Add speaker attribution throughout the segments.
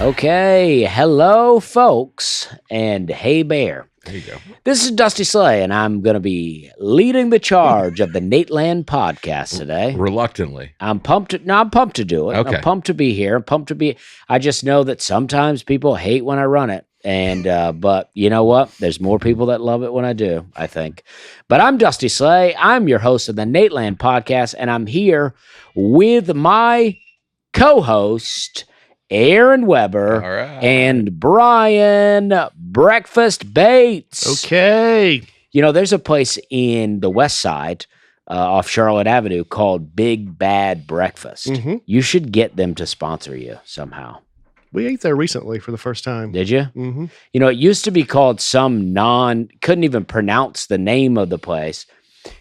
Speaker 1: Okay, hello, folks, and hey, Bear.
Speaker 2: There you go.
Speaker 1: This is Dusty Slay, and I'm going to be leading the charge of the Nateland podcast today.
Speaker 2: Reluctantly.
Speaker 1: I'm pumped to do it.
Speaker 2: Okay.
Speaker 1: I'm pumped to be here. I just know that sometimes people hate when I run it. And, but you know what? There's more people that love it when I do, I think. But I'm Dusty Slay. I'm your host of the Nateland podcast, and I'm here with my co-host, Aaron Weber,
Speaker 2: All right.
Speaker 1: and Brian Breakfast Bates.
Speaker 3: Okay.
Speaker 1: You know, there's a place in the West Side off Charlotte Avenue called Big Bad Breakfast.
Speaker 3: Mm-hmm.
Speaker 1: You should get them to sponsor you somehow.
Speaker 3: We ate there recently for the first time.
Speaker 1: Did you?
Speaker 3: Mm-hmm.
Speaker 1: You know, it used to be called couldn't even pronounce the name of the place.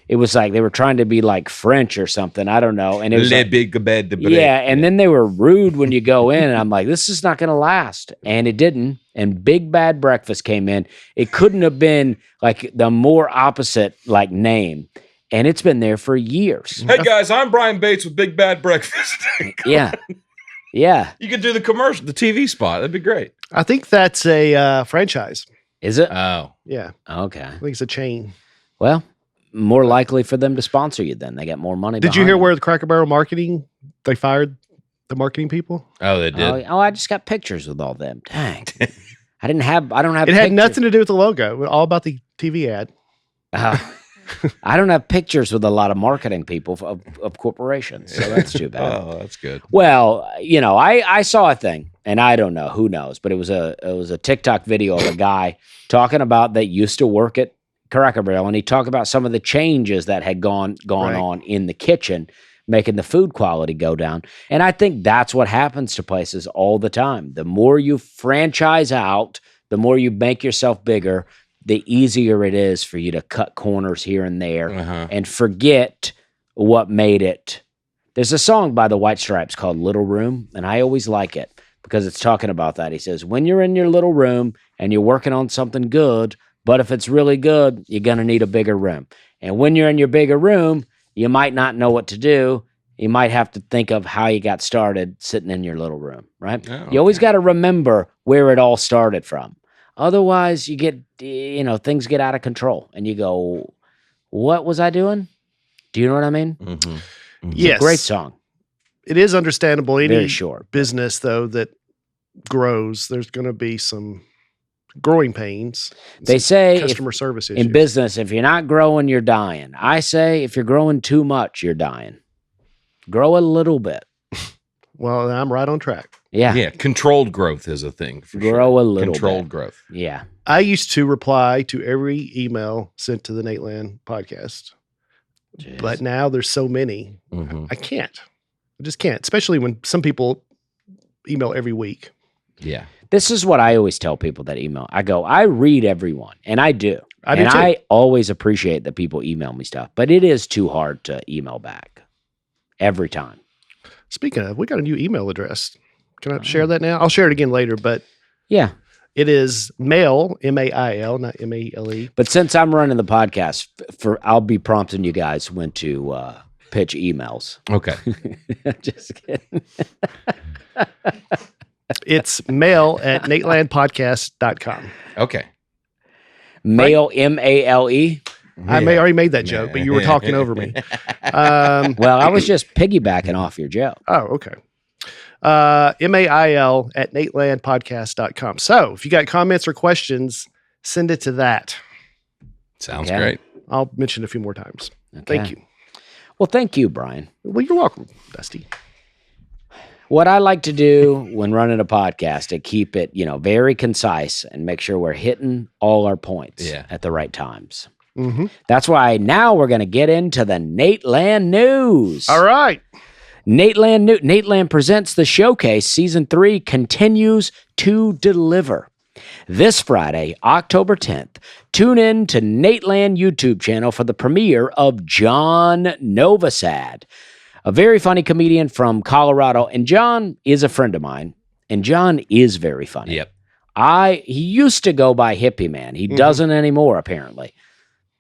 Speaker 1: It was like they were trying to be like French or something. I don't know. And it was and then they were rude when you go in. And I'm like, this is not going to last. And it didn't. And Big Bad Breakfast came in. It couldn't have been like the more opposite like name. And it's been there for years.
Speaker 2: Hey guys, I'm Brian Bates with Big Bad Breakfast.
Speaker 1: Yeah. Yeah.
Speaker 2: You could do the commercial, the TV spot. That'd be great.
Speaker 3: I think that's a franchise.
Speaker 1: Is it?
Speaker 2: Oh.
Speaker 3: Yeah.
Speaker 1: Okay.
Speaker 3: I think it's a chain.
Speaker 1: Well, more likely for them to sponsor you then. They got more money.
Speaker 3: Did you hear where the Cracker Barrel marketing, they fired the marketing people?
Speaker 2: Oh, they did?
Speaker 1: Oh, I just got pictures with all them. Dang. I don't have
Speaker 3: It had nothing to do with the logo. It was all about the TV ad.
Speaker 1: I don't have pictures with a lot of marketing people of corporations, so that's too bad.
Speaker 2: Oh, that's good.
Speaker 1: Well, you know, I saw a thing, and I don't know, who knows, but it was a TikTok video of a guy talking about that used to work at Cracker Barrel, and he talked about some of the changes that had gone on in the kitchen, making the food quality go down. And I think that's what happens to places all the time. The more you franchise out, the more you make yourself bigger, the easier it is for you to cut corners here and there and forget what made it. There's a song by the White Stripes called Little Room, and I always like it because it's talking about that. He says, when you're in your little room and you're working on something good, but if it's really good, you're going to need a bigger room. And when you're in your bigger room, you might not know what to do. You might have to think of how you got started sitting in your little room, right? Oh, okay. You always got to remember where it all started from. Otherwise, you get, things get out of control. And you go, what was I doing? Do you know what I mean?
Speaker 2: Mm-hmm. Mm-hmm.
Speaker 3: Yes.
Speaker 1: It's a great song.
Speaker 3: It is understandable. Any
Speaker 1: Very short
Speaker 3: business, though, that grows, there's going to be some growing pains.
Speaker 1: They say
Speaker 3: customer service issues.
Speaker 1: In business, if you're not growing, you're dying. I say if you're growing too much, you're dying. Grow a little bit.
Speaker 3: Well, I'm right on track.
Speaker 1: Yeah.
Speaker 2: Yeah. Controlled growth is a thing. For
Speaker 1: Grow
Speaker 2: sure.
Speaker 1: a little
Speaker 2: Controlled
Speaker 1: bit.
Speaker 2: growth.
Speaker 1: Yeah.
Speaker 3: I used to reply to every email sent to the Nateland podcast.
Speaker 1: Jeez.
Speaker 3: But now there's so many.
Speaker 2: Mm-hmm.
Speaker 3: I can't. I just can't, especially when some people email every week.
Speaker 2: Yeah.
Speaker 1: This is what I always tell people that email. I go, I read everyone, and I do.
Speaker 3: I do too.
Speaker 1: I always appreciate that people email me stuff, but it is too hard to email back every time.
Speaker 3: Speaking of, we got a new email address. Can I share that now? I'll share it again later, but
Speaker 1: yeah,
Speaker 3: it is mail, M-A-I-L, not M-A-L-E.
Speaker 1: But since I'm running the podcast, I'll be prompting you guys when to pitch emails.
Speaker 2: Okay.
Speaker 1: Just kidding.
Speaker 3: It's mail at natelandpodcast.com.
Speaker 2: Okay.
Speaker 1: Mail, M-A-L-E.
Speaker 3: I already made that joke, but you were talking over me.
Speaker 1: Well, I was just piggybacking off your joke.
Speaker 3: Oh, okay. MAIL at natelandpodcast.com. So if you got comments or questions, send it to that.
Speaker 2: Sounds great.
Speaker 3: I'll mention it a few more times.
Speaker 1: Okay.
Speaker 3: Thank you.
Speaker 1: Well, thank you, Brian.
Speaker 3: Well, you're welcome, Dusty.
Speaker 1: What I like to do when running a podcast to keep it, very concise and make sure we're hitting all our points at the right times.
Speaker 3: Mm-hmm.
Speaker 1: That's why now we're going to get into the Nateland news.
Speaker 3: All right.
Speaker 1: Nateland presents the showcase. Season 3 continues to deliver. This Friday, October 10th, tune in to Nateland YouTube channel for the premiere of John Novosad, a very funny comedian from Colorado. And John is a friend of mine, and John is very funny.
Speaker 2: Yep.
Speaker 1: He used to go by Hippie Man. He doesn't anymore, apparently.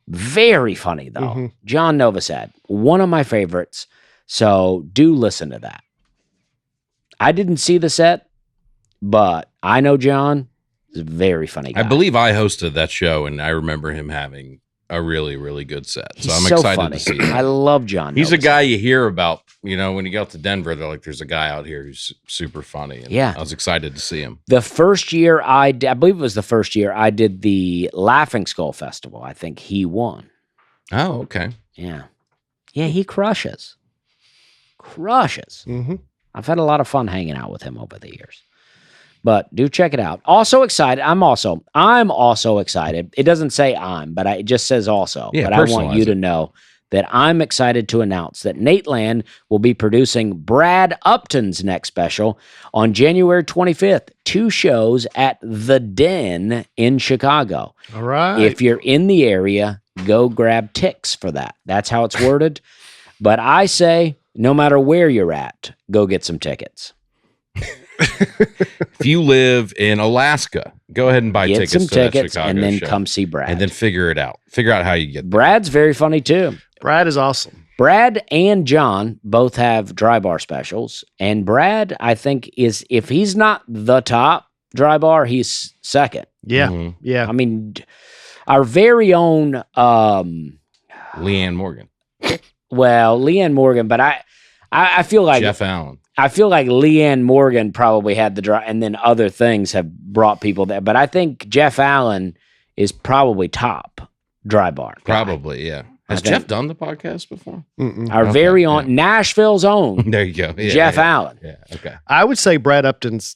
Speaker 1: Very funny, though.
Speaker 3: Mm-hmm.
Speaker 1: John Novosad, one of my favorites. So do listen to that. I didn't see the set. but I know John is a very funny guy.
Speaker 2: I believe I hosted that show, and I remember him having a really, really good set. So
Speaker 1: He's
Speaker 2: I'm
Speaker 1: so
Speaker 2: excited
Speaker 1: funny.
Speaker 2: to see him.
Speaker 1: I love John.
Speaker 2: He's a
Speaker 1: Novoselic.
Speaker 2: guy you hear about, when you go out to Denver, they're like, there's a guy out here who's super funny. And
Speaker 1: Yeah.
Speaker 2: I was excited to see him.
Speaker 1: The first year I believe it was the first year I did the Laughing Skull Festival. I think he won.
Speaker 2: Oh, okay.
Speaker 1: Yeah. Yeah, he crushes. Crushes.
Speaker 3: Mm-hmm.
Speaker 1: I've had a lot of fun hanging out with him over the years. But do check it out. Also excited. I'm also excited. It doesn't say I'm, but it just says also.
Speaker 2: Yeah,
Speaker 1: but I want you
Speaker 2: personalize
Speaker 1: to
Speaker 2: it.
Speaker 1: know that I'm excited to announce that Nateland will be producing Brad Upton's next special on January 25th. 2 shows at The Den in Chicago.
Speaker 3: All right.
Speaker 1: If you're in the area, go grab ticks for that. That's how it's worded. But I say, no matter where you're at, go get some tickets.
Speaker 2: If you live in Alaska, go ahead and buy
Speaker 1: Get
Speaker 2: tickets
Speaker 1: some
Speaker 2: to that
Speaker 1: tickets
Speaker 2: Chicago
Speaker 1: and then
Speaker 2: show.
Speaker 1: come see Brad.
Speaker 2: And then figure it out. Figure out how you get there.
Speaker 1: Brad's very funny too.
Speaker 3: Brad is awesome.
Speaker 1: Brad and John both have dry bar specials. And Brad, I think, is, if he's not the top dry bar, he's second.
Speaker 3: Yeah.
Speaker 2: Mhm.
Speaker 3: Yeah.
Speaker 1: I mean, our very own,
Speaker 2: Leanne Morgan.
Speaker 1: Leanne Morgan, but I feel like
Speaker 2: Jeff Allen.
Speaker 1: I feel like Leanne Morgan probably had the dry, and then other things have brought people there. But I think Jeff Allen is probably top dry bar guy.
Speaker 2: Probably, yeah. Has
Speaker 1: I think-
Speaker 2: Jeff done the podcast before?
Speaker 3: Mm-mm.
Speaker 1: Our
Speaker 2: Okay,
Speaker 1: very own Nashville's own
Speaker 2: There you go. Yeah,
Speaker 1: Jeff
Speaker 2: yeah,
Speaker 1: Allen.
Speaker 2: Yeah, okay.
Speaker 3: I would say Brad Upton's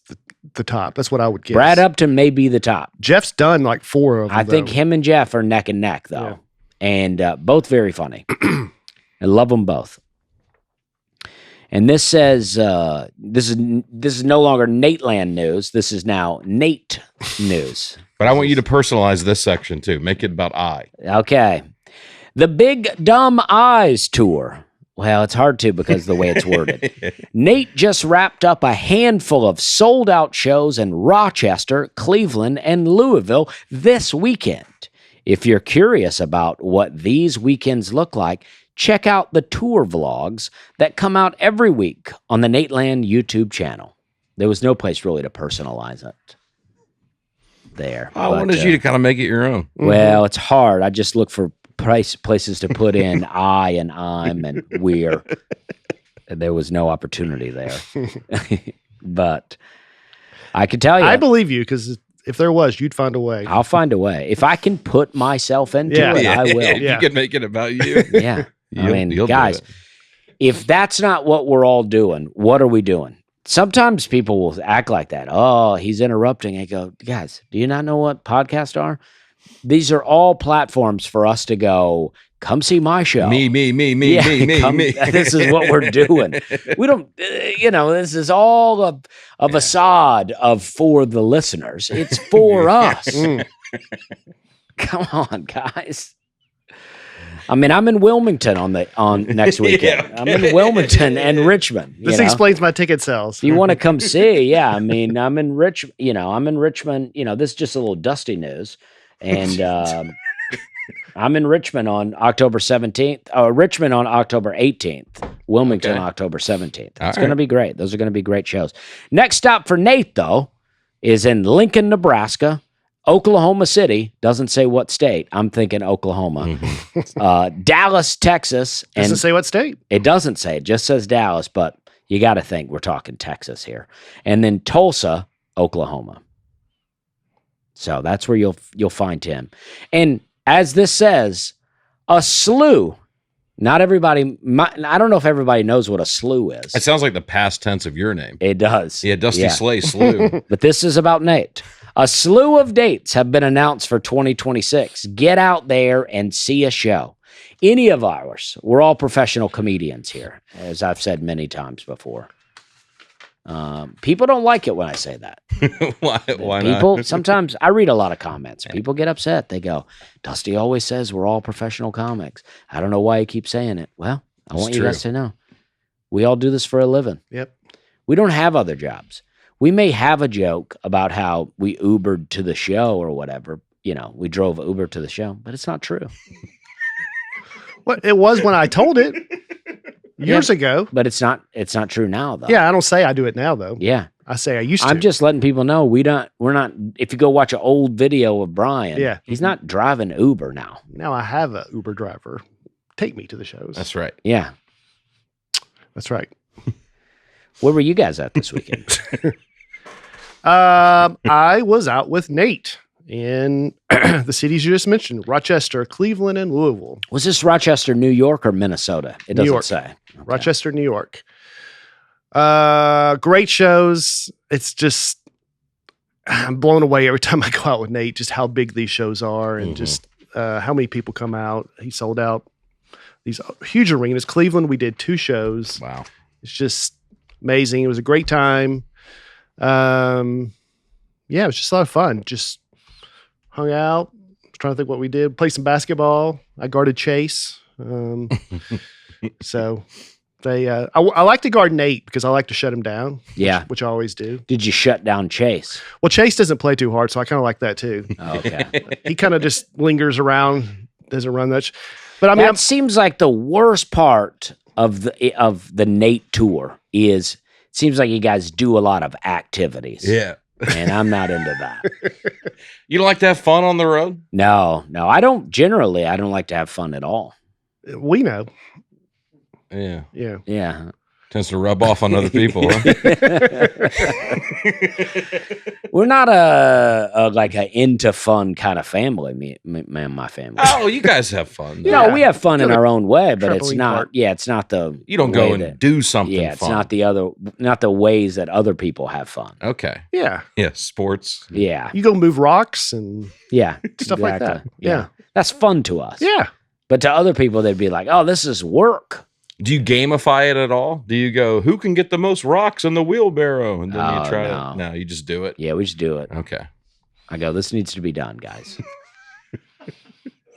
Speaker 3: the top. That's what I would guess.
Speaker 1: Brad Upton may be the top.
Speaker 3: Jeff's done like 4 of them.
Speaker 1: I think
Speaker 3: though.
Speaker 1: him and Jeff are neck and neck though,
Speaker 3: Yeah.
Speaker 1: and both very funny. I love them both. And this says this is no longer Nateland news. This is now Nate news.
Speaker 2: But I want you to personalize this section too. Make it about I.
Speaker 1: Okay, the Big Dumb Eyes tour. Well, it's hard to because the way it's worded. Nate just wrapped up a handful of sold-out shows in Rochester, Cleveland, and Louisville this weekend. If you're curious about what these weekends look like, check out the tour vlogs that come out every week on the Nateland YouTube channel. There was no place really to personalize it there.
Speaker 2: I
Speaker 1: but,
Speaker 2: wanted you to kind of make it your own.
Speaker 1: Well, it's hard. I just look for places to put in I and I'm and we're. There was no opportunity there. But I can tell you,
Speaker 3: I believe you because if there was, you'd find a way.
Speaker 1: I'll find a way. If I can put myself into
Speaker 3: Yeah.
Speaker 1: it, I will.
Speaker 2: If
Speaker 3: Yeah.
Speaker 2: you can make it about you.
Speaker 1: Yeah. I
Speaker 2: You'll-
Speaker 1: mean,
Speaker 2: you'll do
Speaker 1: guys,
Speaker 2: it.
Speaker 1: if that's not what we're all doing, what are we doing? Sometimes people will act like that. Oh, he's interrupting. I go, guys, do you not know what podcasts are? These are all platforms for us to go, come see my show.
Speaker 2: Me.
Speaker 1: Yeah, come- This is what we're doing. We don't, this is all a facade of for the listeners. It's for us.
Speaker 3: Mm.
Speaker 1: Come on, guys. I mean, I'm in Wilmington on next weekend.
Speaker 2: Yeah,
Speaker 1: I'm in Wilmington and Richmond.
Speaker 3: This
Speaker 1: you know?
Speaker 3: explains my ticket sales.
Speaker 1: If you want to come see, yeah. I mean, I'm in Richmond. This is just a little dusty news, and I'm in Richmond on October 17th. Richmond on October 18th. Wilmington
Speaker 2: Okay.
Speaker 1: October 17th.
Speaker 2: All
Speaker 1: It's going to
Speaker 2: right.
Speaker 1: be great. Those are going to be great shows. Next stop for Nate though is in Lincoln, Nebraska. Oklahoma City, doesn't say what state. I'm thinking Oklahoma.
Speaker 2: Mhm.
Speaker 1: Dallas, Texas. And
Speaker 3: Doesn't say what state.
Speaker 1: it doesn't say. It just says Dallas, but you got to think we're talking Texas here. And then Tulsa, Oklahoma. So that's where you'll find him. And as this says, a slew. Not everybody, I don't know if everybody knows what a slew is.
Speaker 2: It sounds like the past tense of your name.
Speaker 1: It does.
Speaker 2: Yeah, Dusty
Speaker 1: Yeah.
Speaker 2: Slay slew.
Speaker 1: But this is about Nate. A slew of dates have been announced for 2026. Get out there and see a show. Any of ours. We're all professional comedians here, as I've said many times before. People don't like it when I say that.
Speaker 2: Why
Speaker 1: People,
Speaker 2: not?
Speaker 1: sometimes I read a lot of comments. People get upset. They go, Dusty always says we're all professional comics. I don't know why he keeps saying it. Well, I
Speaker 2: It's
Speaker 1: want you
Speaker 2: true.
Speaker 1: guys to know. We all do this for a living.
Speaker 3: Yep.
Speaker 1: We don't have other jobs. We may have a joke about how we Ubered to the show or whatever. We drove Uber to the show, but it's not true.
Speaker 3: Well, it was when I told it years ago.
Speaker 1: But it's not true now, though.
Speaker 3: Yeah, I don't say I do it now though.
Speaker 1: Yeah.
Speaker 3: I say I used to.
Speaker 1: I'm just letting people know we're not. If you go watch an old video of Brian, he's not driving Uber now.
Speaker 3: Now I have a Uber driver take me to the shows.
Speaker 2: That's right.
Speaker 1: Yeah,
Speaker 3: that's right.
Speaker 1: Where were you guys at this weekend?
Speaker 3: I was out with Nate in the cities you just mentioned: Rochester, Cleveland, and Louisville.
Speaker 1: Was this Rochester, New York, or Minnesota? It doesn't say. Okay.
Speaker 3: Rochester, New York. Great shows. It's just I'm blown away every time I go out with Nate, just how big these shows are and just how many people come out. He sold out these huge arenas. Cleveland, we did 2 shows.
Speaker 2: Wow.
Speaker 3: It's just amazing. It was a great time. Yeah, it was just a lot of fun. Just hung out. I was trying to think what we did. Played some basketball. I guarded Chase. So they, I like to guard Nate because I like to shut him down.
Speaker 1: Yeah.
Speaker 3: Which I always do.
Speaker 1: Did you shut down Chase?
Speaker 3: Well, Chase doesn't play too hard, so I kind of like that too.
Speaker 1: Oh, okay.
Speaker 3: He kind of just lingers around, doesn't run much. But I mean,
Speaker 1: that seems like the worst part of the Nate tour is. It seems like you guys do a lot of activities.
Speaker 2: Yeah.
Speaker 1: And I'm not into that.
Speaker 2: You don't like to have fun on the road?
Speaker 1: No. I don't like to have fun at all.
Speaker 3: We know.
Speaker 2: Yeah.
Speaker 1: Yeah.
Speaker 2: Tends to rub off on other people. Huh?
Speaker 1: We're not a into fun kind of family. Me and my family.
Speaker 2: Oh, you guys have fun.
Speaker 1: No, we have fun in our own way, but it's not.
Speaker 3: Park.
Speaker 1: Yeah, it's not the.
Speaker 2: You don't go and do something.
Speaker 1: Yeah, it's
Speaker 2: fun.
Speaker 1: not the ways that other people have fun.
Speaker 2: Okay.
Speaker 3: Yeah.
Speaker 2: Yeah. Sports.
Speaker 1: Yeah.
Speaker 3: You go move rocks and stuff like that. Yeah.
Speaker 1: That's fun to us.
Speaker 3: Yeah.
Speaker 1: But to other people, they'd be like, "Oh, this is work."
Speaker 2: Do you gamify it at all? Do you go, who can get the most rocks in the wheelbarrow? And then you try to. No, you just do it.
Speaker 1: Yeah, we just do it.
Speaker 2: Okay.
Speaker 1: I go, this needs to be done, guys.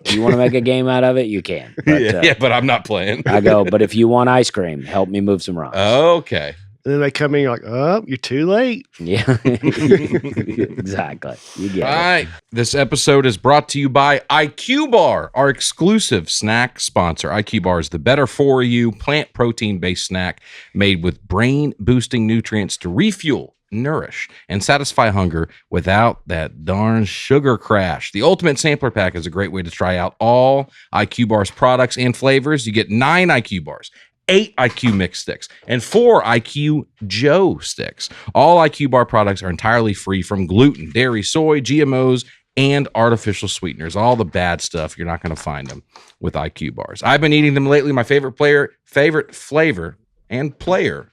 Speaker 1: If you want to make a game out of it, you can. But,
Speaker 2: but I'm not playing.
Speaker 1: I go, but if you want ice cream, help me move some rocks.
Speaker 2: Okay.
Speaker 3: And then they come in, you're like, oh, you're too late.
Speaker 1: Yeah. Exactly. You get
Speaker 2: All
Speaker 1: it.
Speaker 2: right. This episode is brought to you by IQBAR, our exclusive snack sponsor. IQBAR is the better for you plant protein-based snack made with brain-boosting nutrients to refuel, nourish, and satisfy hunger without that darn sugar crash. The Ultimate Sampler Pack is a great way to try out all IQBAR's products and flavors. You get 9 IQBARs, 8 IQ Mix sticks, and 4 IQ Joe sticks. All IQBAR products are entirely free from gluten, dairy, soy, GMOs, and artificial sweeteners. All the bad stuff, you're not going to find them with IQBARs. I've been eating them lately. My favorite flavor and player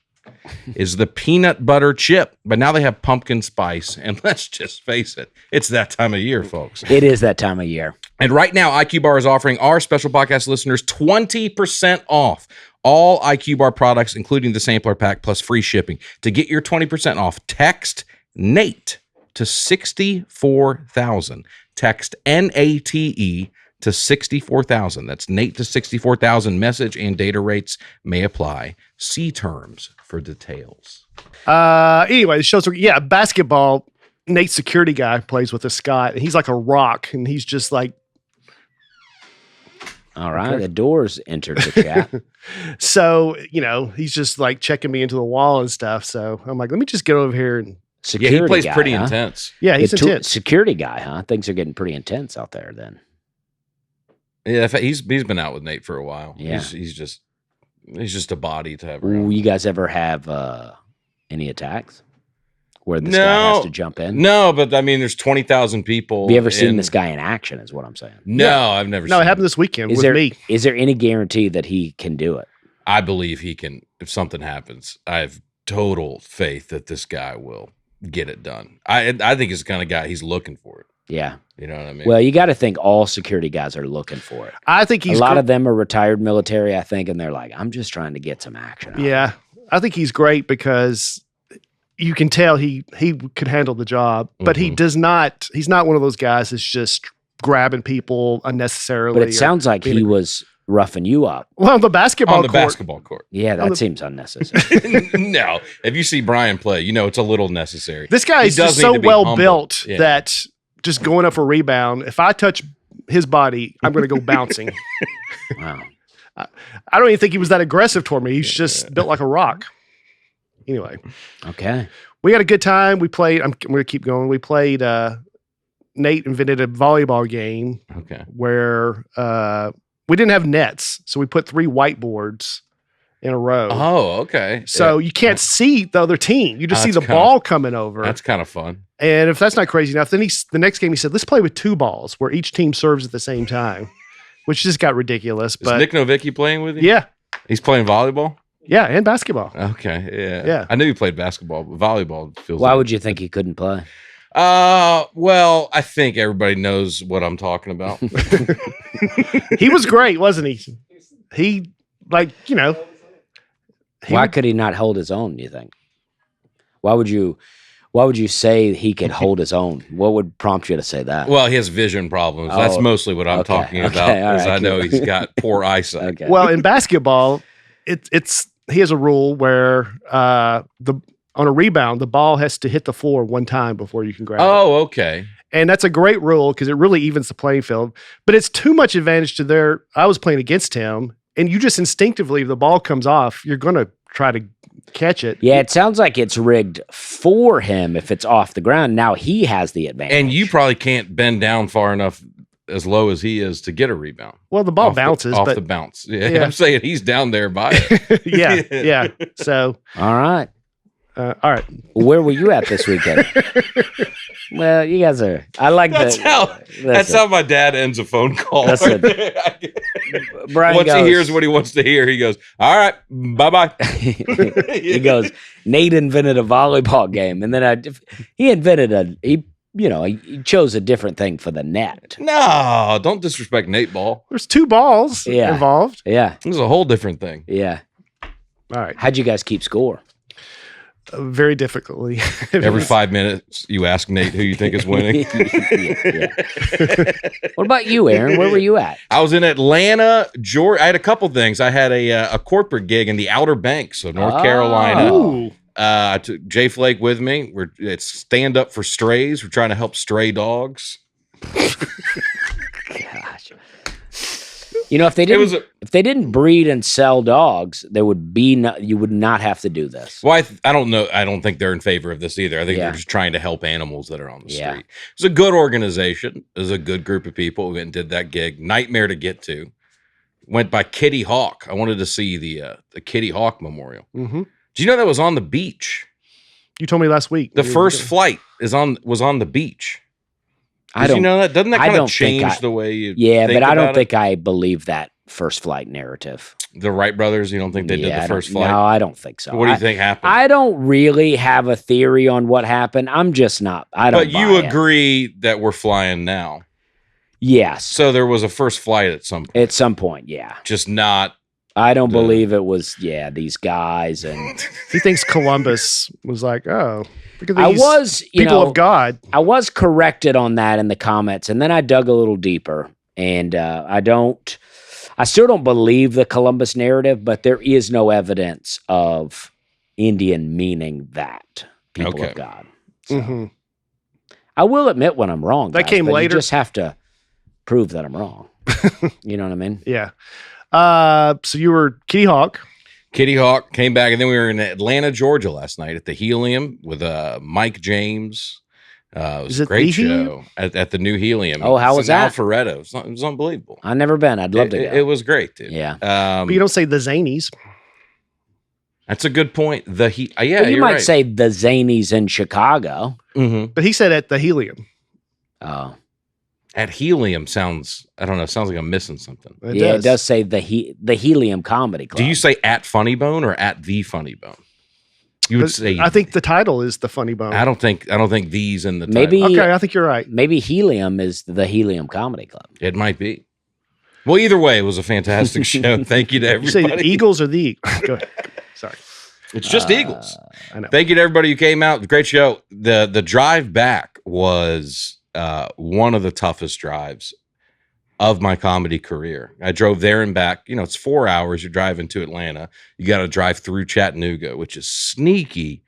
Speaker 2: is the peanut butter chip, but now they have pumpkin spice, and let's just face it, it's that time of year, folks.
Speaker 1: It is that time of year.
Speaker 2: And right now, IQBAR is offering our special podcast listeners 20% off all IQBAR products, including the sampler pack plus free shipping. To get your 20% off, text NATE to 64,000. Text NATE to 64,000. That's Nate to 64,000. Message and data rates may apply. See terms for details.
Speaker 3: Anyway, the shows are, basketball. Nate's security guy plays with a Scott, and he's like a rock, and he's just like.
Speaker 1: All right, the doors entered the chat.
Speaker 3: So, he's just like checking me into the wall and stuff. So I'm like, let me just get over here and.
Speaker 1: Security
Speaker 2: he plays
Speaker 1: guy,
Speaker 2: pretty
Speaker 1: huh?
Speaker 2: intense.
Speaker 3: Yeah, he's intense.
Speaker 1: Security guy, huh? Things are getting pretty intense out there then.
Speaker 2: Yeah, he's been out with Nate for a while.
Speaker 1: Yeah.
Speaker 2: He's just a body to have
Speaker 1: Ooh,
Speaker 2: around.
Speaker 1: you guys ever have any attacks where this guy has to jump in?
Speaker 2: No, but I mean, there's 20,000 people.
Speaker 1: Have you ever seen this guy in action is what I'm saying.
Speaker 2: No, I've never seen
Speaker 3: it happened this weekend with me.
Speaker 1: Is there any guarantee that he can do it?
Speaker 2: I believe he can. If something happens, I have total faith that this guy will get it done. I think he's the kind of guy, he's looking for it.
Speaker 1: Yeah.
Speaker 2: You know what I mean?
Speaker 1: Well, you got to think all security guys are looking for it.
Speaker 3: I think
Speaker 1: a lot of them are retired military, I think, and they're like, I'm just trying to get some action.
Speaker 3: Yeah. I think he's great because you can tell he could handle the job, but he does not. He's not one of those guys that's just grabbing people unnecessarily.
Speaker 1: But it sounds like he was roughing you up.
Speaker 3: Well, on the basketball
Speaker 2: court.
Speaker 1: Yeah, that seems unnecessary.
Speaker 2: No. If you see Brian play, it's a little necessary.
Speaker 3: This guy is just so well built that just going up for a rebound, if I touch his body, I'm going to go bouncing.
Speaker 1: Wow.
Speaker 3: I don't even think he was that aggressive toward me. He's just built like a rock. Anyway.
Speaker 1: Okay.
Speaker 3: we had a good time. We played. I'm going to keep going. We played. Nate invented a volleyball game.
Speaker 2: Okay.
Speaker 3: Where we didn't have nets, so we put 3 whiteboards in a row.
Speaker 2: Oh, okay.
Speaker 3: So you can't see the other team. You just see the
Speaker 2: That's
Speaker 3: ball coming over.
Speaker 2: That's kind of fun.
Speaker 3: And if that's not crazy enough, then the next game he said, let's play with 2 balls where each team serves at the same time, which just got ridiculous.
Speaker 2: Is
Speaker 3: But
Speaker 2: Nick Novicki playing with you?
Speaker 3: yeah,
Speaker 2: He's playing volleyball?
Speaker 3: yeah, and basketball.
Speaker 2: Okay. Yeah.
Speaker 3: Yeah.
Speaker 2: I knew you played basketball, but volleyball feels
Speaker 1: Why
Speaker 2: like
Speaker 1: would you think he couldn't play?
Speaker 2: Well, I think everybody knows what I'm talking about.
Speaker 3: He was great, wasn't he? He,
Speaker 1: Why could he not hold his own, you think? Why would you say he could hold his own? What would prompt you to say that?
Speaker 2: Well, he has vision problems. That's
Speaker 1: Oh,
Speaker 2: mostly what I'm
Speaker 1: okay,
Speaker 2: talking
Speaker 1: okay,
Speaker 2: about.
Speaker 1: all
Speaker 2: Because
Speaker 1: right,
Speaker 2: I know
Speaker 1: keep-
Speaker 2: he's got poor eyesight.
Speaker 1: Okay.
Speaker 3: Well, in basketball, he has a rule where on a rebound, the ball has to hit the floor 1 time before you can grab it.
Speaker 2: Oh, okay.
Speaker 3: And that's a great rule because it really evens the playing field. But it's too much advantage to I was playing against him, and you just instinctively, if the ball comes off, you're going to try to catch it.
Speaker 1: Yeah, it sounds like it's rigged for him if it's off the ground. Now he has the advantage.
Speaker 2: And you probably can't bend down far enough as low as he is to get a rebound.
Speaker 3: Well, the ball
Speaker 2: Off
Speaker 3: bounces,
Speaker 2: off
Speaker 3: but
Speaker 2: the bounce. Yeah,
Speaker 3: Yeah.
Speaker 2: I'm saying he's down there by it.
Speaker 3: yeah. So,
Speaker 1: All right.
Speaker 3: all right.
Speaker 1: Where were you at this weekend? Well, you guys are. I like
Speaker 2: That's
Speaker 1: that.
Speaker 2: how my dad ends a phone call.
Speaker 1: Listen. Brian
Speaker 2: Once
Speaker 1: goes,
Speaker 2: he hears what he wants to hear, he goes, "All right, bye bye."
Speaker 1: he goes, Nate invented a volleyball game, and then he chose a different thing for the net.
Speaker 2: No, don't disrespect Nate Ball.
Speaker 3: There's 2 balls
Speaker 1: Yeah.
Speaker 3: involved.
Speaker 1: Yeah,
Speaker 2: This is a whole different thing.
Speaker 1: yeah.
Speaker 3: All right.
Speaker 1: How'd you guys keep score?
Speaker 3: Very difficultly.
Speaker 2: Every 5 minutes, you ask Nate who you think is winning.
Speaker 1: Yeah. What about you, Aaron? Where were you at?
Speaker 2: I was in Atlanta, Georgia. I had a couple things. I had a corporate gig in the Outer Banks of North Carolina.
Speaker 3: Ooh.
Speaker 2: I took Jay Flake with me. It's Stand Up for Strays. We're trying to help stray dogs.
Speaker 1: Gosh. You know, if they didn't breed and sell dogs, you would not have to do this.
Speaker 2: Well, I don't know. I don't think they're in favor of this either. I think
Speaker 1: Yeah.
Speaker 2: they're just trying to help animals that are on the
Speaker 1: Yeah.
Speaker 2: street. It's a good organization. It was a good group of people. We went and did that gig. Nightmare to get to. Went by Kitty Hawk. I wanted to see the Kitty Hawk Memorial.
Speaker 3: Mm-hmm.
Speaker 2: Do you know that was on the beach?
Speaker 3: You told me last week.
Speaker 2: The first flight was on the beach.
Speaker 1: I
Speaker 2: Did
Speaker 1: don't
Speaker 2: you know that? Doesn't that
Speaker 1: I
Speaker 2: kind of
Speaker 1: don't think
Speaker 2: change the way you?
Speaker 1: Yeah,
Speaker 2: think
Speaker 1: but I don't
Speaker 2: about it?
Speaker 1: think I believe that first flight narrative.
Speaker 2: The Wright brothers. You don't think they did
Speaker 1: I
Speaker 2: the
Speaker 1: don't-
Speaker 2: first flight?
Speaker 1: No, I don't think so.
Speaker 2: What do you think happened?
Speaker 1: I don't really have a theory on what happened. I'm just not. I don't.
Speaker 2: But you
Speaker 1: buy it.
Speaker 2: agree that we're flying now.
Speaker 1: Yes.
Speaker 2: So there was a first flight at some point.
Speaker 1: At some point, yeah.
Speaker 2: Just not.
Speaker 1: I don't believe it was. Yeah, these guys and
Speaker 3: He thinks Columbus was like, oh, look at these
Speaker 1: I was,
Speaker 3: people of God.
Speaker 1: I was corrected on that in the comments, and then I dug a little deeper, and I still don't believe the Columbus narrative, but there is no evidence of Indian meaning that people
Speaker 2: Okay.
Speaker 1: of God. So,
Speaker 3: Mhm.
Speaker 1: I will admit when I'm wrong.
Speaker 3: That
Speaker 1: guys,
Speaker 3: came
Speaker 1: but
Speaker 3: later.
Speaker 1: You just have to prove that I'm wrong. You know what I mean?
Speaker 3: Yeah. So you were Kitty Hawk.
Speaker 2: Kitty Hawk came back, and then we were in Atlanta, Georgia last night at the Helium with Mike James. It was
Speaker 3: Is
Speaker 2: a
Speaker 3: it
Speaker 2: great
Speaker 3: the
Speaker 2: show
Speaker 3: Helium?
Speaker 2: at the new Helium.
Speaker 1: Oh, how
Speaker 2: It's
Speaker 1: was
Speaker 2: in
Speaker 1: that?
Speaker 2: Alpharetta. It was unbelievable.
Speaker 1: I've never been. I'd love to go.
Speaker 2: It was great, dude.
Speaker 1: Yeah.
Speaker 3: But you don't say the Zanies.
Speaker 2: That's a good point. Yeah,
Speaker 1: Well, you
Speaker 2: you're
Speaker 1: might
Speaker 2: right.
Speaker 1: say the Zanies in Chicago.
Speaker 2: Mhm.
Speaker 3: But he said at the Helium.
Speaker 1: Oh,
Speaker 2: At Helium sounds. I don't know. Sounds like I'm missing something.
Speaker 1: it does say the Helium Comedy Club.
Speaker 2: Do you say at Funny Bone or at the Funny Bone? You would say.
Speaker 3: I think the title is the Funny Bone.
Speaker 2: I don't think these in the
Speaker 1: Maybe-
Speaker 2: title.
Speaker 3: Okay, I think you're right.
Speaker 1: Maybe Helium is the Helium Comedy Club.
Speaker 2: It might be. Well, either way, it was a fantastic show. Thank you to
Speaker 3: You say
Speaker 2: everybody.
Speaker 3: the Eagles or the Eagles? Go ahead. Sorry.
Speaker 2: It's just Eagles.
Speaker 3: I know.
Speaker 2: Thank you to everybody who came out. Great show. The drive back was one of the toughest drives of my comedy career. I drove there and back. You know, it's 4 hours. You're driving to Atlanta. You got to drive through Chattanooga, which is sneaky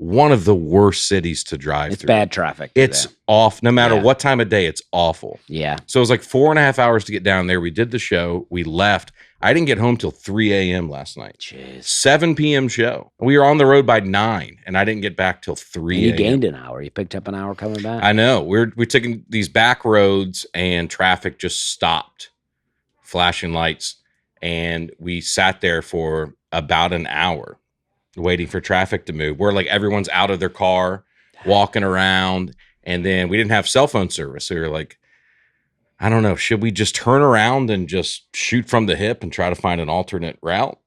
Speaker 2: one of the worst cities to drive
Speaker 1: It's
Speaker 2: through.
Speaker 1: bad traffic. through
Speaker 2: It's
Speaker 1: there.
Speaker 2: off. No matter
Speaker 1: Yeah.
Speaker 2: what time of day, it's awful.
Speaker 1: Yeah.
Speaker 2: So it was like 4.5 hours to get down there. We did the show. We left. I didn't get home till 3 a.m. last night.
Speaker 1: Jeez.
Speaker 2: 7 p.m. show. We were on the road by 9, and I didn't get back till 3
Speaker 1: And you
Speaker 2: a.m.
Speaker 1: gained an hour. You picked up an hour coming back.
Speaker 2: I know. We're taking these back roads, and traffic just stopped, flashing lights, and we sat there for about an hour waiting for traffic to move. Where like everyone's out of their car, walking around, and then we didn't have cell phone service. So we were like, I don't know, should we just turn around and just shoot from the hip and try to find an alternate route?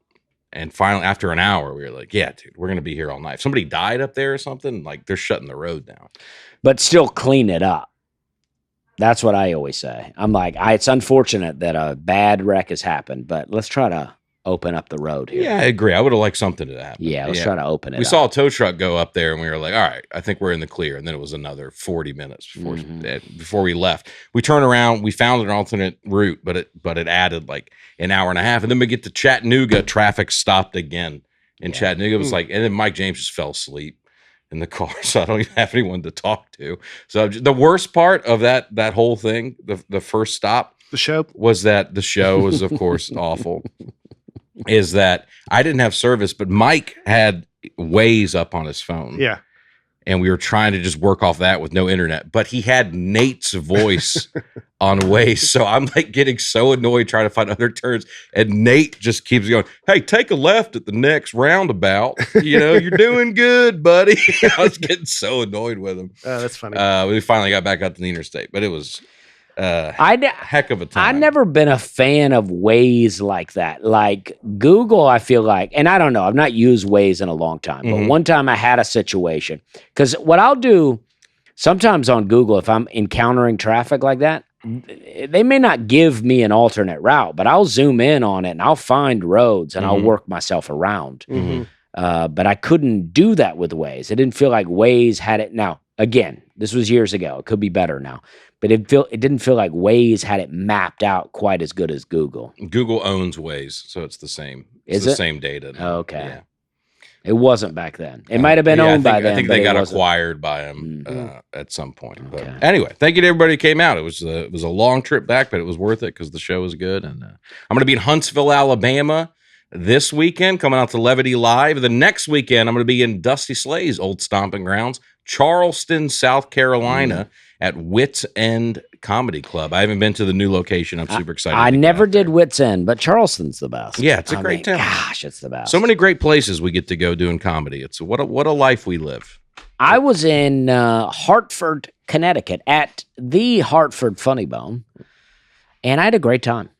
Speaker 2: And finally, after an hour, we were like, yeah, dude, we're going to be here all night. If somebody died up there or something, like they're shutting the road down.
Speaker 1: But still clean it up. That's what I always say. I'm like, it's unfortunate that a bad wreck has happened, but let's try to open up the road here.
Speaker 2: Yeah, I agree. I would have liked something to happen.
Speaker 1: Yeah, let's try to open it
Speaker 2: We
Speaker 1: up.
Speaker 2: saw a tow truck go up there, and we were like, all right, I think we're in the clear. And then it was another 40 minutes before we left. We turned around. We found an alternate route, but it added like an hour and a half. And then we get to Chattanooga. Traffic stopped again in Chattanooga. It was like, and then Mike James just fell asleep in the car, so I don't even have anyone to talk to. So the worst part of that whole thing, the first stop,
Speaker 3: The show.
Speaker 2: was that the show was, of course, awful. Is that I didn't have service, but Mike had Waze up on his phone.
Speaker 3: Yeah.
Speaker 2: And we were trying to just work off that with no internet, but he had Nate's voice on Waze. So I'm like getting so annoyed trying to find other turns. And Nate just keeps going, hey, take a left at the next roundabout. You know, you're doing good, buddy. I was getting so annoyed with him.
Speaker 3: That's funny.
Speaker 2: We finally got back out to the interstate, but it was a heck of a time.
Speaker 1: I've never been a fan of Waze like that. Like Google, I feel like, and I don't know, I've not used Waze in a long time, but one time I had a situation. Because what I'll do sometimes on Google, if I'm encountering traffic like that, they may not give me an alternate route, but I'll zoom in on it and I'll find roads and I'll work myself around. But I couldn't do that with Waze. It didn't feel like Waze had it. Now, again, this was years ago. It could be better now. But it didn't feel like Waze had it mapped out quite as good as Google.
Speaker 2: Google owns Waze, so it's the same.
Speaker 1: Is
Speaker 2: the
Speaker 1: it?
Speaker 2: same data.
Speaker 1: Oh, okay.
Speaker 2: Yeah.
Speaker 1: It wasn't back then. It might have been owned by them.
Speaker 2: I think
Speaker 1: but
Speaker 2: they
Speaker 1: it
Speaker 2: got
Speaker 1: wasn't.
Speaker 2: acquired by them at some point. But
Speaker 1: Okay.
Speaker 2: anyway, thank you to everybody who came out. It was a long trip back, but it was worth it because the show was good. And I'm going to be in Huntsville, Alabama this weekend, coming out to Levity Live. The next weekend, I'm going to be in Dusty Slay's old stomping grounds, Charleston, South Carolina, at Wits End Comedy Club. I haven't been to the new location. I'm super excited.
Speaker 1: I
Speaker 2: to get
Speaker 1: never
Speaker 2: out there.
Speaker 1: did Wits End, but Charleston's the best.
Speaker 2: Yeah, it's a great town.
Speaker 1: Gosh, it's the best.
Speaker 2: So many great places we get to go doing comedy. It's what a life we live.
Speaker 1: I was in Hartford, Connecticut at the Hartford Funny Bone, and I had a great time.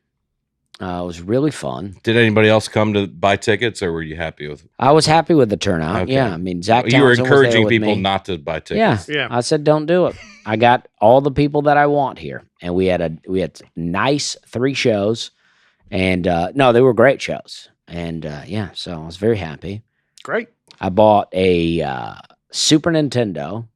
Speaker 1: It was really fun.
Speaker 2: Did anybody else come to buy tickets, or were you happy with?
Speaker 1: I was happy with the turnout.
Speaker 2: Okay.
Speaker 1: Yeah, I mean, Zach
Speaker 2: You were
Speaker 1: Townsend was there
Speaker 2: encouraging
Speaker 1: with
Speaker 2: people
Speaker 1: me.
Speaker 2: not to buy
Speaker 1: Yeah,
Speaker 2: tickets.
Speaker 3: Yeah.
Speaker 1: I said don't do it. I got all the people that I want here, and we had nice 3 shows, and no, they were great shows, and so I was very happy.
Speaker 3: Great.
Speaker 1: I bought a Super Nintendo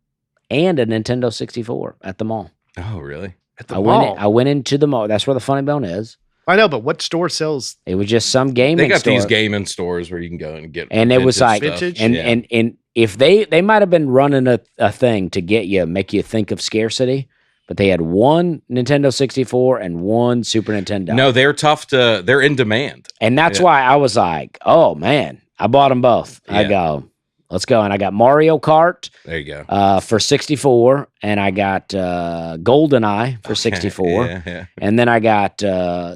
Speaker 1: and a Nintendo 64 at the mall.
Speaker 2: Oh, really?
Speaker 3: At the
Speaker 1: I
Speaker 3: mall.
Speaker 1: went into the mall. That's where the Funny Bone is.
Speaker 3: I know, but what store sells?
Speaker 1: It was just some gaming
Speaker 2: They got
Speaker 1: store.
Speaker 2: these gaming stores where you can go and get.
Speaker 1: And it was like,
Speaker 3: Vintage?
Speaker 1: and if they might have been running a thing to make you think of scarcity, but they had one Nintendo 64 and one Super Nintendo.
Speaker 2: No, they're tough to. They're in demand.
Speaker 1: And that's why I was like, oh man, I bought them both. I
Speaker 2: Yeah.
Speaker 1: go, let's go. And I got Mario Kart
Speaker 2: There you go.
Speaker 1: for 64, and I got GoldenEye for 64.
Speaker 2: Yeah.
Speaker 1: And then I got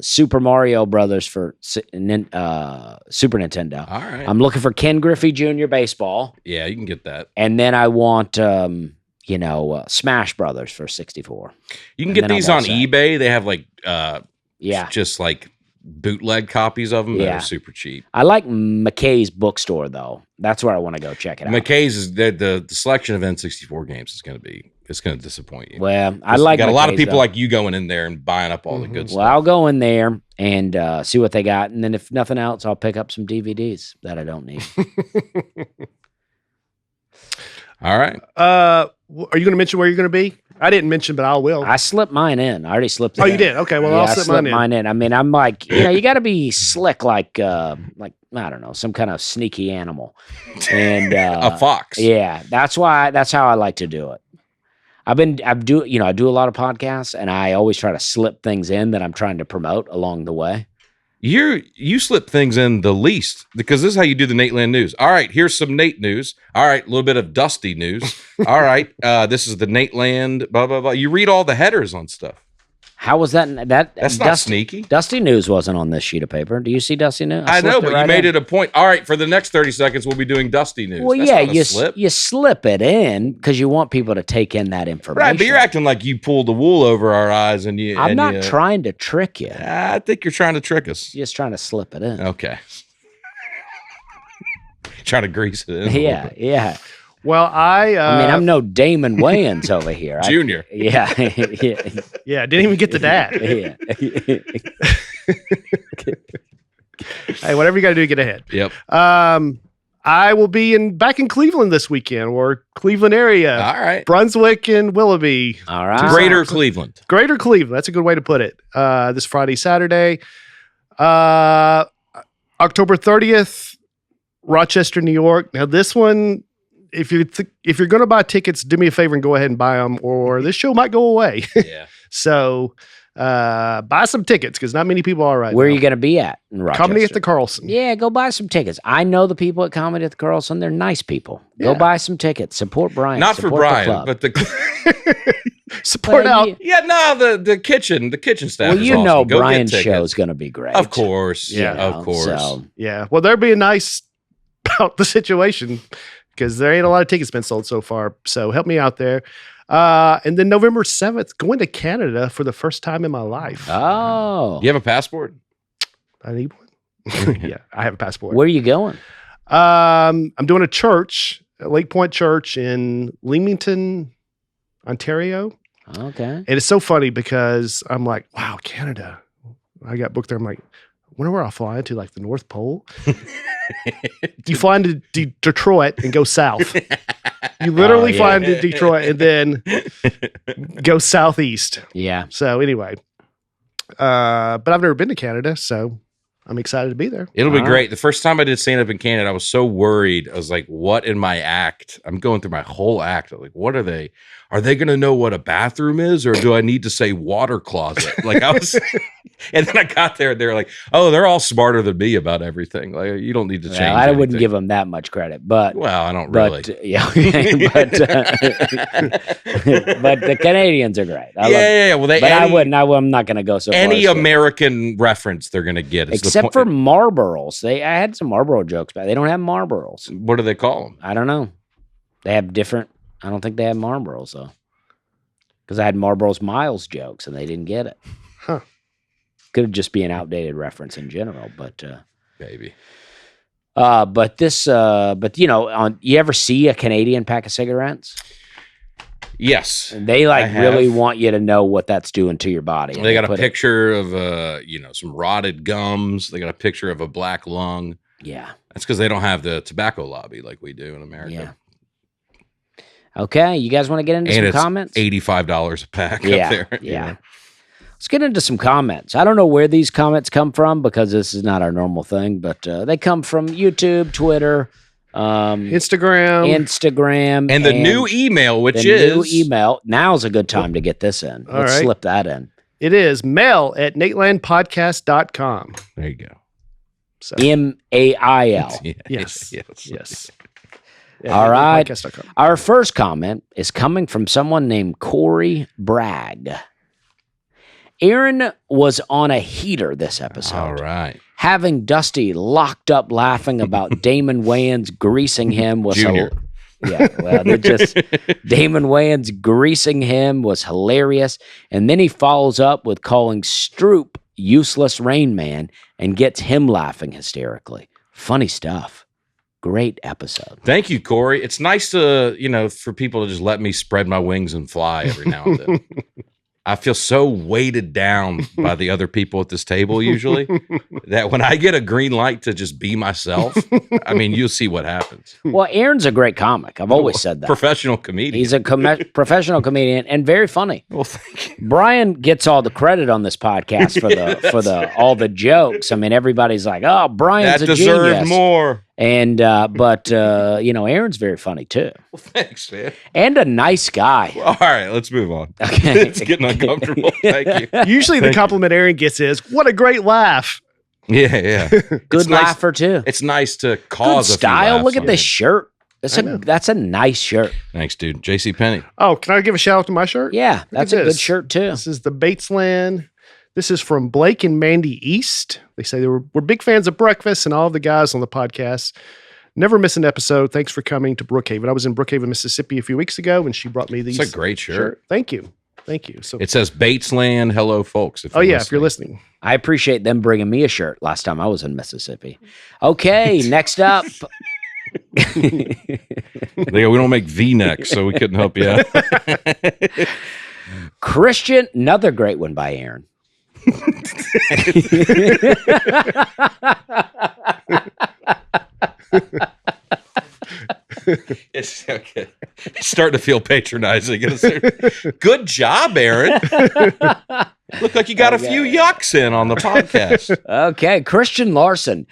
Speaker 1: Super Mario Brothers for Super Nintendo.
Speaker 2: All right.
Speaker 1: I'm looking for Ken Griffey Jr. baseball.
Speaker 2: Yeah, you can get that.
Speaker 1: And then I want, Smash Brothers for 64.
Speaker 2: You can
Speaker 1: And
Speaker 2: get
Speaker 1: then I'll
Speaker 2: these on
Speaker 1: watch that.
Speaker 2: eBay. They have like
Speaker 1: Yeah.
Speaker 2: just like bootleg copies of them that
Speaker 1: Yeah.
Speaker 2: are super cheap.
Speaker 1: I like McKay's bookstore, though. That's where I want to go check it out.
Speaker 2: McKay's is the selection of N64 games is going to disappoint you.
Speaker 1: Well, I
Speaker 2: You
Speaker 1: like
Speaker 2: got a lot of
Speaker 1: McKay's,
Speaker 2: people
Speaker 1: though.
Speaker 2: like you going in there and buying up all the good
Speaker 1: Well,
Speaker 2: stuff.
Speaker 1: I'll go in there and see what they got. And then if nothing else, I'll pick up some DVDs that I don't need.
Speaker 2: All right.
Speaker 3: Are you going to mention where you're going to be? I didn't mention, but I will.
Speaker 1: I slipped mine in. I already slipped it
Speaker 3: Oh,
Speaker 1: in.
Speaker 3: you did? Okay, well,
Speaker 1: Yeah,
Speaker 3: I'll
Speaker 1: I
Speaker 3: slip
Speaker 1: slipped
Speaker 3: mine in.
Speaker 1: I mean, I'm like, you got to be slick like I don't know, some kind of sneaky animal. And
Speaker 2: A fox.
Speaker 1: Yeah, that's how I like to do it. I do a lot of podcasts, and I always try to slip things in that I'm trying to promote along the way.
Speaker 2: You slip things in the least because this is how you do the Nateland news. All right, here's some Nate news. All right, a little bit of Dusty news. All right, this is the Nateland, blah, blah, blah. You read all the headers on stuff.
Speaker 1: How was that?
Speaker 2: That's not sneaky.
Speaker 1: Dusty News wasn't on this sheet of paper. Do you see Dusty News?
Speaker 2: I know, but
Speaker 1: right
Speaker 2: you made
Speaker 1: in.
Speaker 2: it a point. All right, for the next 30 seconds, we'll be doing Dusty News.
Speaker 1: Well,
Speaker 2: That's
Speaker 1: yeah,
Speaker 2: not a slip.
Speaker 1: you slip it in because you want people to take in that information.
Speaker 2: Right, but you're acting like you pulled the wool over our eyes, and you.
Speaker 1: I'm not trying to trick you.
Speaker 2: I think you're trying to trick us.
Speaker 1: Just trying to slip it in.
Speaker 2: Okay. Trying to grease it in.
Speaker 1: Yeah.
Speaker 3: Well, I
Speaker 1: mean, I'm no Damon Wayans over here.
Speaker 2: Junior.
Speaker 3: yeah, didn't even get to that. Hey, whatever you got to do to get ahead.
Speaker 2: Yep.
Speaker 3: I will be back in Cleveland this weekend, or Cleveland area.
Speaker 2: All right.
Speaker 3: Brunswick and Willoughby.
Speaker 1: All right.
Speaker 2: Greater Cleveland.
Speaker 3: Greater Cleveland. That's a good way to put it. This Friday, Saturday. October 30th, Rochester, New York. Now, this one, if you're going to buy tickets, do me a favor and go ahead and buy them, or this show might go away.
Speaker 2: Yeah.
Speaker 3: So buy some tickets because not many people are right
Speaker 1: Where
Speaker 3: now.
Speaker 1: are you going to be at in Rochester?
Speaker 3: Comedy at the Carlson.
Speaker 1: Yeah, go buy some tickets. I know the people at Comedy at the Carlson. They're nice people. Go
Speaker 3: Yeah.
Speaker 1: buy some tickets. Support Brian.
Speaker 2: Not for
Speaker 1: Support the
Speaker 2: Brian,
Speaker 1: club.
Speaker 2: but the
Speaker 3: Support
Speaker 1: Well,
Speaker 3: out.
Speaker 1: you-
Speaker 2: yeah, no, the kitchen staff.
Speaker 1: Well,
Speaker 2: is
Speaker 1: you
Speaker 2: awesome.
Speaker 1: know
Speaker 2: Go get
Speaker 1: Brian's
Speaker 2: tickets.
Speaker 1: show is going to be great.
Speaker 2: Of course,
Speaker 1: You know,
Speaker 2: of course.
Speaker 1: so-
Speaker 3: Yeah. Well, they're being nice about the situation because there ain't a lot of tickets been sold so far. So help me out there. And then November 7th, going to Canada for the first time in my life.
Speaker 1: Oh.
Speaker 2: You have a passport?
Speaker 3: I need one. Yeah, I have a passport.
Speaker 1: Where are you going?
Speaker 3: I'm doing a church, a Lake Point Church in Leamington, Ontario.
Speaker 1: Okay.
Speaker 3: And it's so funny because I'm like, wow, Canada. I got booked there. I'm like, wonder where I'll fly into, like the North Pole. You fly into Detroit and go south. You literally fly into Detroit and then go southeast.
Speaker 1: Yeah.
Speaker 3: So anyway, but I've never been to Canada, so I'm excited to be there.
Speaker 2: It'll be
Speaker 1: All right.
Speaker 2: great. The first time I did stand up in Canada, I was so worried. I was like, what in my act? I'm going through my whole act. I'm like, what are they? Are they going to know what a bathroom is, or do I need to say water closet? Like I was, and then I got there and they're like, oh, they're all smarter than me about everything. Like you don't need to change.
Speaker 1: Well, I wouldn't
Speaker 2: anything.
Speaker 1: give them that much credit, but
Speaker 2: Well, I don't really.
Speaker 1: but yeah, but but the Canadians are great. I love
Speaker 2: yeah. Well, they.
Speaker 1: But
Speaker 2: any,
Speaker 1: I'm not going to go so far.
Speaker 2: any
Speaker 1: as to-
Speaker 2: American reference they're going to get, is the
Speaker 1: except
Speaker 2: point-
Speaker 1: for Marlboros. I had some Marlboro jokes, but they don't have Marlboros.
Speaker 2: what do they call them?
Speaker 1: I don't know. They have different. I don't think they have Marlboros though, because I had Marlboro's Miles jokes and they didn't get it.
Speaker 3: Huh.
Speaker 1: Could just be an outdated reference in general, but.
Speaker 2: Maybe.
Speaker 1: But you know, you ever see a Canadian pack of cigarettes?
Speaker 2: Yes.
Speaker 1: They
Speaker 2: I
Speaker 1: like really
Speaker 2: have.
Speaker 1: want you to know what that's doing to your body.
Speaker 2: They got a
Speaker 1: put it-
Speaker 2: picture of some rotted gums. They got a picture of a black lung.
Speaker 1: Yeah.
Speaker 2: That's because they don't have the tobacco lobby like we do in America.
Speaker 1: Yeah. Okay, you guys want to get into
Speaker 2: And
Speaker 1: some
Speaker 2: it's
Speaker 1: comments?
Speaker 2: $85 a pack
Speaker 1: Yeah,
Speaker 2: up there. you
Speaker 1: yeah.
Speaker 2: know.
Speaker 1: Let's get into some comments. I don't know where these comments come from because this is not our normal thing, but they come from YouTube, Twitter, Instagram,
Speaker 2: And the new email, which
Speaker 1: the
Speaker 2: is
Speaker 1: new email. Now's a good time to get this in.
Speaker 3: All
Speaker 1: Let's
Speaker 3: right.
Speaker 1: slip that in.
Speaker 3: It is mail@natelandpodcast.com.
Speaker 2: There you go.
Speaker 3: So,
Speaker 1: MAIL.
Speaker 3: Yes.
Speaker 2: Yes.
Speaker 3: yes.
Speaker 1: All right.
Speaker 3: natelandpodcast.com.
Speaker 1: Our first comment is coming from someone named Corey Bragg. Aaron was on a heater this episode,
Speaker 2: All right.
Speaker 1: having Dusty locked up laughing about Damon Wayans greasing him was
Speaker 2: Junior.
Speaker 1: Damon Wayans greasing him was hilarious, and then he follows up with calling Stroop useless Rain Man and gets him laughing hysterically. Funny stuff. Great episode.
Speaker 2: Thank you, Corey. It's nice to, for people to just let me spread my wings and fly every now and then. I feel so weighted down by the other people at this table usually that when I get a green light to just be myself, I mean, you'll see what happens.
Speaker 1: Well, Aaron's a great comic. I've always said that.
Speaker 2: Professional comedian.
Speaker 1: He's a professional comedian and very funny.
Speaker 2: Well, thank you.
Speaker 1: Brian gets all the credit on this podcast for the all the jokes. I mean, everybody's like, "Oh, Brian's
Speaker 2: That
Speaker 1: a
Speaker 2: deserved
Speaker 1: genius."
Speaker 2: more.
Speaker 1: And but Aaron's very funny too,
Speaker 2: Well, thanks, man.
Speaker 1: and a nice guy.
Speaker 2: Well, all right, let's move on.
Speaker 1: Okay.
Speaker 2: It's getting uncomfortable. Thank you.
Speaker 3: Usually the compliment Aaron gets is, "What a great laugh."
Speaker 2: Yeah.
Speaker 1: Good laugher too.
Speaker 2: It's nice to
Speaker 1: Good
Speaker 2: cause a few
Speaker 1: style.
Speaker 2: laughs
Speaker 1: Look at
Speaker 2: on
Speaker 1: this
Speaker 2: it.
Speaker 1: shirt. That's a nice shirt.
Speaker 2: Thanks, dude. JC Penney.
Speaker 3: Oh, can I give a shout out to my shirt?
Speaker 1: Yeah, that's a
Speaker 3: at
Speaker 1: good
Speaker 3: this.
Speaker 1: shirt too.
Speaker 3: This is the Batesland. This is from Blake and Mandy East. They say we're big fans of breakfast and all of the guys on the podcast. Never miss an episode. Thanks for coming to Brookhaven. I was in Brookhaven, Mississippi a few weeks ago, and she brought me these.
Speaker 2: It's a great shirt.
Speaker 3: Thank you. So,
Speaker 2: It says Batesland. Hello, folks.
Speaker 3: if you're listening.
Speaker 1: I appreciate them bringing me a shirt last time I was in Mississippi. Okay, next up.
Speaker 2: We don't make V-necks, so we couldn't help you out.
Speaker 1: Christian, another great one by Aaron.
Speaker 2: It's okay. It's starting to feel patronizing. Good job, Aaron. Look like you got a few yucks in on the podcast.
Speaker 1: Okay, Christian Larson.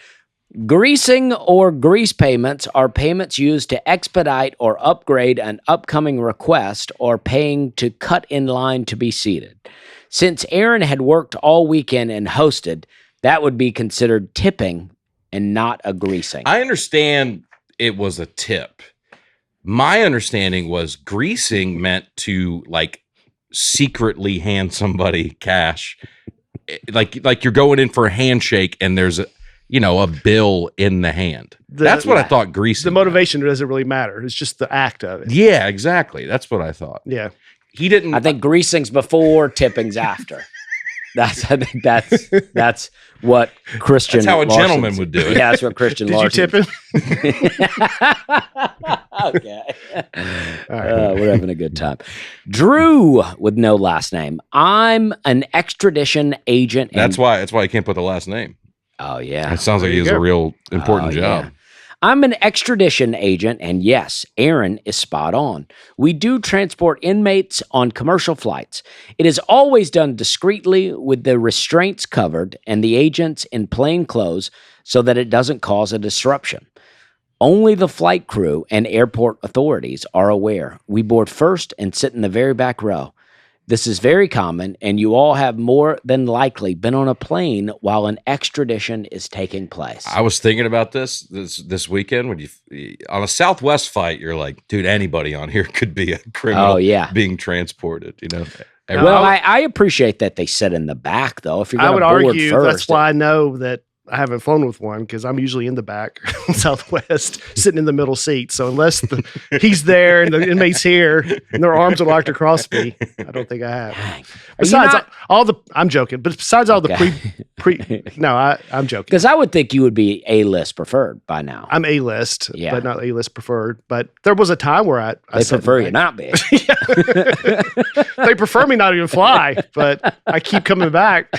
Speaker 1: Greasing or grease payments are payments used to expedite or upgrade an upcoming request or paying to cut in line to be seated. Since Aaron had worked all weekend and hosted, that would be considered tipping and not a greasing.
Speaker 2: I understand it was a tip. My understanding was greasing meant to like secretly hand somebody cash. Like you're going in for a handshake and there's a bill in the hand. That's what I thought greasing
Speaker 3: The motivation doesn't really matter. It's just the act of it.
Speaker 2: Yeah, exactly. That's what I thought.
Speaker 3: Yeah.
Speaker 2: He didn't.
Speaker 1: I think greasing's before, tipping's after. I think that's what Christian.
Speaker 2: That's how a
Speaker 1: Larson's-
Speaker 2: gentleman would do it.
Speaker 1: Yeah, that's what Christian.
Speaker 3: Did
Speaker 1: Larson.
Speaker 3: you tip him?
Speaker 1: Okay.
Speaker 3: All right.
Speaker 1: We're having a good time. Drew with no last name. I'm an extradition agent.
Speaker 2: That's why you can't put the last name.
Speaker 1: Oh yeah.
Speaker 2: It sounds like he has a real important job.
Speaker 1: Yeah. I'm an extradition agent, and yes, Aaron is spot on. We do transport inmates on commercial flights. It is always done discreetly with the restraints covered and the agents in plain clothes so that it doesn't cause a disruption. Only the flight crew and airport authorities are aware. We board first and sit in the very back row. This is very common, and you all have more than likely been on a plane while an extradition is taking place.
Speaker 2: I was thinking about this weekend when you on a Southwest flight, you're like, dude, anybody on here could be a criminal being transported,
Speaker 1: Well, I appreciate that they sit in the back, though. If you're going to board
Speaker 3: argue
Speaker 1: first,
Speaker 3: that's why I know that I haven't flown with one, because I'm usually in the back on Southwest, sitting in the middle seat. So unless he's there and the inmate's here and their arms are locked across me, I don't think I have. Besides I'm joking. But besides all the I'm joking.
Speaker 1: Because I would think you would be A-list preferred by now.
Speaker 3: I'm A-list, but not A-list preferred. But there was a time where I
Speaker 1: prefer you not be.
Speaker 3: They prefer me not even fly, but I keep coming back.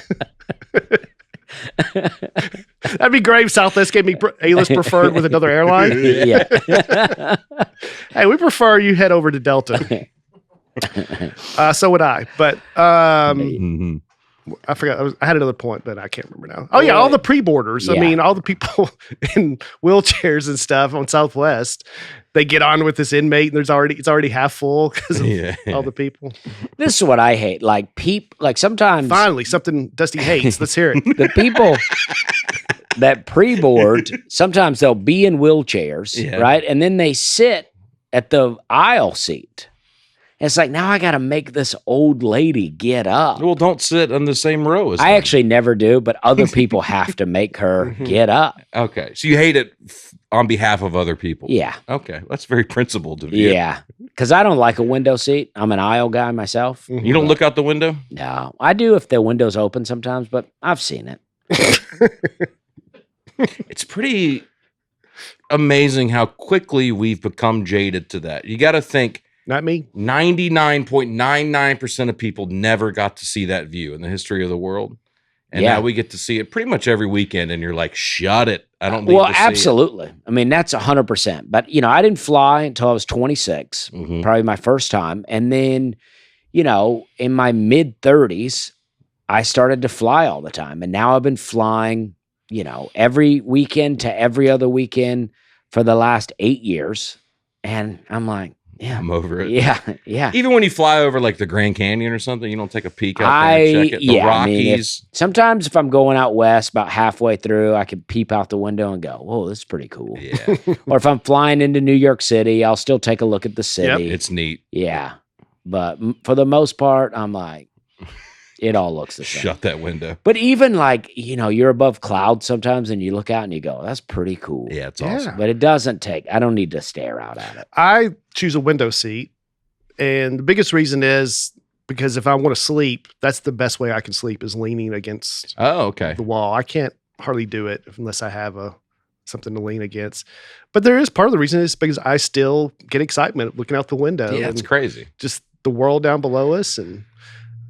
Speaker 3: That'd be great if Southwest gave me A-list preferred with another airline.
Speaker 1: Yeah.
Speaker 3: Hey, we prefer you head over to Delta. So would I. But I forgot. I had another point, but I can't remember now. Oh, yeah, all the pre-boarders. Yeah. I mean, all the people in wheelchairs and stuff on Southwest, they get on with this inmate, and it's already half full because of all the people.
Speaker 1: This is what I hate. Like sometimes.
Speaker 3: Finally, something Dusty hates. Let's hear it.
Speaker 1: The people that pre-board, sometimes they'll be in wheelchairs, right? And then they sit at the aisle seat. It's like, now I got to make this old lady get up.
Speaker 2: Well, don't sit on the same row as
Speaker 1: I actually never do, but other people have to make her get up.
Speaker 2: Okay. So you hate it on behalf of other people.
Speaker 1: Yeah.
Speaker 2: Okay. That's very principled of you.
Speaker 1: Yeah. Because I don't like a window seat. I'm an aisle guy myself.
Speaker 2: You don't look out the window?
Speaker 1: No. I do if the window's open sometimes, but I've seen it.
Speaker 2: It's pretty amazing how quickly we've become jaded to that. You got to think,
Speaker 3: Not me.
Speaker 2: 99.99% of people never got to see that view in the history of the world. And now we get to see it pretty much every weekend. And you're like, shut it. I don't need to see
Speaker 1: absolutely. I mean, that's 100%. But, I didn't fly until I was 26, probably my first time. And then, in my mid 30s, I started to fly all the time. And now I've been flying, every weekend to every other weekend for the last 8 years. And I'm like, yeah,
Speaker 2: I'm over it.
Speaker 1: Yeah.
Speaker 2: Even when you fly over like the Grand Canyon or something, you don't take a peek out there and check it. The Rockies.
Speaker 1: Sometimes if I'm going out west, about halfway through, I can peep out the window and go, whoa, this is pretty cool.
Speaker 2: Yeah.
Speaker 1: Or if I'm flying into New York City, I'll still take a look at the city.
Speaker 2: Yep. It's neat.
Speaker 1: Yeah. But for the most part, I'm like, it all looks the same.
Speaker 2: Shut that window.
Speaker 1: But even like, you're above clouds sometimes and you look out and you go, that's pretty cool.
Speaker 2: Yeah, it's awesome.
Speaker 1: But it doesn't I don't need to stare out at it.
Speaker 3: I choose a window seat. And the biggest reason is because if I want to sleep, that's the best way I can sleep is leaning against the wall. I can't hardly do it unless I have something to lean against. But there is part of the reason is because I still get excitement looking out the window.
Speaker 2: Yeah, it's crazy.
Speaker 3: Just the world down below us. And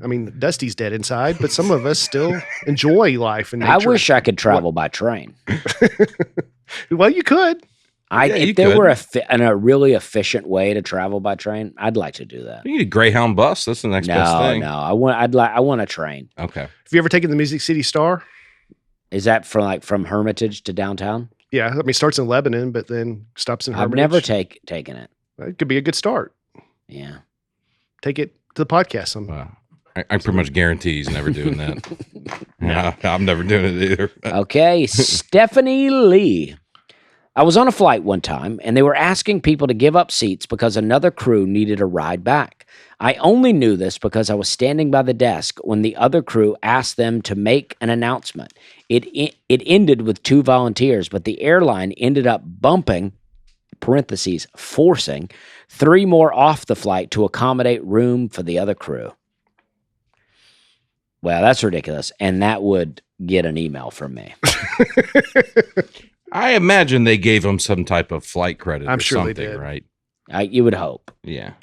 Speaker 3: I mean, Dusty's dead inside, but some of us still enjoy life and nature.
Speaker 1: I wish I could travel by train.
Speaker 3: Well, you could.
Speaker 1: If there were a really efficient way to travel by train, I'd like to do that.
Speaker 2: You need a Greyhound bus. That's the next best thing.
Speaker 1: No, I want a train.
Speaker 2: Okay.
Speaker 3: Have you ever taken the Music City Star?
Speaker 1: Is that from Hermitage to downtown?
Speaker 3: Yeah, I mean, it starts in Lebanon, but then stops in Hermitage.
Speaker 1: I've never taken it.
Speaker 3: It could be a good start.
Speaker 1: Yeah.
Speaker 3: Take it to the podcast sometime.
Speaker 2: Wow. I pretty much guarantee he's never doing that. No, I'm never doing it either.
Speaker 1: Okay, Stephanie Lee. I was on a flight one time, and they were asking people to give up seats because another crew needed a ride back. I only knew this because I was standing by the desk when the other crew asked them to make an announcement. It ended with 2 volunteers, but the airline ended up bumping, parentheses, forcing, 3 more off the flight to accommodate room for the other crew. Well, that's ridiculous, and that would get an email from me.
Speaker 2: I imagine they gave them some type of flight credit
Speaker 3: I'm
Speaker 2: or
Speaker 3: sure
Speaker 2: something,
Speaker 3: they did.
Speaker 2: right?
Speaker 1: You would hope.
Speaker 2: Yeah.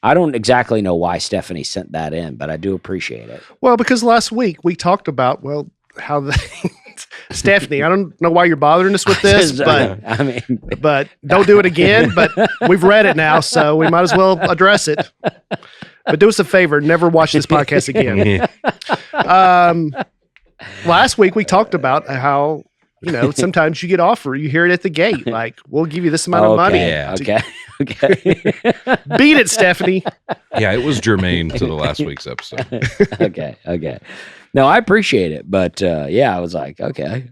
Speaker 1: I don't exactly know why Stephanie sent that in, but I do appreciate it.
Speaker 3: Well, because last week we talked about, how the... Stephanie, I don't know why you're bothering us with this, but don't do it again. But we've read it now, so we might as well address it. But do us a favor, never watch this podcast again. Last week we talked about how, sometimes you get offered, you hear it at the gate, like, we'll give you this amount of money.
Speaker 2: Yeah.
Speaker 1: Okay.
Speaker 3: Beat it, Stephanie.
Speaker 2: Yeah, it was germane to the last week's episode.
Speaker 1: Okay. No, I appreciate it, but I was like, okay.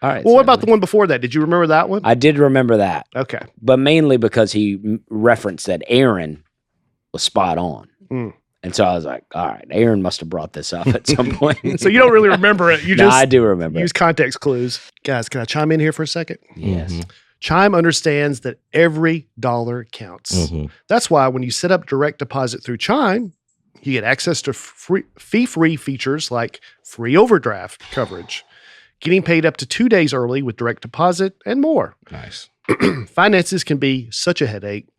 Speaker 1: All right.
Speaker 3: Well, what about the one before that? Did you remember that one?
Speaker 1: I did remember that.
Speaker 3: Okay.
Speaker 1: But mainly because he referenced that Aaron was spot on.
Speaker 3: Mm.
Speaker 1: And so I was like, all right, Aaron must have brought this up at some point.
Speaker 3: So you don't really remember it. You just
Speaker 1: I do remember.
Speaker 3: Use context clues. Guys, can I chime in here for a second?
Speaker 1: Yes.
Speaker 2: Mm-hmm.
Speaker 3: Chime understands that every dollar counts.
Speaker 2: Mm-hmm.
Speaker 3: That's why when you set up direct deposit through Chime, you get access to fee-free features like free overdraft coverage, getting paid up to 2 days early with direct deposit, and more.
Speaker 2: Nice.
Speaker 3: Finances can be such a headache.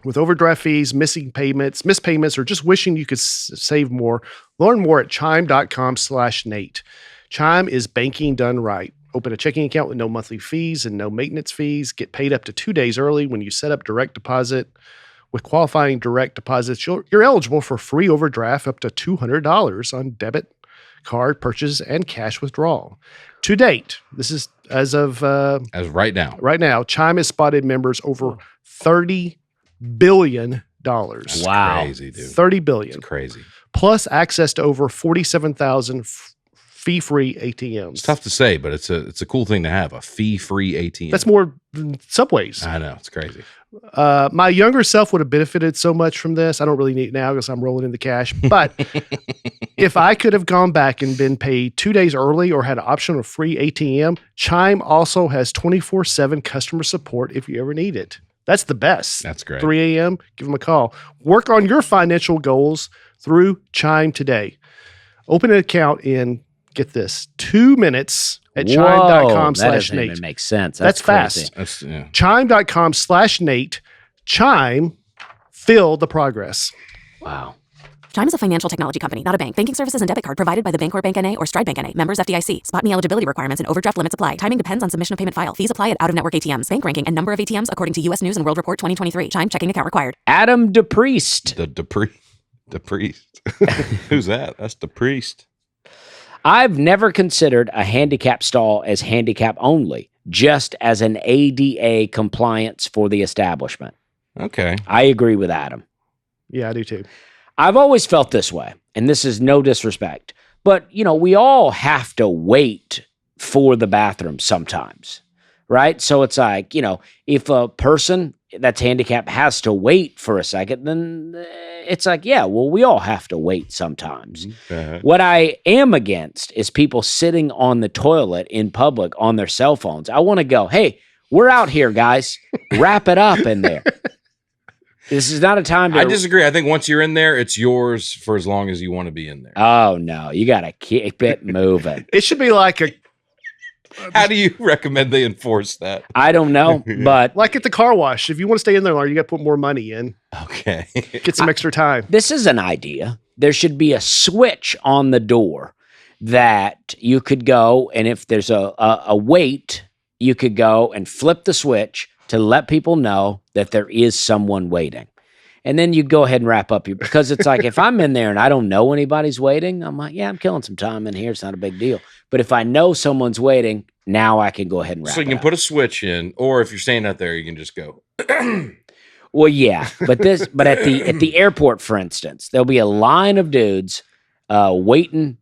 Speaker 3: With overdraft fees, missed payments, or just wishing you could save more. Learn more at chime.com/Nate. Chime is banking done right. Open a checking account with no monthly fees and no maintenance fees. Get paid up to 2 days early when you set up direct deposit. With qualifying direct deposits, you're eligible for free overdraft up to $200 on debit card purchase and cash withdrawal. To date, this is as
Speaker 2: right now.
Speaker 3: Right now, Chime has spotted members over $30 billion.
Speaker 1: Wow.
Speaker 2: Crazy, dude.
Speaker 3: $30 billion.
Speaker 2: It's crazy.
Speaker 3: Plus access to over 47,000 fee-free ATMs.
Speaker 2: It's tough to say, but it's a cool thing to have, a fee-free ATM.
Speaker 3: That's more than Subways.
Speaker 2: I know. It's crazy.
Speaker 3: My younger self would have benefited so much from this. I don't really need it now because I'm rolling in the cash. But if I could have gone back and been paid 2 days early or had an option of free ATM, Chime also has 24/7 customer support if you ever need it. That's the best.
Speaker 2: That's great.
Speaker 3: 3 a.m., give them a call. Work on your financial goals through Chime today. Open an account in, get this, 2 minutes at chime.com/Nate.
Speaker 1: That doesn't even make sense.
Speaker 3: That's
Speaker 1: crazy.
Speaker 3: fast. Chime.com/Nate. Chime, feel the progress.
Speaker 1: Wow.
Speaker 4: Chime is a financial technology company, not a bank. Banking services and debit card provided by the Bancorp Bank N.A. or Stride Bank N.A. Members FDIC. Spot me eligibility requirements and overdraft limits apply. Timing depends on submission of payment file. Fees apply at out-of-network ATMs. Bank ranking and number of ATMs according to U.S. News and World Report 2023. Chime checking account required.
Speaker 1: Adam DePriest.
Speaker 2: The priest. Who's that? That's the priest.
Speaker 1: I've never considered a handicap stall as handicap only, just as an ADA compliance for the establishment.
Speaker 2: Okay.
Speaker 1: I agree with Adam.
Speaker 3: Yeah, I do too.
Speaker 1: I've always felt this way, and this is no disrespect, but we all have to wait for the bathroom sometimes, right? So it's like, if a person that's handicapped has to wait for a second, then it's like, yeah, well, we all have to wait sometimes. What I am against is people sitting on the toilet in public on their cell phones. I want to go, hey, we're out here, guys. Wrap it up in there. This is not a time to...
Speaker 2: I disagree. I think once you're in there, it's yours for as long as you want to be in there.
Speaker 1: Oh, no. You got to keep it moving.
Speaker 3: It should be like a...
Speaker 2: How do you recommend they enforce that?
Speaker 1: I don't know, but...
Speaker 3: Like at the car wash. If you want to stay in there longer, you got to put more money in.
Speaker 2: Okay.
Speaker 3: Get some extra time.
Speaker 1: This is an idea. There should be a switch on the door that you could go, and if there's a wait, you could go and flip the switch to let people know that there is someone waiting. And then you go ahead and wrap up because it's like, if I'm in there and I don't know anybody's waiting, I'm like, yeah, I'm killing some time in here. It's not a big deal. But if I know someone's waiting, now I can go ahead and wrap
Speaker 2: So you can put a switch in, or if you're staying out there, you can just go.
Speaker 1: Well, yeah, but at the airport, for instance, there'll be a line of dudes waiting.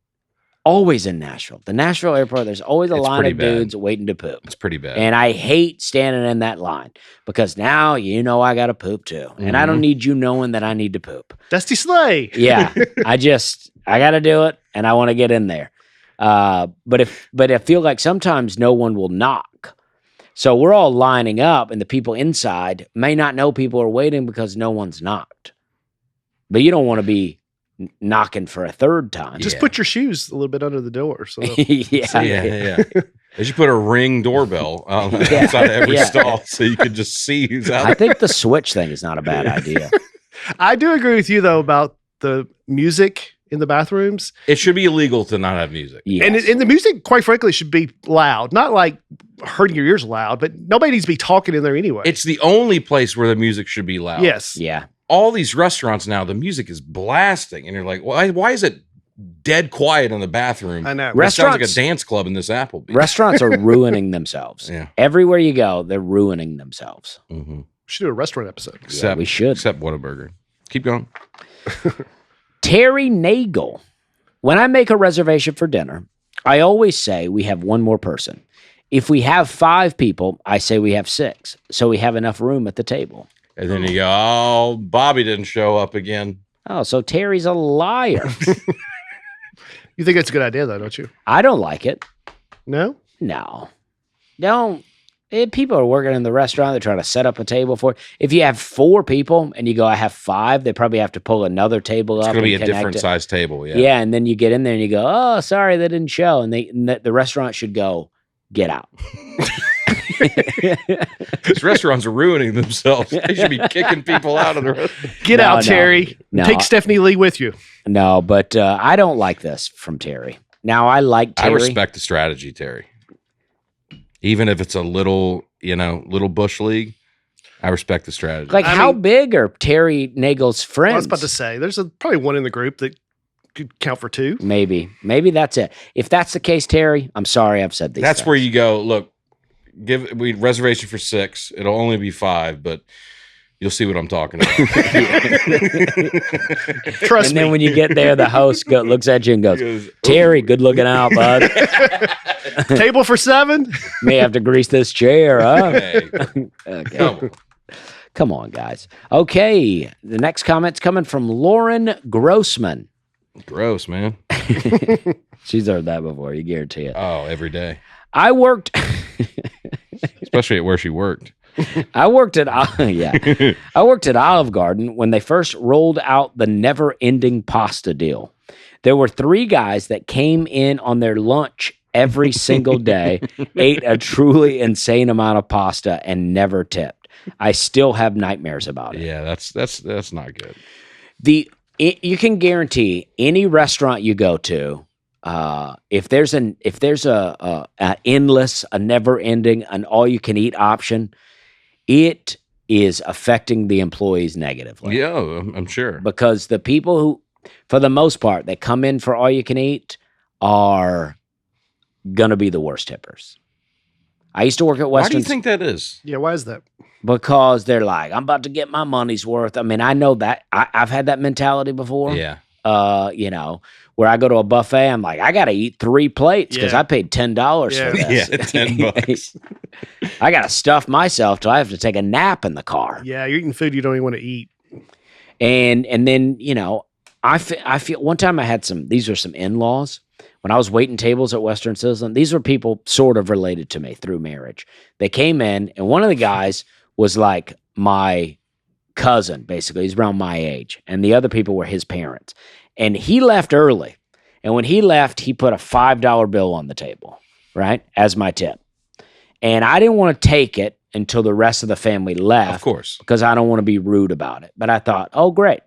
Speaker 1: Always in Nashville. The Nashville airport, there's always a line of dudes waiting to poop.
Speaker 2: It's pretty bad.
Speaker 1: And I hate standing in that line because now I got to poop too. And I don't need you knowing that I need to poop.
Speaker 3: Dusty Slay.
Speaker 1: Yeah. I got to do it and I want to get in there. But I feel like sometimes no one will knock. So we're all lining up and the people inside may not know people are waiting because no one's knocked. But you don't want to be knocking for a third time.
Speaker 3: Just put your shoes a little bit under the door. So
Speaker 2: yeah. They should put a Ring doorbell outside of every stall so you could just see who's out there.
Speaker 1: I think the switch thing is not a bad idea.
Speaker 3: I do agree with you, though, about the music in the bathrooms.
Speaker 2: It should be illegal to not have music.
Speaker 1: Yes.
Speaker 3: And the music, quite frankly, should be loud. Not like hurting your ears loud, but nobody needs to be talking in there anyway.
Speaker 2: It's the only place where the music should be loud.
Speaker 3: Yes.
Speaker 1: Yeah.
Speaker 2: All these restaurants now, the music is blasting. And you're like, why is it dead quiet in the bathroom?
Speaker 3: I know.
Speaker 2: It sounds like a dance club in this Applebee's.
Speaker 1: Restaurants are ruining themselves.
Speaker 2: Yeah.
Speaker 1: Everywhere you go, they're ruining themselves.
Speaker 2: Mm-hmm.
Speaker 3: We should do a restaurant episode.
Speaker 1: We should.
Speaker 2: Except Whataburger. Keep going.
Speaker 1: Terry Nagel. When I make a reservation for dinner, I always say we have one more person. If we have 5 people, I say we have 6. So we have enough room at the table.
Speaker 2: And then you go, oh, Bobby didn't show up again.
Speaker 1: Oh, so Terry's a liar.
Speaker 3: You think it's a good idea, though, don't you?
Speaker 1: I don't like it.
Speaker 3: No?
Speaker 1: No. Don't. People are working in the restaurant. They're trying to set up a table for it. If you have 4 people and you go, I have 5, they probably have to pull another table up.
Speaker 2: It's going to be a different size table. Yeah.
Speaker 1: Yeah. And then you get in there and you go, oh, sorry, they didn't show. And the restaurant should go, get out.
Speaker 2: These restaurants are ruining themselves. They should be kicking people out of the restaurant.
Speaker 3: Get out, Terry. No. Take Stephanie Lee with you.
Speaker 1: No, but I don't like this from Terry. Now, I like Terry.
Speaker 2: I respect the strategy, Terry. Even if it's a little bush league, I respect the strategy.
Speaker 1: Like, how big are Terry Nagel's friends?
Speaker 3: I was about to say, there's probably one in the group that could count for 2.
Speaker 1: Maybe that's it. If that's the case, Terry, I'm sorry I've said these
Speaker 2: That's
Speaker 1: things.
Speaker 2: where you go, look, we reservation for 6. It'll only be 5, but you'll see what I'm talking about.
Speaker 3: Trust
Speaker 1: me. And
Speaker 3: me.
Speaker 1: then when you get there, the host looks at you and goes, Terry, good looking out, bud.
Speaker 3: Table for 7?
Speaker 1: May have to grease this chair, huh?
Speaker 2: Hey,
Speaker 1: okay. Come on, guys. Okay, the next comment's coming from Lauren Grossman.
Speaker 2: Gross, man.
Speaker 1: She's heard that before, you guarantee it.
Speaker 2: Oh, every day.
Speaker 1: I worked...
Speaker 2: Especially at where she worked.
Speaker 1: I worked at Olive Garden when they first rolled out the never-ending pasta deal. There were 3 guys that came in on their lunch every single day, ate a truly insane amount of pasta, and never tipped. I still have nightmares about it.
Speaker 2: Yeah, that's not good.
Speaker 1: You can guarantee any restaurant you go to, if there's a endless, a never ending, an all you can eat option, it is affecting the employees negatively.
Speaker 2: Yeah, I'm sure.
Speaker 1: Because the people who, for the most part, that come in for all you can eat are gonna be the worst tippers. I used to work at Western.
Speaker 2: Why do you think that is?
Speaker 3: Yeah, why is that?
Speaker 1: Because they're like, I'm about to get my money's worth. I mean, I know that I've had that mentality before.
Speaker 2: Yeah.
Speaker 1: Where I go to a buffet, I'm like, I got to eat 3 plates because
Speaker 3: Yeah.
Speaker 1: I paid $10 for this.
Speaker 2: Yeah, $10.
Speaker 1: I got to stuff myself till I have to take a nap in the car.
Speaker 3: Yeah, you're eating food you don't even want to eat.
Speaker 1: And then, I feel one time I had these are some in-laws. When I was waiting tables at Western Sizzlin', these were people sort of related to me through marriage. They came in, and one of the guys was like my cousin, basically. He's around my age. And the other people were his parents. And he left early. And when he left, he put a $5 bill on the table, right, as my tip. And I didn't want to take it until the rest of the family left.
Speaker 2: Of course.
Speaker 1: Because I don't want to be rude about it. But I thought, oh, great.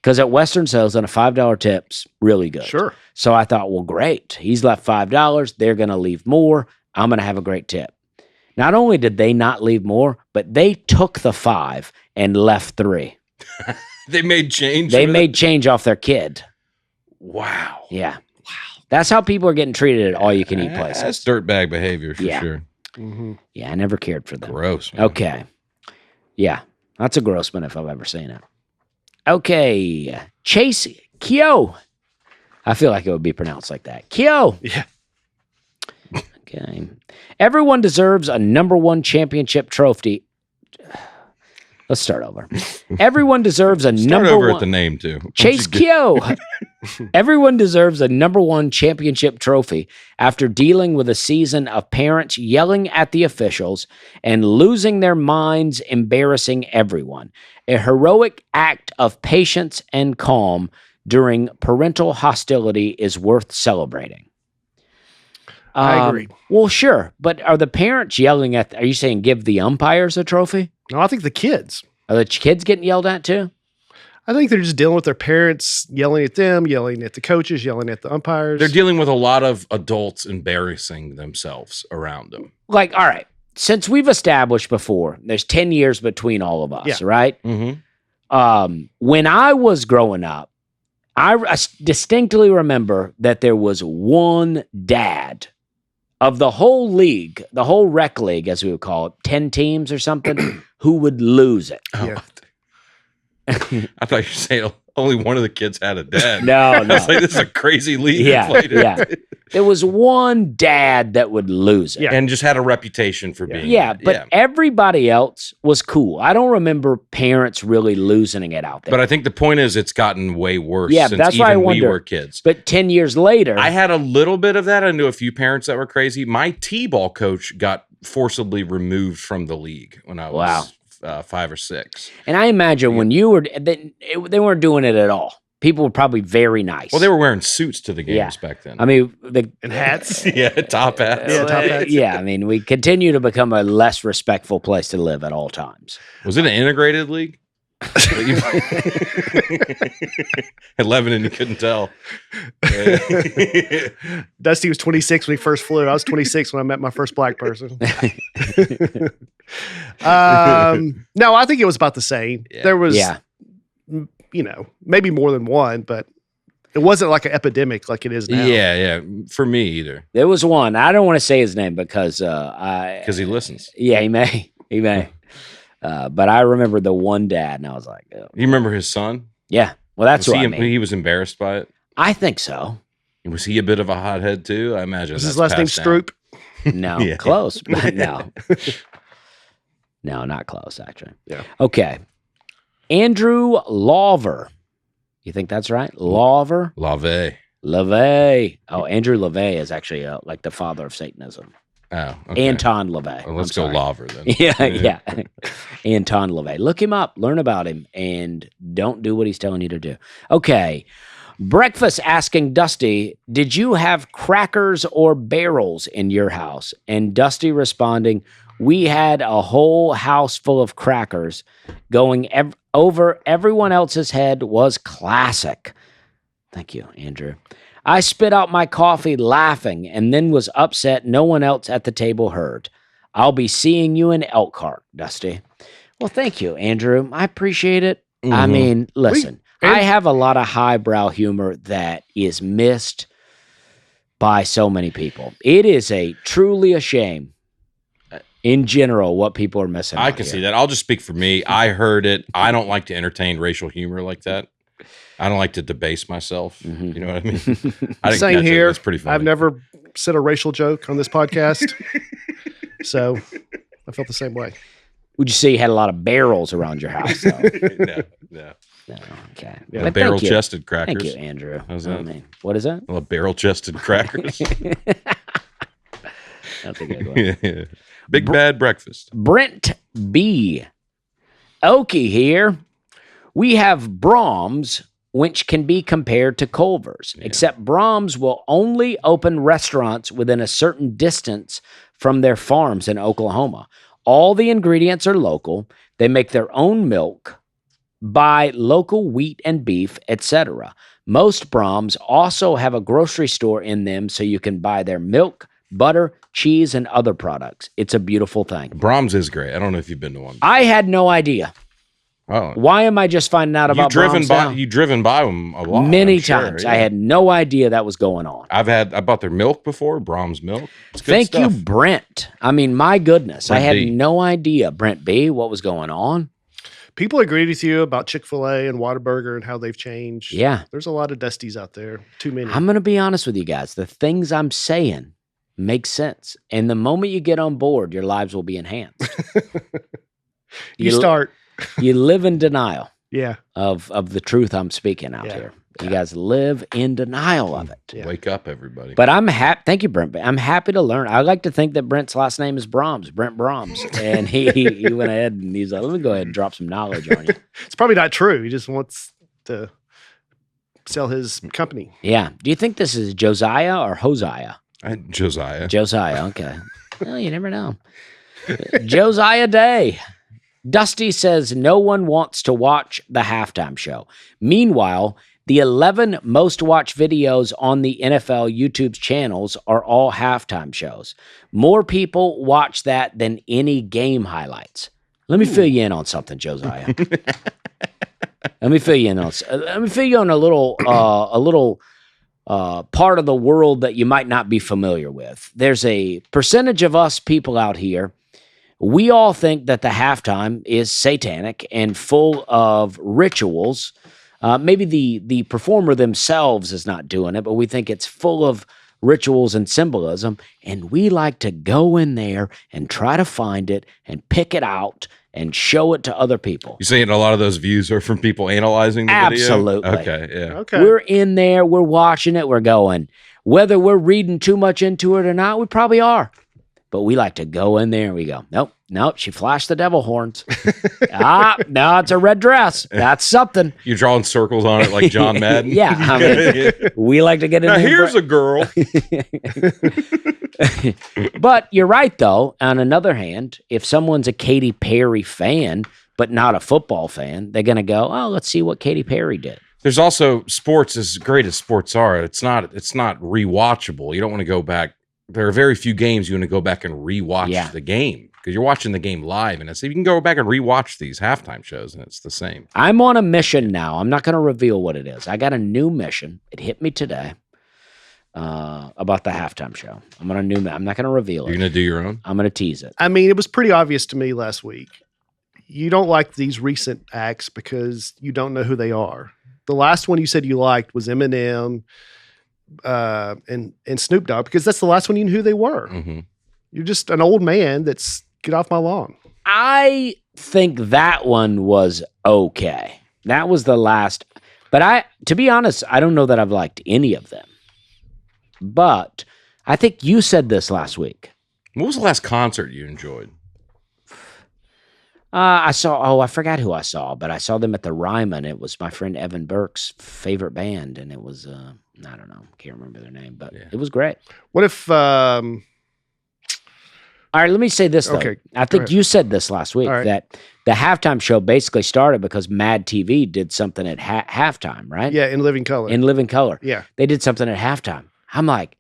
Speaker 1: Because at Western Sales, a $5 tip's really good.
Speaker 3: Sure.
Speaker 1: So I thought, well, great. He's left $5. They're going to leave more. I'm going to have a great tip. Not only did they not leave more, but they took the 5 and left 3.
Speaker 2: They made change.
Speaker 1: They
Speaker 2: with
Speaker 1: made
Speaker 2: it?
Speaker 1: change off their kid.
Speaker 2: Wow.
Speaker 1: Yeah. Wow. That's how people are getting treated at all-you-can-eat places.
Speaker 2: That's dirtbag behavior for
Speaker 1: Yeah.
Speaker 2: sure.
Speaker 3: Mm-hmm.
Speaker 1: Yeah, I never cared for them.
Speaker 2: Gross, man.
Speaker 1: Okay. Yeah, that's a gross one if I've ever seen it. Okay. Chase Kyo. I feel like it would be pronounced like that. Kyo.
Speaker 3: Yeah.
Speaker 1: Okay. Everyone deserves a #1 championship trophy. Let's start over. Everyone deserves a
Speaker 2: Start
Speaker 1: number
Speaker 2: over
Speaker 1: one.
Speaker 2: at the name, too.
Speaker 1: Chase Kyo. Everyone deserves a #1 championship trophy after dealing with a season of parents yelling at the officials and losing their minds, embarrassing everyone. A heroic act of patience and calm during parental hostility is worth celebrating.
Speaker 3: I agree.
Speaker 1: Well, sure. But are the parents yelling at, are you saying give the umpires a trophy?
Speaker 3: No, I think the kids.
Speaker 1: Are the kids getting yelled at too?
Speaker 3: I think they're just dealing with their parents, yelling at them, yelling at the coaches, yelling at the umpires.
Speaker 2: They're dealing with a lot of adults embarrassing themselves around them.
Speaker 1: Like, all right, since we've established before, there's 10 years between all of us,
Speaker 3: Yeah.
Speaker 1: right?
Speaker 2: Mm-hmm.
Speaker 1: When I was growing up, I distinctly remember that there was one dad of the whole league, the whole rec league, as we would call it, 10 teams or something, who would lose it.
Speaker 3: Yeah.
Speaker 2: I thought you were saying only one of the kids had a dad.
Speaker 1: No,
Speaker 2: I
Speaker 1: no.
Speaker 2: was like, this is a crazy league. they
Speaker 1: Yeah,
Speaker 2: played in.
Speaker 1: yeah. There was one dad that would lose it.
Speaker 3: Yeah.
Speaker 2: And just had a reputation for being.
Speaker 1: Yeah, but everybody else was cool. I don't remember parents really losing it out there.
Speaker 2: But I think the point is it's gotten way worse
Speaker 1: Yeah,
Speaker 2: since
Speaker 1: that's why I
Speaker 2: even we
Speaker 1: wonder.
Speaker 2: were kids.
Speaker 1: But 10 years later,
Speaker 2: I had a little bit of that. I knew a few parents that were crazy. My T-ball coach got forcibly removed from the league when I was 5 or 6.
Speaker 1: and I imagine when you were, they weren't doing it at all. People were probably very nice.
Speaker 2: Well, they were wearing suits to the games
Speaker 1: Yeah.
Speaker 2: back then.
Speaker 1: I mean,
Speaker 3: And hats.
Speaker 2: yeah, top hats.
Speaker 3: Yeah, top hats.
Speaker 1: Yeah, I mean, we continue to become a less respectful place to live at all times.
Speaker 2: Was it an integrated league? At Lebanon, you couldn't tell.
Speaker 3: Dusty was 26 when he first flew. I was 26 when I met my first black person. No, I think it was about the same.
Speaker 2: Yeah.
Speaker 3: There was,
Speaker 1: Yeah.
Speaker 3: Maybe more than one, but it wasn't like an epidemic like it is now.
Speaker 2: Yeah. For me either,
Speaker 1: There was one. I don't want to say his name because
Speaker 2: because he listens.
Speaker 1: Yeah, he may. But I remember the one dad, and I was like, oh.
Speaker 2: You remember his son?
Speaker 1: Yeah. Well, that's
Speaker 2: Was
Speaker 1: what
Speaker 2: he,
Speaker 1: I mean.
Speaker 2: he was embarrassed by it.
Speaker 1: I think so.
Speaker 2: Was he a bit of a hothead too? I imagine.
Speaker 3: Was his
Speaker 2: that's
Speaker 3: last name
Speaker 2: passed down.
Speaker 3: Stroop?
Speaker 1: No,
Speaker 2: Yeah.
Speaker 1: close, but no. No, not close, actually.
Speaker 3: Yeah.
Speaker 1: Okay. Andrew Lawver. You think that's right? Lawver?
Speaker 2: LaVey.
Speaker 1: LaVey. Oh, Andrew LaVey is actually like the father of Satanism.
Speaker 2: Oh, okay.
Speaker 1: Anton LaVey.
Speaker 2: Well, let's
Speaker 1: I'm
Speaker 2: go
Speaker 1: sorry.
Speaker 2: Laver then.
Speaker 1: Yeah. Anton LaVey. Look him up, learn about him, and don't do what he's telling you to do. Okay. Breakfast asking Dusty, did you have crackers or barrels in your house? And Dusty responding, We had a whole house full of crackers going over everyone else's head was classic. Thank you, Andrew. I spit out my coffee laughing and then was upset no one else at the table heard. I'll be seeing you in Elkhart, Dusty. Well, thank you, Andrew. I appreciate it. I mean, listen, I have a lot of highbrow humor that is missed by so many people. It is truly a shame in general what people are missing.
Speaker 2: I can see that. I'll just speak for me. I heard it. I don't like to entertain racial humor like that. I don't like to debase myself. You know what I mean? I didn't
Speaker 3: Same
Speaker 2: catch
Speaker 3: here.
Speaker 2: it. It's pretty funny.
Speaker 3: I've never said a racial joke on this podcast, so I felt the same way.
Speaker 1: Would you say you had a lot of barrels around your house? Though?
Speaker 2: No.
Speaker 1: No, okay.
Speaker 3: Yeah.
Speaker 1: But
Speaker 2: Barrel-chested crackers.
Speaker 1: Thank you, Andrew.
Speaker 2: How's that?
Speaker 1: I mean, what is that?
Speaker 2: Well, barrel-chested crackers.
Speaker 1: That's a good one.
Speaker 2: Yeah. Big bad breakfast.
Speaker 1: Brent B. Okie here. We have Brahms, which can be compared to Culver's, except Brahms will only open restaurants within a certain distance from their farms in Oklahoma. All the ingredients are local. They make their own milk, buy local wheat and beef, etc. Most Brahms also have a grocery store in them so you can buy their milk, butter, cheese, and other products. It's a beautiful thing.
Speaker 2: Brahms is great. I don't know if you've been to one.
Speaker 1: I had no idea.
Speaker 2: Oh,
Speaker 1: Why am I just finding out about Brahms now?
Speaker 2: You've driven by them a lot.
Speaker 1: Many
Speaker 2: I'm sure,
Speaker 1: times.
Speaker 2: yeah.
Speaker 1: I had no idea that was going on.
Speaker 2: I bought their milk before, Brahms milk. It's good
Speaker 1: Thank you,
Speaker 2: stuff.
Speaker 1: Brent. I mean, my goodness.
Speaker 2: Brent
Speaker 1: I had
Speaker 2: B.
Speaker 1: no idea, Brent B, what was going on.
Speaker 3: People agreed with you about Chick-fil-A and Whataburger and how they've changed.
Speaker 1: Yeah.
Speaker 3: There's a lot of Dusties out there. Too many.
Speaker 1: I'm going to be honest with you guys. The things I'm saying make sense. And the moment you get on board, your lives will be enhanced.
Speaker 3: you start.
Speaker 1: You live in denial
Speaker 3: Yeah.
Speaker 1: of the truth I'm speaking out here. You guys live in denial of it.
Speaker 3: Yeah.
Speaker 2: Wake up, everybody.
Speaker 1: But I'm happy. Thank you, Brent. I'm happy to learn. I like to think that Brent's last name is Brahms, Brent Brahms. And he went ahead and he's like, let me go ahead and drop some knowledge on you.
Speaker 3: It's probably not true. He just wants to sell his company.
Speaker 1: Yeah. Do you think this is Josiah or Hosea?
Speaker 2: Josiah.
Speaker 1: Josiah. Okay. Well, you never know. Josiah Day. Dusty says no one wants to watch the halftime show. Meanwhile, the 11 most watched videos on the NFL YouTube channels are all halftime shows. More people watch that than any game highlights. Let me fill you in on something, Josiah. Let me fill you in on a little part of the world that you might not be familiar with. There's a percentage of us people out here. We all think that the halftime is satanic and full of rituals. Maybe the performer themselves is not doing it, but we think it's full of rituals and symbolism. And we like to go in there and try to find it and pick it out and show it to other people.
Speaker 2: You saying a lot of those views are from people analyzing the
Speaker 1: Absolutely.
Speaker 2: video? Okay, yeah.
Speaker 3: Okay.
Speaker 1: We're in there, we're watching it, we're going. Whether we're reading too much into it or not, we probably are. But we like to go in there and we go, nope, she flashed the devil horns. No, it's a red dress. That's something.
Speaker 2: You're drawing circles on it like John Madden?
Speaker 1: Yeah, I mean, we like to get in
Speaker 2: Now
Speaker 1: there.
Speaker 2: here's a girl.
Speaker 1: But you're right, though. On another hand, if someone's a Katy Perry fan, but not a football fan, they're going to go, oh, let's see what Katy Perry did.
Speaker 2: There's also sports, as great as sports are, it's not rewatchable. You don't want to go back. There are very few games you want to go back and rewatch the game because you're watching the game live, and you can go back and rewatch these halftime shows, and it's the same.
Speaker 1: I'm on a mission now. I'm not going to reveal what it is. I got a new mission. It hit me today about the halftime show. I'm on a new. I'm not going to reveal it.
Speaker 2: You're going to do your own?
Speaker 1: I'm going to tease it.
Speaker 3: I mean, it was pretty obvious to me last week. You don't like these recent acts because you don't know who they are. The last one you said you liked was Eminem and Snoop Dogg because that's the last one you knew who they were.
Speaker 2: Mm-hmm.
Speaker 3: You're just an old man that's get off my lawn.
Speaker 1: I think that one was okay. That was the last. But to be honest, I don't know that I've liked any of them. But I think you said this last week.
Speaker 2: What was the last concert you enjoyed?
Speaker 1: I forgot who I saw, but I saw them at the Ryman. It was my friend Evan Burke's favorite band, and it was, I don't know, can't remember their name, but it was great.
Speaker 3: What if
Speaker 1: I All right, let me say this, though.
Speaker 3: Okay,
Speaker 1: I
Speaker 3: go
Speaker 1: think
Speaker 3: ahead.
Speaker 1: you said this last week,
Speaker 3: All right.
Speaker 1: that the halftime show basically started because Mad TV did something at halftime, right?
Speaker 3: Yeah, in living color.
Speaker 1: In living color.
Speaker 3: Yeah.
Speaker 1: They did something at halftime. I'm like,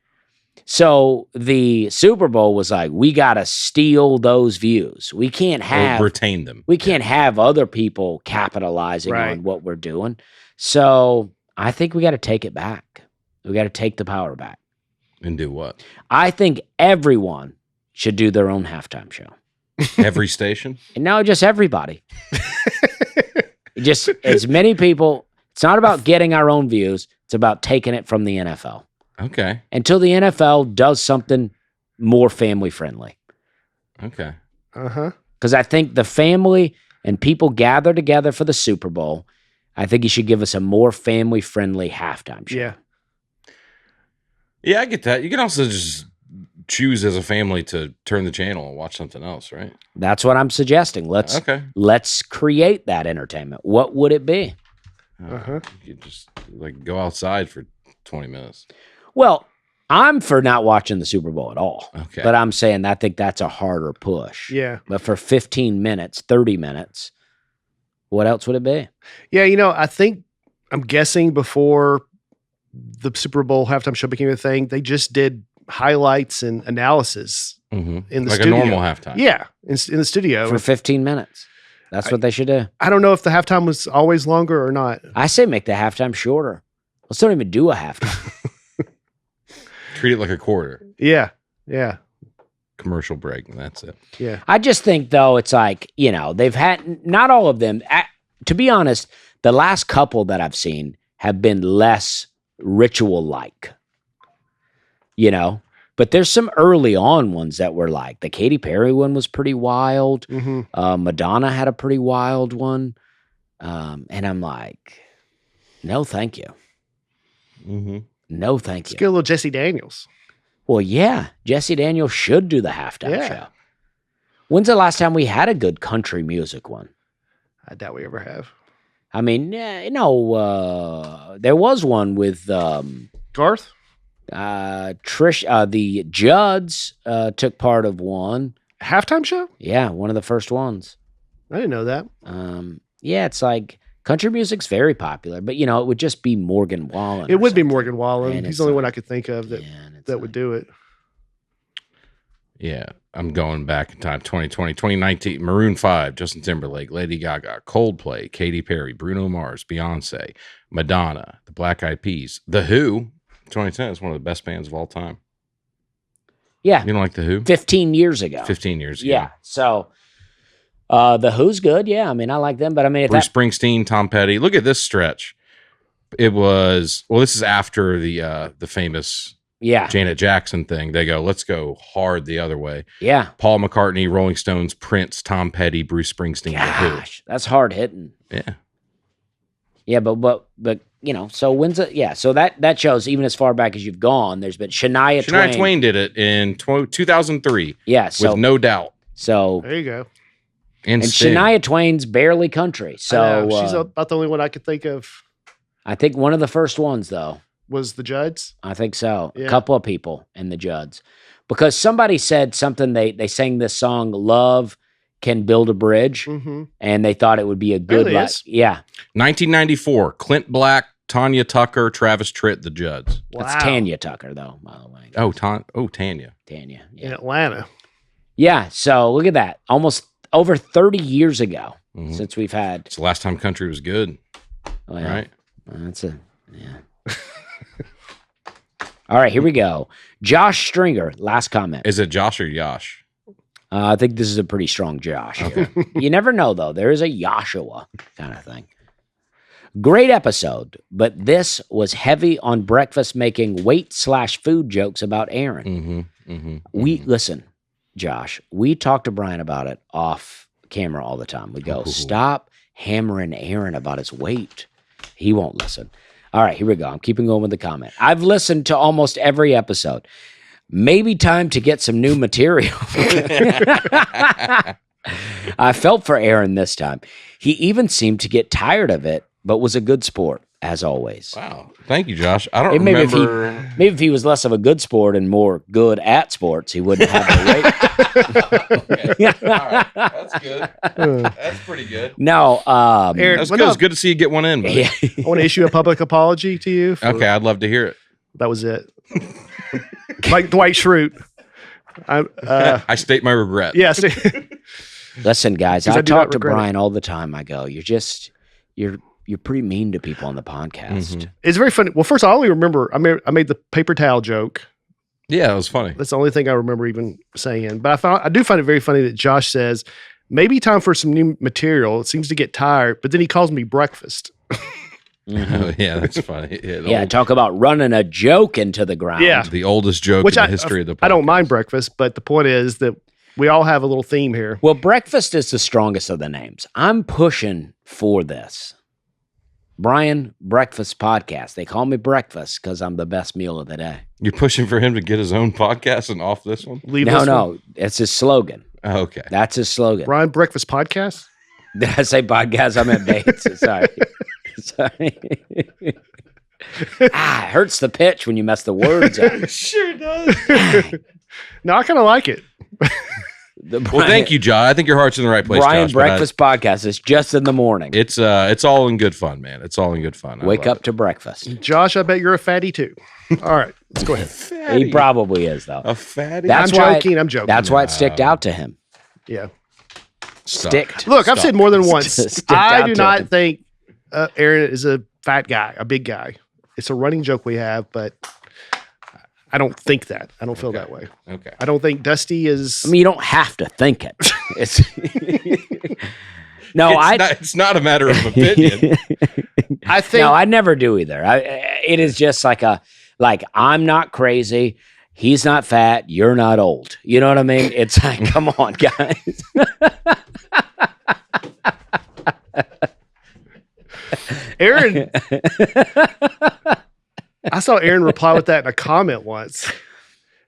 Speaker 1: so the Super Bowl was like, we got to steal those views. We can't have
Speaker 2: retain them.
Speaker 1: We can't have other people capitalizing
Speaker 3: Right.
Speaker 1: on what we're doing. So I think we got to take it back. We got to take the power back.
Speaker 2: And do what?
Speaker 1: I think everyone should do their own halftime show.
Speaker 2: Every station?
Speaker 1: And now just everybody. Just as many people. It's not about getting our own views. It's about taking it from the NFL.
Speaker 2: Okay.
Speaker 1: Until the NFL does something more family friendly.
Speaker 2: Okay.
Speaker 3: Uh-huh.
Speaker 1: Because I think the family and people gather together for the Super Bowl. I think you should give us a more family friendly halftime show.
Speaker 3: Yeah.
Speaker 2: Yeah, I get that. You can also just choose as a family to turn the channel and watch something else, right?
Speaker 1: That's what I'm suggesting. Let's create that entertainment. What would it be?
Speaker 3: Uh-huh.
Speaker 2: You could just like go outside for 20 minutes.
Speaker 1: Well, I'm for not watching the Super Bowl at all.
Speaker 2: Okay.
Speaker 1: But I'm saying I think that's a harder push.
Speaker 3: Yeah.
Speaker 1: But for 15 minutes, 30 minutes, what else would it be?
Speaker 3: Yeah, I'm guessing before the Super Bowl halftime show became a thing, they just did highlights and analysis in the
Speaker 2: like
Speaker 3: studio.
Speaker 2: a normal halftime.
Speaker 3: Yeah, in the studio.
Speaker 1: For 15 minutes. That's what they should do.
Speaker 3: I don't know if the halftime was always longer or not.
Speaker 1: I say make the halftime shorter. Let's don't even do a halftime.
Speaker 2: Treat it like a quarter.
Speaker 3: Yeah. Yeah.
Speaker 2: Commercial break, and that's it.
Speaker 3: Yeah.
Speaker 1: I just think, though, it's like, they've had, not all of them. To be honest, the last couple that I've seen have been less ritual-like, But there's some early on ones that were like, the Katy Perry one was pretty wild.
Speaker 3: Mm-hmm.
Speaker 1: Madonna had a pretty wild one. And I'm like, no, thank you.
Speaker 2: Mm-hmm.
Speaker 1: No, thank
Speaker 3: Let's
Speaker 1: you.
Speaker 3: get a little Jesse Daniels.
Speaker 1: Well, yeah, Jesse Daniels should do the halftime
Speaker 3: Yeah.
Speaker 1: show. When's the last time we had a good country music one?
Speaker 3: I doubt we ever have.
Speaker 1: I mean, there was one with
Speaker 3: Garth?
Speaker 1: Trish. The Judds took part of one.
Speaker 3: Halftime show?
Speaker 1: Yeah, one of the first ones.
Speaker 3: I didn't know that.
Speaker 1: Yeah, it's like country music's very popular, but it would just be Morgan Wallen.
Speaker 3: It would be Morgan Wallen.
Speaker 1: And
Speaker 3: He's
Speaker 1: it's
Speaker 3: the only
Speaker 1: like-
Speaker 3: one I could think of that would do it.
Speaker 2: Yeah, I'm going back in time. 2020, 2019, Maroon 5, Justin Timberlake, Lady Gaga, Coldplay, Katy Perry, Bruno Mars, Beyonce, Madonna, the Black Eyed Peas, The Who. 2010 is one of the best bands of all time.
Speaker 1: Yeah,
Speaker 2: You don't like The Who?
Speaker 1: 15 years ago.
Speaker 2: 15 years ago.
Speaker 1: Yeah, so the Who's good. Yeah, I mean, I like them, but I mean, if
Speaker 2: Bruce Springsteen, Tom Petty. Look at this stretch. It was, this is after the famous
Speaker 1: yeah,
Speaker 2: Janet Jackson thing. They go, let's go hard the other way.
Speaker 1: yeah.
Speaker 2: Paul McCartney, Rolling Stones, Prince, Tom Petty, Bruce Springsteen, The Who.
Speaker 1: Gosh, that's hard hitting.
Speaker 2: Yeah.
Speaker 1: Yeah, but so when's it? Yeah, so that shows even as far back as you've gone. There's been Shania
Speaker 2: Twain did it in 2003.
Speaker 1: Yeah, so
Speaker 2: with No Doubt.
Speaker 1: so
Speaker 3: There you go.
Speaker 2: And
Speaker 1: and
Speaker 2: Sting.
Speaker 1: Shania Twain's barely country.
Speaker 3: I
Speaker 1: So
Speaker 3: know. She's about the only one I could think of
Speaker 1: I think one of the first ones though.
Speaker 3: was the Judds.
Speaker 1: I think so.
Speaker 3: Yeah.
Speaker 1: A couple of people in the Judds. Because somebody said something, they sang this song, Love Can Build a Bridge,
Speaker 3: Mm-hmm.
Speaker 1: and they thought it would be a good,
Speaker 3: There it is.
Speaker 1: yeah,
Speaker 2: 1994, Clint Black, Tanya Tucker, Travis Tritt, the Judds.
Speaker 1: that's Tanya Tucker, though, by the way.
Speaker 2: Tanya.
Speaker 1: Tanya,
Speaker 3: In
Speaker 1: yeah.
Speaker 3: Atlanta.
Speaker 1: Yeah, so look at that. Almost over 30 years ago
Speaker 2: Mhm.
Speaker 1: since we've had,
Speaker 2: It's the last time country was good,
Speaker 1: well,
Speaker 2: right?
Speaker 1: that's yeah. All right, here we go. Josh Stringer, last comment.
Speaker 2: Is it Josh or Yash?
Speaker 1: I think this is a pretty strong Josh.
Speaker 2: Okay.
Speaker 1: You never know, though. There is a Joshua kind of thing. Great episode, but this was heavy on breakfast making weight/food jokes about Aaron. Listen, Josh, we talk to Brian about it off camera all the time. We go, stop hammering Aaron about his weight. He won't listen. All right, here we go. I'm keeping going with the comment. I've listened to almost every episode. Maybe time to get some new material. I felt for Aaron this time. He even seemed to get tired of it, but was a good sport. as always.
Speaker 2: Wow. Thank you, Josh. I don't
Speaker 1: Maybe
Speaker 2: remember.
Speaker 1: maybe if he was less of a good sport and more good at sports, he wouldn't have the rate.
Speaker 2: Okay. All right. That's good. That's pretty good.
Speaker 1: No,
Speaker 3: Aaron,
Speaker 2: That's good. It's good to see you get one in. Buddy.
Speaker 1: yeah.
Speaker 3: I want to issue a public apology to you.
Speaker 2: Okay, I'd love to hear it.
Speaker 3: That was it. Like Dwight Schrute.
Speaker 2: I state my regret.
Speaker 3: Yes.
Speaker 1: Listen, guys,
Speaker 3: 'Cause
Speaker 1: I
Speaker 3: I do
Speaker 1: talk
Speaker 3: not
Speaker 1: to
Speaker 3: regret it.
Speaker 1: Brian all the time. I go, you're pretty mean to people on the podcast.
Speaker 3: It's very funny. Well, first, I only remember I made the paper towel joke.
Speaker 2: Yeah, it was funny.
Speaker 3: That's the only thing I remember even saying. But I do find it very funny that Josh says, maybe time for some new material. It seems to get tired, but then he calls me breakfast.
Speaker 2: Yeah, that's funny.
Speaker 1: Yeah, talk about running a joke into the ground.
Speaker 3: Yeah.
Speaker 2: The oldest joke
Speaker 3: Which
Speaker 2: in the history of the podcast.
Speaker 3: I don't mind breakfast, but the point is that we all have a little theme here.
Speaker 1: Well, breakfast is the strongest of the names. I'm pushing for this. Brian Breakfast Podcast. They call me breakfast because I'm the best meal of the day.
Speaker 2: You're pushing for him to get his own podcast and off this one?
Speaker 3: Leave this one.
Speaker 1: No, it's his slogan.
Speaker 2: Oh, okay.
Speaker 1: That's his slogan.
Speaker 3: Brian Breakfast Podcast?
Speaker 1: Did I say podcast? I meant Bates. Sorry. Sorry. It hurts the pitch when you mess the words up.
Speaker 2: Sure does.
Speaker 3: No, I kind of like it.
Speaker 2: Well, thank you, John. I think your heart's in the right place,
Speaker 1: Brian
Speaker 2: Josh, but
Speaker 1: Breakfast Podcast is just in the morning.
Speaker 2: It's all in good fun, man. It's all in good fun. I
Speaker 1: Wake
Speaker 2: love
Speaker 1: up to breakfast.
Speaker 3: Josh, I bet you're a fatty too. All right, let's go ahead.
Speaker 2: Fatty.
Speaker 1: He probably is, though.
Speaker 2: A fatty.
Speaker 1: That's
Speaker 3: I'm
Speaker 1: why
Speaker 3: joking. I'm joking.
Speaker 1: That's why it sticked out to him.
Speaker 3: Yeah.
Speaker 2: Stop.
Speaker 1: Sticked.
Speaker 3: Look, I've
Speaker 2: Stop.
Speaker 3: said more than once.
Speaker 1: Sticked
Speaker 3: I
Speaker 1: out
Speaker 3: do
Speaker 1: to
Speaker 3: not
Speaker 1: him.
Speaker 3: think Aaron is a fat guy, a big guy. It's a running joke we have, but I don't think that. I don't feel that way.
Speaker 2: Okay.
Speaker 3: I don't think Dusty is.
Speaker 1: I mean, you don't have to think it. It's
Speaker 2: It's not a matter of opinion.
Speaker 3: I think.
Speaker 1: No, I never do either. It is just like I'm not crazy. He's not fat. You're not old. You know what I mean? It's like, come on, guys.
Speaker 3: Aaron. I saw Aaron reply with that in a comment once.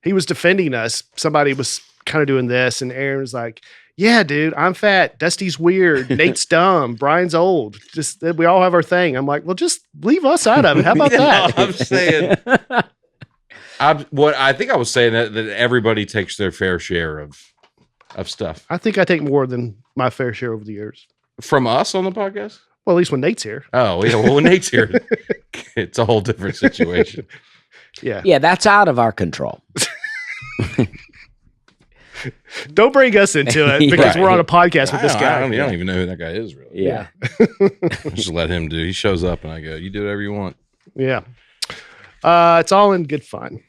Speaker 3: He was defending us. Somebody was kind of doing this, and Aaron was like, "Yeah, dude, I'm fat. Dusty's weird. Nate's dumb. Brian's old. Just we all have our thing." I'm like, "Well, just leave us out of it. How about that?"
Speaker 2: I'm saying. I think I was saying that everybody takes their fair share of stuff
Speaker 3: I think I take more than my fair share over the years.
Speaker 2: from us on the podcast.
Speaker 3: Well, at least when Nate's here.
Speaker 2: Oh, yeah. Well, when Nate's here, it's a whole different situation.
Speaker 3: Yeah.
Speaker 1: Yeah, that's out of our control.
Speaker 3: Don't bring us into it because we're on a podcast with this
Speaker 2: I
Speaker 3: guy.
Speaker 2: don't even know who that guy is, really.
Speaker 1: Yeah.
Speaker 2: Just let him do. He shows up, and I go, "You do whatever you want."
Speaker 3: Yeah. It's all in good fun.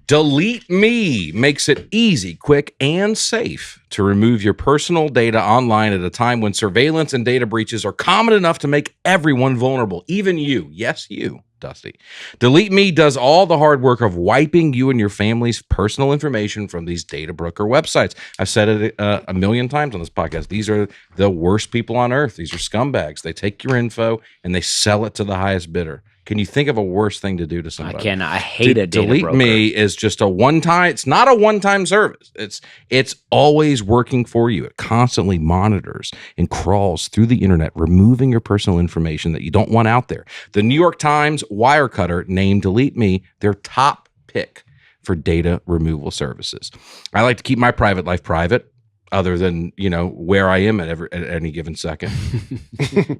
Speaker 2: Delete Me makes it easy, quick, and safe to remove your personal data online at a time when surveillance and data breaches are common enough to make everyone vulnerable, even you. Yes, you, Dusty. Delete Me does all the hard work of wiping you and your family's personal information from these data broker websites. I've said it a million times on this podcast. These are the worst people on earth. These are scumbags. They take your info and they sell it to the highest bidder. Can you think of a worse thing to do to somebody?
Speaker 1: I can. I hate a data
Speaker 2: Delete
Speaker 1: broker.
Speaker 2: Me is just a one-time. It's not a one-time service. It's always working for you. It constantly monitors and crawls through the internet, removing your personal information that you don't want out there. The New York Times Wirecutter named Delete Me their top pick for data removal services. I like to keep my private life private, other than, where I am at any given second.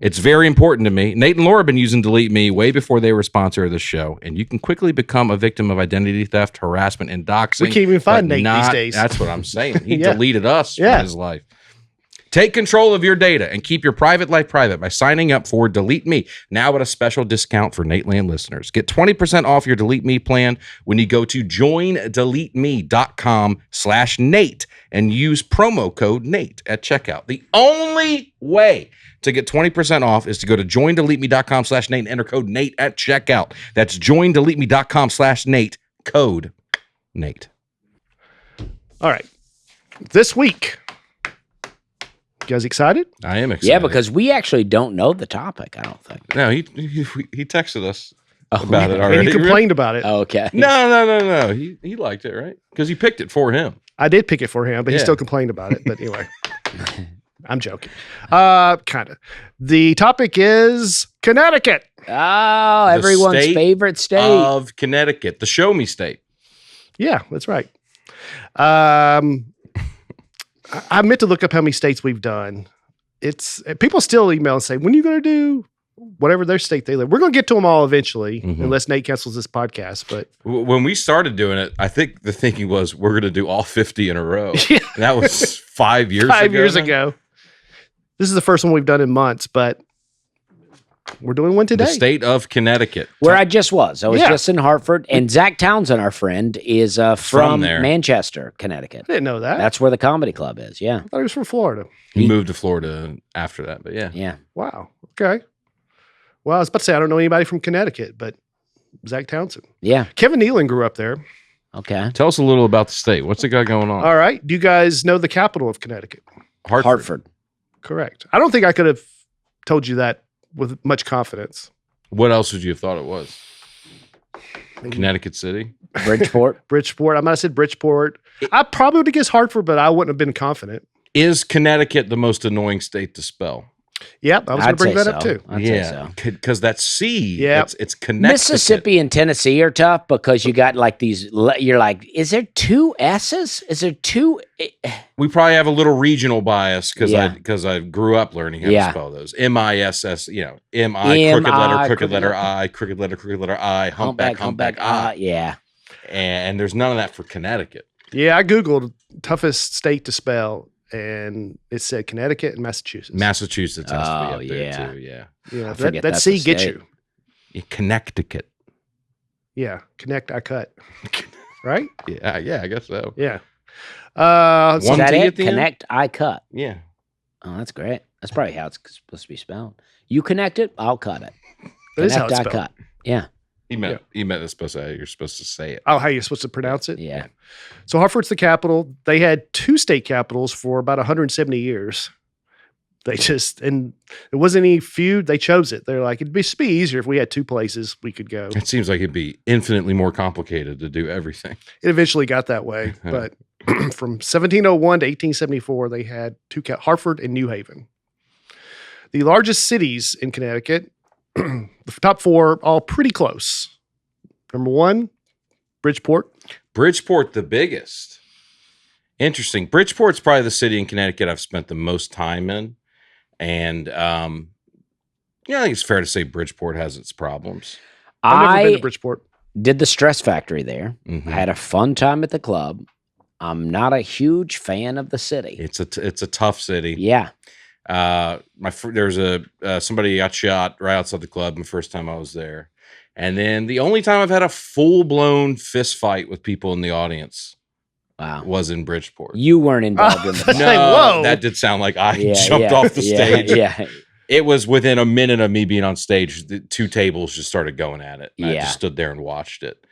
Speaker 2: It's very important to me. Nate and Laura have been using Delete Me way before they were a sponsor of the show, and you can quickly become a victim of identity theft, harassment, and doxing.
Speaker 3: We can't even find
Speaker 2: but
Speaker 3: Nate these days.
Speaker 2: That's what I'm saying. He
Speaker 3: Yeah.
Speaker 2: deleted us
Speaker 3: Yeah.
Speaker 2: from his life. Take control of your data and keep your private life private by signing up for Delete Me, now at a special discount for Nateland listeners. Get 20% off your Delete Me plan when you go to joindeleteme.com/Nate and use promo code Nate at checkout. The only way to get 20% off is to go to joindeleteme.com/Nate and enter code Nate at checkout. That's joindeleteme.com/Nate, code Nate.
Speaker 3: All right. This week. You guys excited?
Speaker 2: I am excited.
Speaker 1: Yeah, because we actually don't know the topic, I don't think.
Speaker 2: No, he texted us about it
Speaker 3: And
Speaker 2: already.
Speaker 3: you complained about it.
Speaker 1: Okay.
Speaker 2: No. He liked it, right? Because he picked it for him.
Speaker 3: I did pick it for him, but he
Speaker 2: Yeah.
Speaker 3: still complained about it. But anyway, I'm joking. Kind of. The topic is Connecticut.
Speaker 1: Oh, everyone's
Speaker 2: state
Speaker 1: favorite state.
Speaker 2: of Connecticut, the show me state.
Speaker 3: Yeah, that's right. I meant to look up how many states we've done. It's people still email and say, when are you going to do whatever their state they live? We're going to get to them all eventually, unless Nate cancels this podcast. But
Speaker 2: When we started doing it, I think the thinking was we're going to do all 50 in a row.
Speaker 3: Yeah.
Speaker 2: And that was 5 years ago.
Speaker 3: 5 years
Speaker 2: now.
Speaker 3: ago. This is the first one we've done in months, but we're doing one today.
Speaker 2: The state of Connecticut.
Speaker 1: Where I just was. I was
Speaker 3: Yeah.
Speaker 1: just in Hartford. And Zach Townsend, our friend, is from
Speaker 2: there.
Speaker 1: Manchester, Connecticut.
Speaker 3: I didn't know that.
Speaker 1: That's where the comedy club is. Yeah.
Speaker 3: I thought he was from Florida.
Speaker 2: He moved to Florida after that, but yeah.
Speaker 1: Yeah.
Speaker 3: Wow. Okay. Well, I was about to say I don't know anybody from Connecticut, but Zach Townsend.
Speaker 1: Yeah.
Speaker 3: Kevin Nealon grew up there.
Speaker 1: Okay.
Speaker 2: Tell us a little about the state. What's it got going on?
Speaker 3: All right. Do you guys know the capital of Connecticut?
Speaker 1: Hartford.
Speaker 3: Correct. I don't think I could have told you that with much confidence.
Speaker 2: What else would you have thought it was? Connecticut City?
Speaker 1: Bridgeport.
Speaker 3: Bridgeport. I might have said Bridgeport. I probably would have guessed Hartford, but I wouldn't have been confident.
Speaker 2: Is Connecticut the most annoying state to spell?
Speaker 3: Yep. I was going to bring
Speaker 1: say
Speaker 3: that up
Speaker 1: so.
Speaker 3: too.
Speaker 1: I'd say so.
Speaker 2: Because that C,
Speaker 3: Yeah.
Speaker 2: it's Connecticut.
Speaker 1: Mississippi and Tennessee are tough because you got like these. You're like, is there two S's? Is there two?
Speaker 2: We probably have a little regional bias because
Speaker 1: Yeah.
Speaker 2: I grew up learning how
Speaker 1: Yeah.
Speaker 2: to spell those. MISS, M-I, crooked letter I, crooked letter I, humpback, I.
Speaker 1: Yeah.
Speaker 2: And there's none of that for Connecticut.
Speaker 3: Yeah. I Googled toughest state to spell, and it said Connecticut and Massachusetts.
Speaker 2: Massachusetts has to be
Speaker 1: Oh,
Speaker 2: up there
Speaker 1: yeah.
Speaker 2: too, yeah.
Speaker 3: Yeah.
Speaker 1: I forget
Speaker 3: That
Speaker 1: that's
Speaker 3: C
Speaker 1: a
Speaker 3: gets
Speaker 1: state.
Speaker 3: you.
Speaker 2: Connecticut.
Speaker 3: Yeah. Connect, I cut. Right?
Speaker 2: Yeah, I guess so.
Speaker 3: Yeah.
Speaker 1: Is
Speaker 2: One
Speaker 1: that
Speaker 2: T
Speaker 1: it?
Speaker 2: at the end?
Speaker 1: Connect, I cut.
Speaker 2: Yeah.
Speaker 1: Oh, that's great. That's probably how it's supposed to be spelled. You connect it, I'll cut it.
Speaker 3: That is how
Speaker 1: Connect,
Speaker 3: it's
Speaker 1: I
Speaker 3: spelled.
Speaker 1: cut. Yeah.
Speaker 2: He meant it's supposed to, you're supposed to say it.
Speaker 3: Oh, how you're supposed to pronounce it?
Speaker 1: Yeah.
Speaker 3: So Hartford's the capital. They had two state capitals for about 170 years. They just, and it wasn't any feud. They chose it. They're like, it'd be easier if we had two places we could go.
Speaker 2: It seems like it'd be infinitely more complicated to do everything.
Speaker 3: It eventually got that way. But from 1701 to 1874, they had Hartford and New Haven. The largest cities in Connecticut, the top four, all pretty close. Number one, Bridgeport.
Speaker 2: Bridgeport, the biggest. Interesting. Bridgeport's probably the city in Connecticut I've spent the most time in. And I think it's fair to say Bridgeport has its problems.
Speaker 3: I've never been
Speaker 1: I
Speaker 3: to Bridgeport.
Speaker 1: did the Stress Factory there.
Speaker 2: Mhm.
Speaker 1: I had a fun time at the club. I'm not a huge fan of the city.
Speaker 2: It's a tough city.
Speaker 1: Yeah.
Speaker 2: There's somebody got shot right outside the club the first time I was there. And then the only time I've had a full-blown fist fight with people in the audience
Speaker 1: Wow.
Speaker 2: was in Bridgeport.
Speaker 1: You weren't involved in the
Speaker 3: That's
Speaker 2: No,
Speaker 3: like, whoa.
Speaker 2: that did sound like I
Speaker 1: Yeah,
Speaker 2: jumped
Speaker 1: yeah,
Speaker 2: off the
Speaker 1: yeah,
Speaker 2: stage.
Speaker 1: Yeah.
Speaker 2: It was within a minute of me being on stage. The two tables just started going at it. And I
Speaker 1: Yeah.
Speaker 2: just stood there and watched it.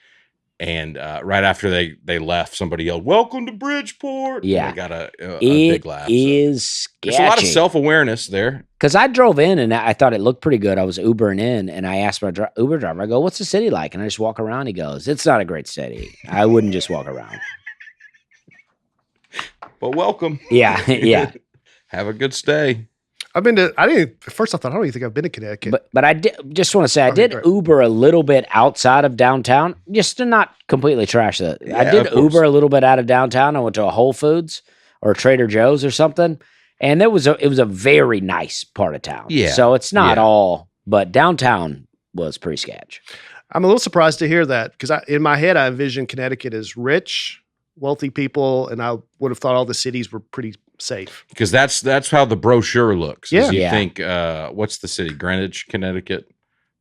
Speaker 2: And right after they left, somebody yelled, "Welcome to Bridgeport!"
Speaker 1: Yeah.
Speaker 2: And I got a
Speaker 1: It
Speaker 2: big laugh. So
Speaker 1: is
Speaker 2: there's a lot of
Speaker 1: sketchy.
Speaker 2: self-awareness there.
Speaker 1: Because I drove in and I thought it looked pretty good. I was Ubering in and I asked my Uber driver, I go, what's the city like? And I just walk around. He goes, it's not a great city. I wouldn't just walk around.
Speaker 2: But welcome.
Speaker 1: Yeah. Yeah.
Speaker 2: Have a good stay.
Speaker 3: I've been to, I didn't, at first I thought, I don't even think I've been to Connecticut.
Speaker 1: But I did just want to say, I
Speaker 3: Okay,
Speaker 1: did
Speaker 3: great.
Speaker 1: Uber a little bit outside of downtown, just to not completely trash that. I
Speaker 2: Yeah,
Speaker 1: did
Speaker 2: of course.
Speaker 1: Uber a little bit out of downtown. I went to a Whole Foods or Trader Joe's or something. And it was a very nice part of town.
Speaker 2: Yeah.
Speaker 1: So it's not
Speaker 2: Yeah.
Speaker 1: all, but downtown was pretty sketch.
Speaker 3: I'm a little surprised to hear that because in my head, I envisioned Connecticut as rich, wealthy people, and I would have thought all the cities were pretty safe.
Speaker 2: Because that's how the brochure looks.
Speaker 3: Yeah.
Speaker 2: You
Speaker 1: Yeah.
Speaker 2: think, what's the city? Greenwich, Connecticut.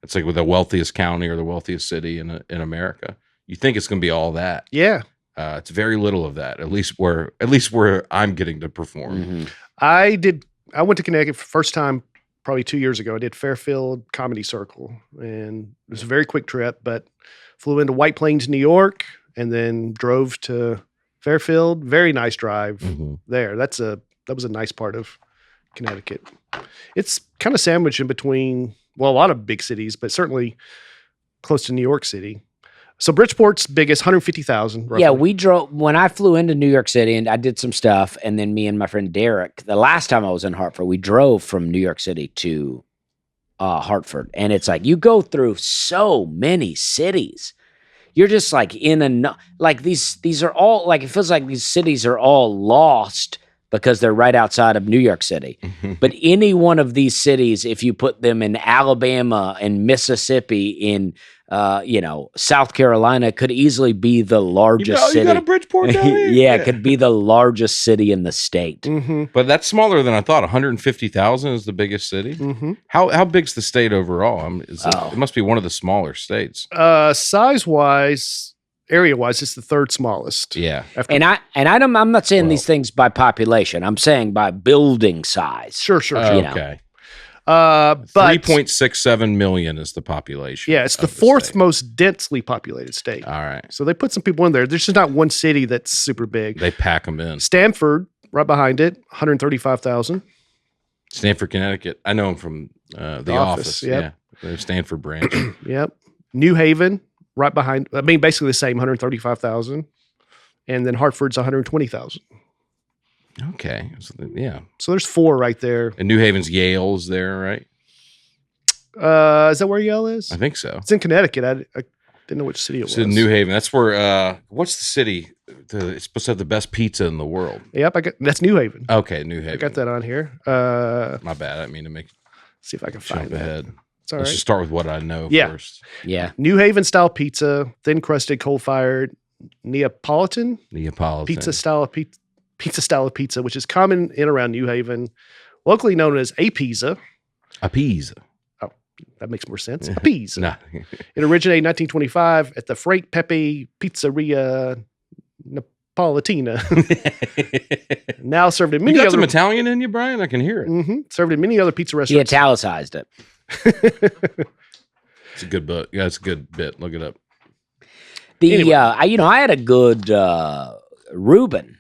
Speaker 2: It's like with the wealthiest county or the wealthiest city in America. You think it's going to be all that.
Speaker 3: Yeah.
Speaker 2: It's very little of that. At least where I'm getting to perform.
Speaker 1: Mhm.
Speaker 3: I went to Connecticut for the first time probably 2 years ago. I did Fairfield Comedy Circle, and it was a very quick trip, but flew into White Plains, New York, and then drove to Fairfield. Very nice drive
Speaker 2: Mhm.
Speaker 3: there. That was a nice part of Connecticut. It's kind of sandwiched in between, well, a lot of big cities, but certainly close to New York City. So Bridgeport's biggest, 150,000. roughly.
Speaker 1: Yeah, we drove when I flew into New York City and I did some stuff, and then me and my friend Derek, the last time I was in Hartford, we drove from New York City to Hartford, and it's like you go through so many cities. You're just like like these are all like, it feels like these cities are all lost because they're right outside of New York City. But any one of these cities, if you put them in Alabama and Mississippi, in South Carolina, could easily be the largest city.
Speaker 2: You got a Bridgeport down here?
Speaker 1: Yeah, it could be the largest city in the state.
Speaker 2: But that's smaller than I thought. 150,000 is the biggest city. How big's the state overall? It must be one of the smaller states.
Speaker 3: Size-wise, area-wise, it's the third smallest.
Speaker 2: Yeah.
Speaker 1: I'm not saying these things by population. I'm saying by building size.
Speaker 3: Sure.
Speaker 2: Okay.
Speaker 3: But
Speaker 2: 3.67 million is the population.
Speaker 3: Yeah, it's the fourth
Speaker 2: state.
Speaker 3: most densely populated state.
Speaker 2: All right.
Speaker 3: So they put some people in there. There's just not one city that's super big.
Speaker 2: They pack them in.
Speaker 3: Stanford, right behind it, 135,000.
Speaker 2: Stanford, Connecticut. I know them from the office.
Speaker 3: Yep.
Speaker 2: Yeah. The Stanford branch.
Speaker 3: Yep. New Haven, right behind. I mean, basically the same, 135,000. And then Hartford's 120,000.
Speaker 2: Okay. So, yeah.
Speaker 3: So there's 4 right there.
Speaker 2: And New Haven's Yale is there, right?
Speaker 3: Is that where Yale is?
Speaker 2: I think so.
Speaker 3: It's in Connecticut. I didn't know which city it was.
Speaker 2: It's in New Haven. That's where, what's the city? It's supposed to have the best pizza in the world.
Speaker 3: Yep. that's New Haven.
Speaker 2: Okay. New Haven.
Speaker 3: I got that on here.
Speaker 2: My bad. I didn't mean to
Speaker 3: See if I can find
Speaker 2: jump
Speaker 3: that.
Speaker 2: ahead.
Speaker 3: It's all
Speaker 2: Let's
Speaker 3: right.
Speaker 2: just start with what I know first.
Speaker 1: Yeah.
Speaker 3: New Haven style pizza, thin crusted, coal fired, Neapolitan pizza style of pizza, which is common in around New Haven, locally known as a pizza.
Speaker 2: A pizza.
Speaker 3: Oh, that makes more sense. A pizza.
Speaker 2: Nah.
Speaker 3: It originated in 1925 at the Frank Pepe Pizzeria Napolitana. Now served in many
Speaker 2: You got
Speaker 3: other.
Speaker 2: some Italian in you, Brian? I can hear it.
Speaker 3: Served in many other pizza
Speaker 1: He
Speaker 3: restaurants.
Speaker 1: italicized it.
Speaker 2: It's a good book. Yeah, it's a good bit. Look it up.
Speaker 1: I had a good Reuben.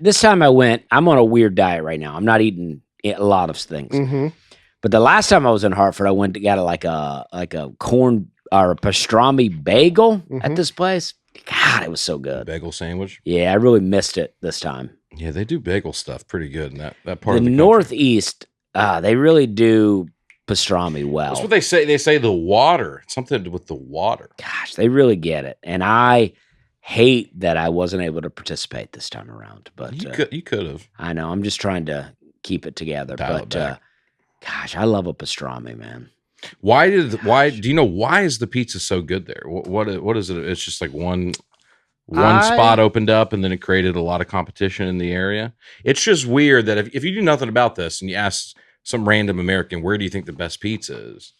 Speaker 1: This time I went, I'm on a weird diet right now. I'm not eating a lot of things. But the last time I was in Hartford, I went to get like a corn or a pastrami bagel at this place. God, it was so good.
Speaker 2: Bagel sandwich.
Speaker 1: Yeah, I really missed it this time.
Speaker 2: Yeah, they do bagel stuff pretty good in that part
Speaker 1: The
Speaker 2: of the country.
Speaker 1: Northeast, they really do pastrami well.
Speaker 2: That's what they say. They say the water. Something with the water.
Speaker 1: Gosh, they really get it. And I hate that I wasn't able to participate this time around. But
Speaker 2: You could have.
Speaker 1: I know. I'm just trying to keep it together.
Speaker 2: Dial it back.
Speaker 1: Gosh, I love a pastrami, man.
Speaker 2: Why do you know why is the pizza so good there? What is it? It's just like one spot opened up and then it created a lot of competition in the area. It's just weird that if you do nothing about this and you ask some random American, where do you think the best pizza is?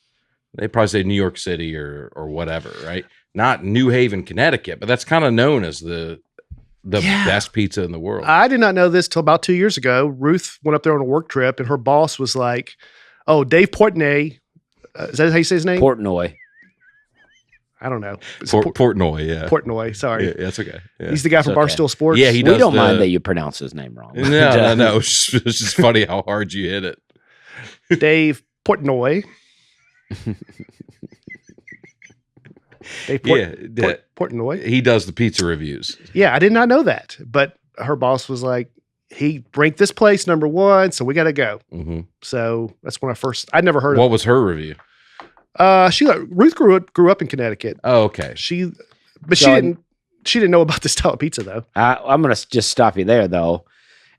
Speaker 2: They probably say New York City or whatever, right? Not New Haven, Connecticut, but that's kind of known as the best pizza in the world.
Speaker 3: I did not know this till about 2 years ago. Ruth went up there on a work trip, and her boss was like, "Oh, Dave Portnoy, is that how you say his name?
Speaker 1: Portnoy.
Speaker 3: I don't know.
Speaker 2: Portnoy, yeah.
Speaker 3: Portnoy, sorry.
Speaker 2: Yeah, that's okay. Yeah.
Speaker 3: He's the guy from
Speaker 1: okay.
Speaker 3: Barstool Sports.
Speaker 2: Yeah, he
Speaker 1: We
Speaker 2: does
Speaker 1: don't mind that you pronounce his name wrong.
Speaker 2: No. It's just funny how hard you hit it.
Speaker 3: Dave Portnoy. Portnoy.
Speaker 2: He does the pizza reviews.
Speaker 3: Yeah, I did not know that. But her boss was like, he ranked this place number 1, so we got to go.
Speaker 2: Mm-hmm.
Speaker 3: So that's when I'd never heard
Speaker 2: What
Speaker 3: of
Speaker 2: was her review?
Speaker 3: Ruth grew up in Connecticut.
Speaker 2: Oh, okay.
Speaker 3: She didn't know about this style of pizza though.
Speaker 1: I'm going to just stop you there, though.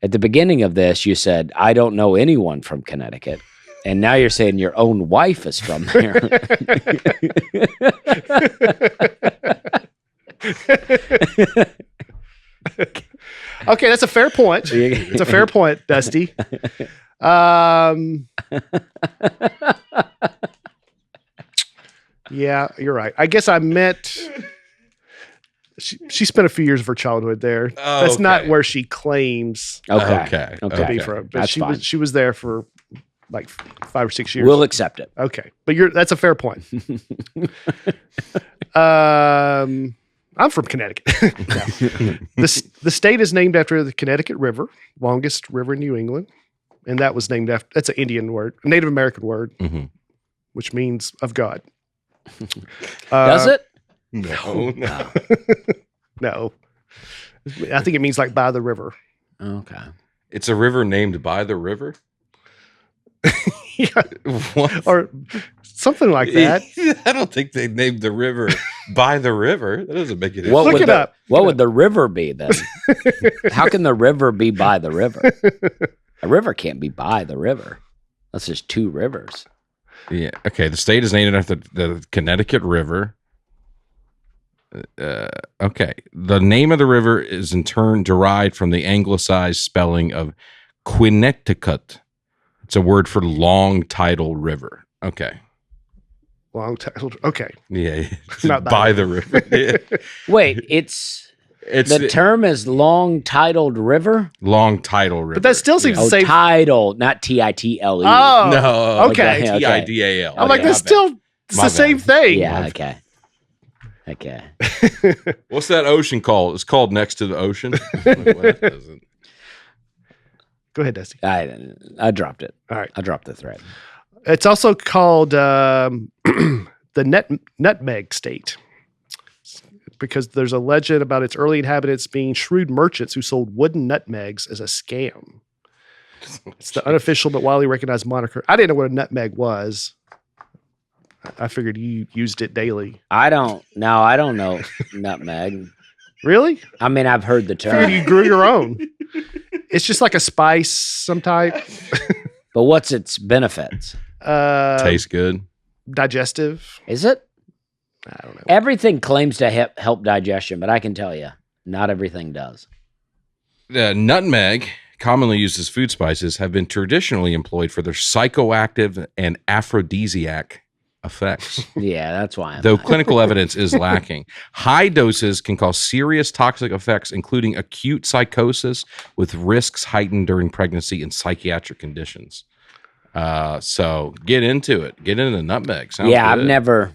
Speaker 1: At the beginning of this, you said, I don't know anyone from Connecticut. And now you're saying your own wife is from there.
Speaker 3: Okay, that's a fair point. It's a fair point, Dusty. Yeah, you're right. I guess I met. She spent a few years of her childhood there.
Speaker 2: Oh,
Speaker 3: That's not
Speaker 2: okay.
Speaker 3: where she claims
Speaker 1: Okay.
Speaker 3: to be from. But
Speaker 1: That's
Speaker 3: she
Speaker 1: fine.
Speaker 3: was there for like 5 or 6 years.
Speaker 1: We'll accept it.
Speaker 3: Okay, but that's a fair point. I'm from Connecticut. The state is named after the Connecticut River, longest river in New England, and that was named after. That's an Indian word, a Native American word, which means of God.
Speaker 1: Does it?
Speaker 2: No.
Speaker 3: No, I think it means like by the river.
Speaker 1: Okay.
Speaker 2: It's a river named by the river?
Speaker 3: Yeah,
Speaker 2: What?
Speaker 3: or something like that.
Speaker 2: I don't think they named the river by the river. That doesn't make it.
Speaker 1: What
Speaker 3: Look
Speaker 1: would
Speaker 3: it
Speaker 1: the,
Speaker 3: up.
Speaker 1: What would the river be then? How can the river be by the river? A river can't be by the river. That's just two rivers.
Speaker 2: Yeah. Okay. The state is named after the Connecticut River. Okay. The name of the river is in turn derived from the anglicized spelling of Connecticut. It's a word for long tidal river. Okay.
Speaker 3: Long title. Okay.
Speaker 2: Yeah.
Speaker 3: Not
Speaker 2: by the river. Yeah.
Speaker 1: Wait, it's the term is long tidaled river?
Speaker 2: long tidal river.
Speaker 3: But that still seems
Speaker 1: Oh,
Speaker 3: the same.
Speaker 1: tidal, not Title.
Speaker 3: Oh,
Speaker 2: No.
Speaker 3: okay.
Speaker 1: Okay.
Speaker 2: Tidal.
Speaker 3: I'm like,
Speaker 1: Okay.
Speaker 3: that's still it's
Speaker 2: My
Speaker 3: the
Speaker 2: bad.
Speaker 3: same thing.
Speaker 1: Yeah, okay. Okay.
Speaker 2: What's that ocean called? It's called next to the ocean. Well, that doesn't.
Speaker 3: Go ahead, Dusty.
Speaker 1: I dropped it.
Speaker 3: All right.
Speaker 1: I dropped the thread.
Speaker 3: It's also called the Nutmeg State because there's a legend about its early inhabitants being shrewd merchants who sold wooden nutmegs as a scam. It's the unofficial but widely recognized moniker. I didn't know what a nutmeg was. I figured you used it daily.
Speaker 1: I don't know nutmeg.
Speaker 3: Really?
Speaker 1: I mean, I've heard the
Speaker 3: I figured
Speaker 1: term,
Speaker 3: you grew your own. It's just like a spice, some type.
Speaker 1: but what's its benefits?
Speaker 2: Tastes good.
Speaker 3: Digestive.
Speaker 1: Is it?
Speaker 3: I don't know.
Speaker 1: Everything claims to help digestion, but I can tell you, not everything does.
Speaker 2: Nutmeg, commonly used as food spices, have been traditionally employed for their psychoactive and aphrodisiac effects.
Speaker 1: Yeah, that's why.
Speaker 2: Though clinical evidence is lacking. High doses can cause serious toxic effects, including acute psychosis with risks heightened during pregnancy and psychiatric conditions. So get into it. Get into nutmeg. Sounds
Speaker 1: yeah,
Speaker 2: good.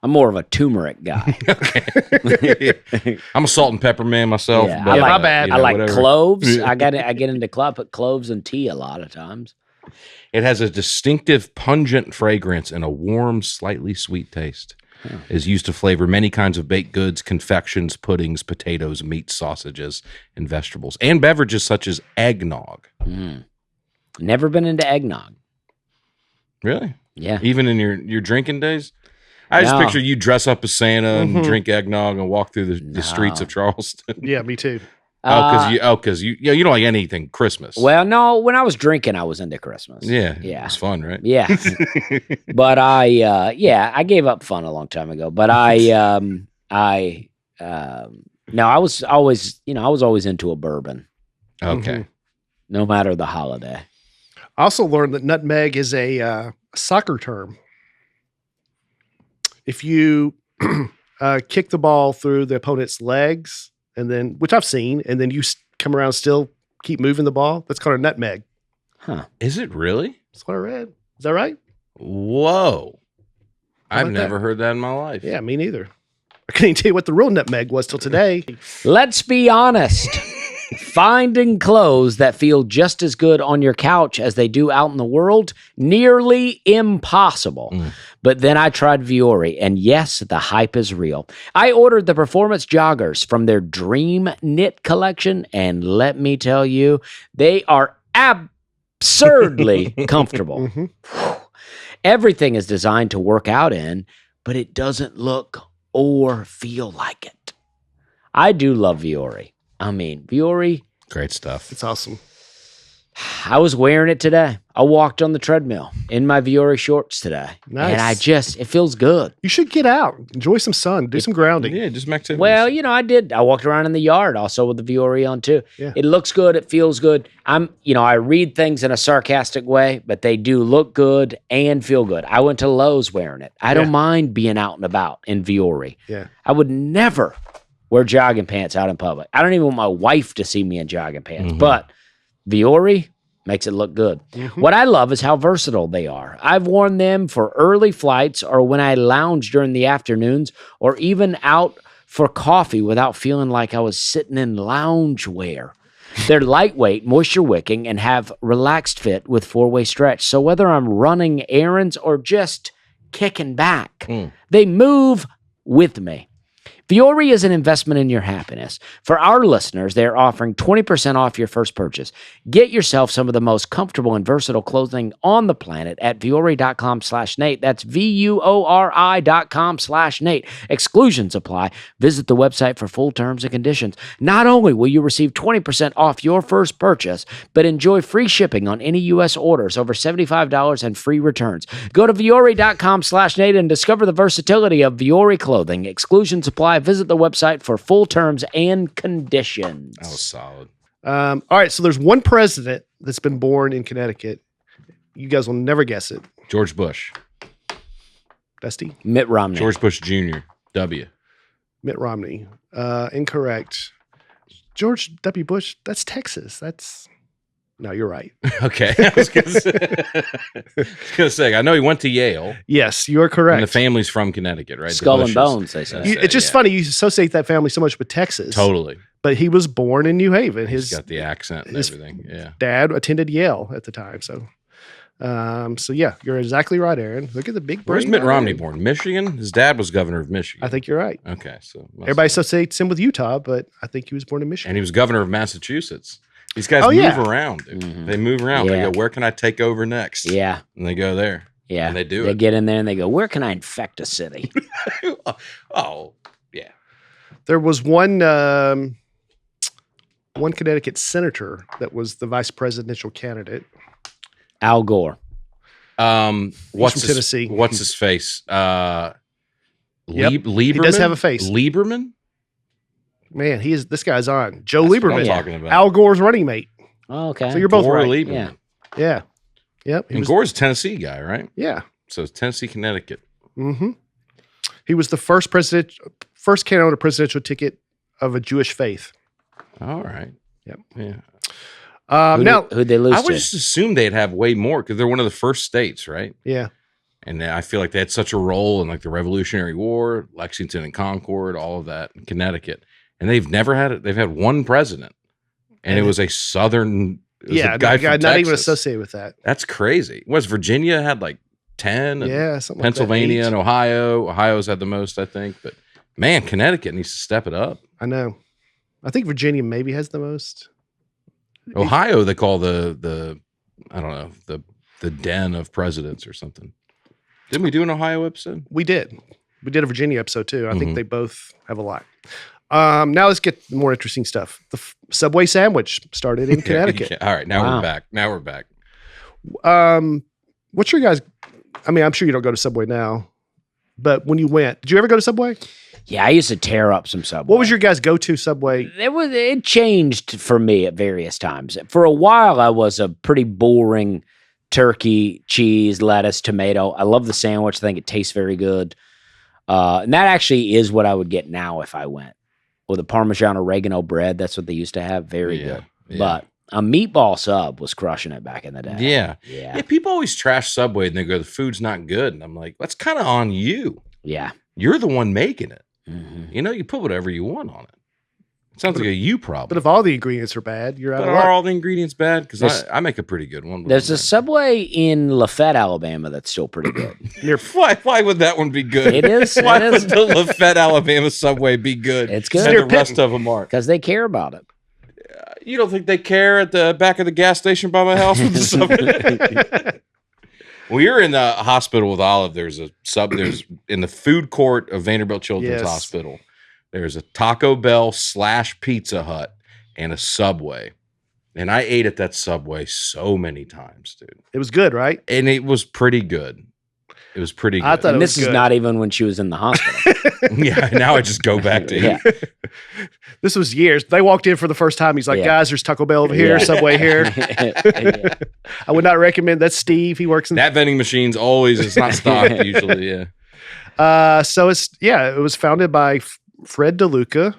Speaker 1: I'm more of a turmeric guy.
Speaker 2: I'm a salt and pepper man myself.
Speaker 1: Yeah,
Speaker 2: but,
Speaker 1: I like-
Speaker 3: my bad.
Speaker 2: you know,
Speaker 1: I like
Speaker 2: whatever.
Speaker 1: cloves. I get into put cloves in tea a lot of times.
Speaker 2: It has a distinctive pungent fragrance and a warm, slightly sweet taste. Is used to flavor many kinds of baked goods, confections, puddings, potatoes, meats, sausages, and vegetables, and beverages such as eggnog.
Speaker 1: Never been into eggnog.
Speaker 2: Really?
Speaker 1: Yeah.
Speaker 2: Even in your drinking days? I just
Speaker 1: No.
Speaker 2: picture you dress up as Santa and drink eggnog and walk through the streets of Charleston.
Speaker 3: Yeah, me too.
Speaker 2: Because you don't like anything Christmas.
Speaker 1: Well, no, when I was drinking, I was into Christmas.
Speaker 2: Yeah.
Speaker 1: Yeah.
Speaker 2: It's fun, right?
Speaker 1: Yeah. But I gave up fun a long time ago. But no, I was always into a bourbon,
Speaker 2: Okay.
Speaker 1: no matter the holiday.
Speaker 3: I also learned that nutmeg is a soccer term. If you kick the ball through the opponent's legs, and then, which I've seen, and then you come around still keep moving the ball, that's called a nutmeg.
Speaker 1: Huh.
Speaker 2: Is it really?
Speaker 3: That's what I read. Is that right?
Speaker 2: Whoa.
Speaker 3: How
Speaker 2: I've
Speaker 3: about
Speaker 2: never heard that in my life.
Speaker 3: Yeah, me neither. I couldn't tell you what the real nutmeg was till today.
Speaker 1: Let's be honest. Finding clothes that feel just as good on your couch as they do out in the world, nearly impossible. But then I tried Vuori, and yes, the hype is real. I ordered the performance joggers from their Dream Knit collection, and let me tell you, they are absurdly comfortable. Everything is designed to work out in, but it doesn't look or feel like it. I do love Vuori. I mean, Vuori,
Speaker 2: Great stuff.
Speaker 3: It's awesome.
Speaker 1: I was wearing it today. I walked on the treadmill in my Vuori shorts today.
Speaker 3: Nice.
Speaker 1: And it feels good.
Speaker 3: You should get out, enjoy some sun, do some grounding.
Speaker 2: Yeah, just make activities.
Speaker 1: Well, I did. I walked around in the yard also with the Vuori on too.
Speaker 3: Yeah.
Speaker 1: It looks good. It feels good. I read things in a sarcastic way, but they do look good and feel good. I went to Lowe's wearing it. I don't mind being out and about in Vuori.
Speaker 3: Yeah.
Speaker 1: I would never wear jogging pants out in public. I don't even want my wife to see me in jogging pants, but Vuori makes it look good. What I love is how versatile they are. I've worn them for early flights or when I lounge during the afternoons or even out for coffee without feeling like I was sitting in loungewear. They're lightweight, moisture wicking, and have relaxed fit with four-way stretch. So whether I'm running errands or just kicking back, they move with me. Fiore is an investment in your happiness. For our listeners, they're offering 20% off your first purchase. Get yourself some of the most comfortable and versatile clothing on the planet at Fiore.com/Nate. That's VUORI.com/Nate. Exclusions apply. Visit the website for full terms and conditions. Not only will you receive 20% off your first purchase, but enjoy free shipping on any U.S. orders over $75 and free returns. Go to Fiore.com/Nate and discover the versatility of Fiore clothing. Exclusions apply. Visit the website for full terms and conditions.
Speaker 2: That was solid.
Speaker 3: All right, so there's one president that's been born in Connecticut. You guys will never guess it.
Speaker 2: George Bush.
Speaker 3: Dusty?
Speaker 1: Mitt Romney.
Speaker 2: George Bush Jr. W.
Speaker 3: Mitt Romney. Incorrect. George W. Bush, that's Texas. No, you're right.
Speaker 2: Okay. I was going to say, I know he went to Yale.
Speaker 3: Yes, you are correct.
Speaker 2: And the family's from Connecticut, right?
Speaker 1: Skull and Bones, they say.
Speaker 3: It's just funny. You associate that family so much with Texas.
Speaker 2: Totally.
Speaker 3: But he was born in New Haven.
Speaker 2: He's got the accent and everything. Yeah.
Speaker 3: Dad attended Yale at the time. So yeah, you're exactly right, Aaron. Look at the big brain.
Speaker 2: Where's Mitt Romney born? Michigan? His dad was governor of Michigan.
Speaker 3: I think you're right.
Speaker 2: Okay. So
Speaker 3: everybody associates him with Utah, but I think he was born in Michigan.
Speaker 2: And he was governor of Massachusetts. These guys move around.
Speaker 1: Mm-hmm.
Speaker 2: They move around.
Speaker 1: Yeah.
Speaker 2: They go, where can I take over next?
Speaker 1: Yeah.
Speaker 2: And they go there.
Speaker 1: Yeah.
Speaker 2: And they do
Speaker 1: They
Speaker 2: it.
Speaker 1: get in there and they go, where can I infect a city?
Speaker 2: Oh, yeah.
Speaker 3: There was one Connecticut senator that was the vice presidential candidate.
Speaker 1: Al Gore.
Speaker 3: What's from Tennessee?
Speaker 2: What's his face?
Speaker 3: Yep.
Speaker 2: Lieberman?
Speaker 3: He does have a face.
Speaker 2: Lieberman?
Speaker 3: Man, this guy's on. Joe
Speaker 2: That's what
Speaker 3: Lieberman.
Speaker 2: I'm talking about.
Speaker 3: Al Gore's running mate.
Speaker 1: Oh, okay.
Speaker 3: So you're both
Speaker 2: Gore
Speaker 3: right.
Speaker 2: Lieberman.
Speaker 1: Yeah.
Speaker 3: Yeah. Yep.
Speaker 2: And Gore's a Tennessee guy, right?
Speaker 3: Yeah.
Speaker 2: So it's Tennessee, Connecticut.
Speaker 3: Mm-hmm. He was the first candidate on a presidential ticket of a Jewish faith.
Speaker 2: All right.
Speaker 3: Yep.
Speaker 2: Yeah.
Speaker 1: Who'd they lose
Speaker 2: I would
Speaker 1: to?
Speaker 2: just assume they'd have way more because they're one of the first states, right?
Speaker 3: Yeah.
Speaker 2: And I feel like they had such a role in like the Revolutionary War, Lexington and Concord, all of that in Connecticut. And they've never had it. They've had one president, and it was a Southern. It was a guy from
Speaker 3: not
Speaker 2: Texas.
Speaker 3: even associated with that.
Speaker 2: That's crazy. West Virginia had like 10. And
Speaker 3: Yeah, something
Speaker 2: Pennsylvania
Speaker 3: like that.
Speaker 2: and Ohio. Ohio's had the most, I think. But man, Connecticut needs to step it up.
Speaker 3: I know. I think Virginia maybe has the most.
Speaker 2: Ohio, they call the I don't know, the den of presidents or something. Didn't we do an Ohio episode?
Speaker 3: We did. We did a Virginia episode too. I
Speaker 2: Mhm.
Speaker 3: think they both have a lot. Now let's get more interesting stuff. The Subway sandwich started in Connecticut.
Speaker 2: Yeah. All right, now
Speaker 1: Wow.
Speaker 2: we're back. Now we're back.
Speaker 3: What's your guys? I mean, I'm sure you don't go to Subway now, but when you went, did you ever go to Subway?
Speaker 1: Yeah, I used to tear up some Subway.
Speaker 3: What was your guys' go-to Subway?
Speaker 1: It changed for me at various times. For a while, I was a pretty boring turkey, cheese, lettuce, tomato. I love the sandwich. I think it tastes very good. And that actually is what I would get now if I went. With a Parmesan oregano bread, that's what they used to have. Very good.
Speaker 2: Yeah.
Speaker 1: But a meatball sub was crushing it back in the day.
Speaker 2: Yeah.
Speaker 1: Yeah.
Speaker 2: People always trash Subway and they go, the food's not good. And I'm like, that's kind of on you.
Speaker 1: Yeah.
Speaker 2: You're the one making it.
Speaker 1: Mhm.
Speaker 2: You know, you put whatever you want on it. Sounds like a you problem.
Speaker 3: But if all the ingredients are bad, you're out
Speaker 2: But
Speaker 3: of
Speaker 2: are
Speaker 3: luck.
Speaker 2: all the ingredients bad? Because
Speaker 1: There's-
Speaker 2: I make a pretty good one.
Speaker 1: There's a Subway in Lafayette, Alabama that's still pretty good.
Speaker 2: Why would that one be good?
Speaker 1: It is.
Speaker 2: Why
Speaker 1: It
Speaker 2: would
Speaker 1: is.
Speaker 2: the Lafayette, Alabama Subway be good?
Speaker 1: It's good.
Speaker 2: And
Speaker 3: Near
Speaker 2: the rest of them aren't.
Speaker 1: Because they care about it.
Speaker 2: You don't think they care at the back of the gas station by my house with the Subway? When you're in the hospital with Olive, there's in the food court of Vanderbilt Children's
Speaker 3: Yes.
Speaker 2: Hospital, there's a Taco Bell / Pizza Hut and a Subway. And I ate at that Subway so many times, dude.
Speaker 3: It was good, right?
Speaker 2: And it was pretty good. It was pretty good.
Speaker 3: I thought
Speaker 1: And
Speaker 3: it
Speaker 1: this
Speaker 3: was
Speaker 1: is
Speaker 3: good.
Speaker 1: not even when she was in the hospital.
Speaker 2: Yeah, now I just go back to eat.
Speaker 1: Yeah.
Speaker 3: This was years. They walked in for the first time. He's like,
Speaker 1: Yeah.
Speaker 3: guys, there's Taco Bell over here,
Speaker 1: Yeah.
Speaker 3: Subway here.
Speaker 1: Yeah.
Speaker 3: I would not recommend. That's Steve. He works in.
Speaker 2: That vending machine's it's not stocked usually, yeah.
Speaker 3: So it was founded by Fred DeLuca.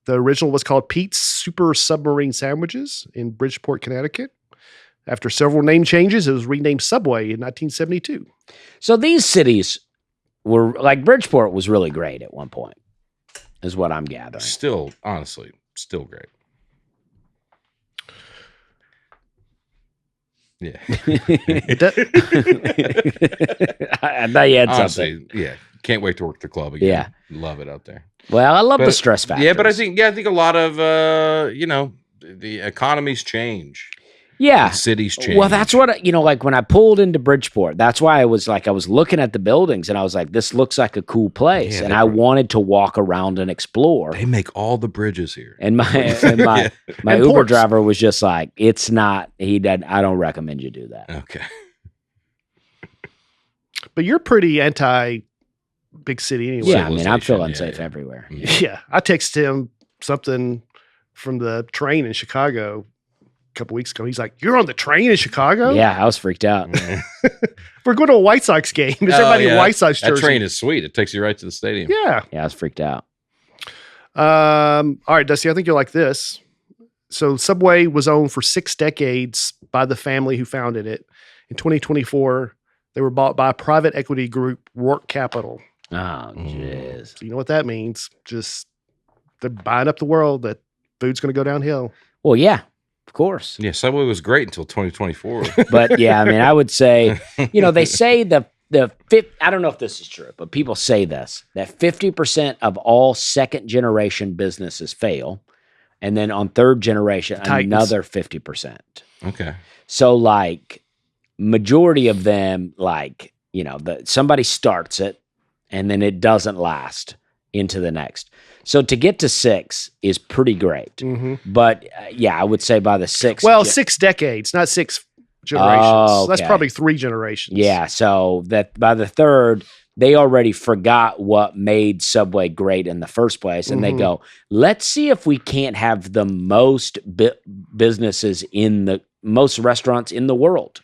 Speaker 3: The original was called Pete's Super Submarine Sandwiches in Bridgeport, Connecticut. After several name changes, it was renamed Subway in 1972.
Speaker 1: So these cities were like Bridgeport was really great at one point, is what I'm gathering.
Speaker 2: Still, honestly, still great. Yeah.
Speaker 1: I thought you had
Speaker 2: Honestly,
Speaker 1: something.
Speaker 2: yeah. Can't wait to work the club again.
Speaker 1: Yeah.
Speaker 2: Love it out there.
Speaker 1: Well, I love the
Speaker 2: But-
Speaker 1: stress factor.
Speaker 2: Yeah, but I think a lot of the economies change.
Speaker 1: yeah.
Speaker 2: And cities change.
Speaker 1: Well, that's what like when I pulled into Bridgeport, that's why I was looking at the buildings and I was like, this looks like a cool place,
Speaker 2: Yeah,
Speaker 1: and I wanted to walk around and explore.
Speaker 2: they make all the bridges here.
Speaker 1: And my
Speaker 3: And
Speaker 1: Uber
Speaker 3: ports.
Speaker 1: driver was just like, it's not. He did. I don't recommend you do that.
Speaker 2: Okay.
Speaker 3: But you're pretty anti big city anyway.
Speaker 1: Yeah, I mean, I'm feeling
Speaker 2: Civilization,
Speaker 1: unsafe
Speaker 2: yeah.
Speaker 1: everywhere.
Speaker 3: Yeah. I texted him something from the train in Chicago a couple weeks ago. He's like, "You're on the train in Chicago?
Speaker 1: Yeah, I was freaked out.
Speaker 3: We're going to a White Sox game. Is everybody in White Sox
Speaker 2: That
Speaker 3: jersey?"
Speaker 2: train is sweet. It takes you right to the stadium.
Speaker 3: Yeah.
Speaker 1: Yeah, I was freaked out.
Speaker 3: All right, Dusty, I think you'll like this. So Subway was owned for 6 decades by the family who founded it. In 2024, they were bought by a private equity group, Rourke Capital.
Speaker 1: Oh, jeez.
Speaker 3: So you know what that means? Just they're buying up the world. That food's going to go downhill.
Speaker 1: Well, yeah, of course.
Speaker 2: Yeah, Subway was great until 2024.
Speaker 1: But yeah, I mean, I would say, they say I don't know if this is true, but people say this, that 50% of all second generation businesses fail. And then on third generation,
Speaker 3: Titans.
Speaker 1: another 50%.
Speaker 2: Okay.
Speaker 1: So like majority of them, somebody starts it and then it doesn't last into the next. So to get to 6 is pretty great.
Speaker 3: Mm-hmm.
Speaker 1: But I would say by the 6th.
Speaker 3: Well, 6 decades, not 6 generations.
Speaker 1: Oh,
Speaker 3: That's
Speaker 1: okay.
Speaker 3: probably 3 generations.
Speaker 1: Yeah, so that by the third, they already forgot what made Subway great in the first place, and they go, "Let's see if we can't have the most businesses in the most restaurants in the world."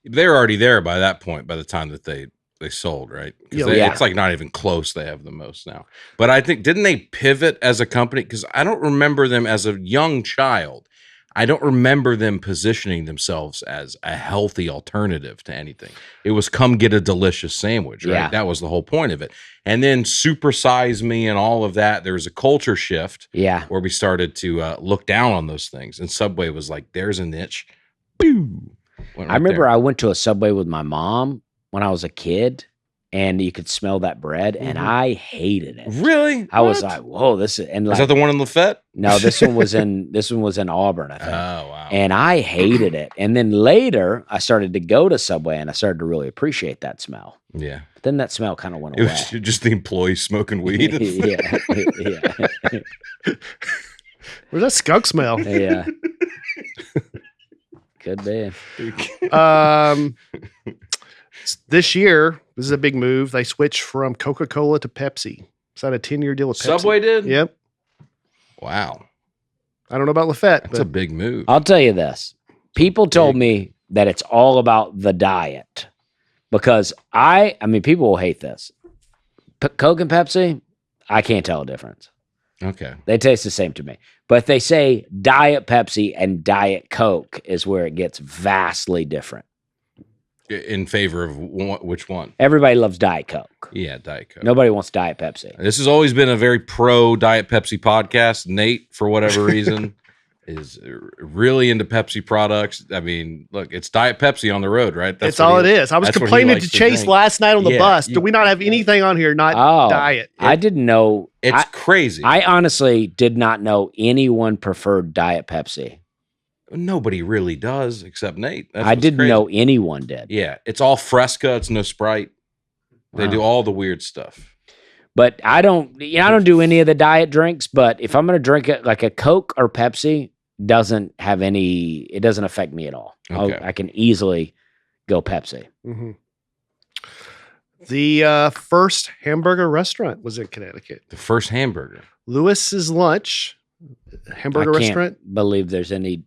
Speaker 2: They're already there by that point, by the time that they sold, right? 'Cause
Speaker 3: Yeah.
Speaker 2: it's like not even close. They have the most now. But I think, didn't they pivot as a company? Because I don't remember them as a young child. I don't remember them positioning themselves as a healthy alternative to anything. It was come get a delicious sandwich, right?
Speaker 1: Yeah.
Speaker 2: That was the whole point of it. And then Supersize Me and all of that, there was a culture shift
Speaker 1: Yeah,
Speaker 2: where we started to look down on those things. And Subway was like, there's a niche. Boo. Went
Speaker 1: I
Speaker 2: right
Speaker 1: remember
Speaker 2: there.
Speaker 1: I went to a Subway with my mom when I was a kid, and you could smell that bread, and I hated it.
Speaker 2: Really?
Speaker 1: I was
Speaker 2: What?
Speaker 1: like, "Whoa, this is." And
Speaker 2: Is that the one in Lafayette?
Speaker 1: no, this one was in Auburn, I think.
Speaker 2: Oh, wow.
Speaker 1: And I hated it. And then later, I started to go to Subway, and I started to really appreciate that smell.
Speaker 2: Yeah.
Speaker 1: But then that smell kind of went
Speaker 2: It
Speaker 1: away.
Speaker 2: was just the employees smoking weed.
Speaker 1: yeah.
Speaker 3: Where's that skunk smell?
Speaker 1: Yeah. Could be.
Speaker 3: This year, this is a big move. They switched from Coca-Cola to Pepsi. Signed a 10-year deal with Pepsi.
Speaker 2: Subway did?
Speaker 3: Yep.
Speaker 2: Wow.
Speaker 3: I don't know about Lafayette,
Speaker 2: That's a
Speaker 3: but
Speaker 2: big move.
Speaker 1: I'll tell you this. People told me that it's all about the diet because I mean, people will hate this. Coke and Pepsi, I can't tell a difference.
Speaker 2: Okay.
Speaker 1: They taste the same to me. But they say Diet Pepsi and Diet Coke is where it gets vastly different.
Speaker 2: In favor of which one?
Speaker 1: Everybody loves Diet Coke.
Speaker 2: Yeah, Diet Coke.
Speaker 1: Nobody wants Diet Pepsi.
Speaker 2: This has always been a very pro Diet Pepsi podcast. Nate, for whatever reason, is really into Pepsi products. I mean, look, it's Diet Pepsi on the road, right?
Speaker 3: that's all it is. I was
Speaker 2: that's what he
Speaker 3: complaining
Speaker 2: likes
Speaker 3: to
Speaker 2: to
Speaker 3: Chase
Speaker 2: drink.
Speaker 3: last night on the
Speaker 2: Yeah,
Speaker 3: bus.
Speaker 2: you-
Speaker 3: Do we not have anything on here not
Speaker 1: Oh,
Speaker 3: diet?
Speaker 1: I didn't know.
Speaker 2: It's crazy.
Speaker 1: I honestly did not know anyone preferred Diet Pepsi.
Speaker 2: Nobody really does except Nate. That's
Speaker 1: I
Speaker 2: what's
Speaker 1: didn't
Speaker 2: crazy.
Speaker 1: know anyone did.
Speaker 2: Yeah, it's all Fresca. It's no Sprite. They
Speaker 1: Wow.
Speaker 2: do all the weird stuff.
Speaker 1: But I don't do any of the diet drinks, but if I'm going to drink it like a Coke or Pepsi, it doesn't affect me at all.
Speaker 2: Okay.
Speaker 1: I can easily go Pepsi.
Speaker 3: Mhm. The first hamburger restaurant was in Connecticut.
Speaker 2: The first hamburger.
Speaker 3: Lewis's Lunch, hamburger
Speaker 1: I can't
Speaker 3: restaurant.
Speaker 1: believe there's any.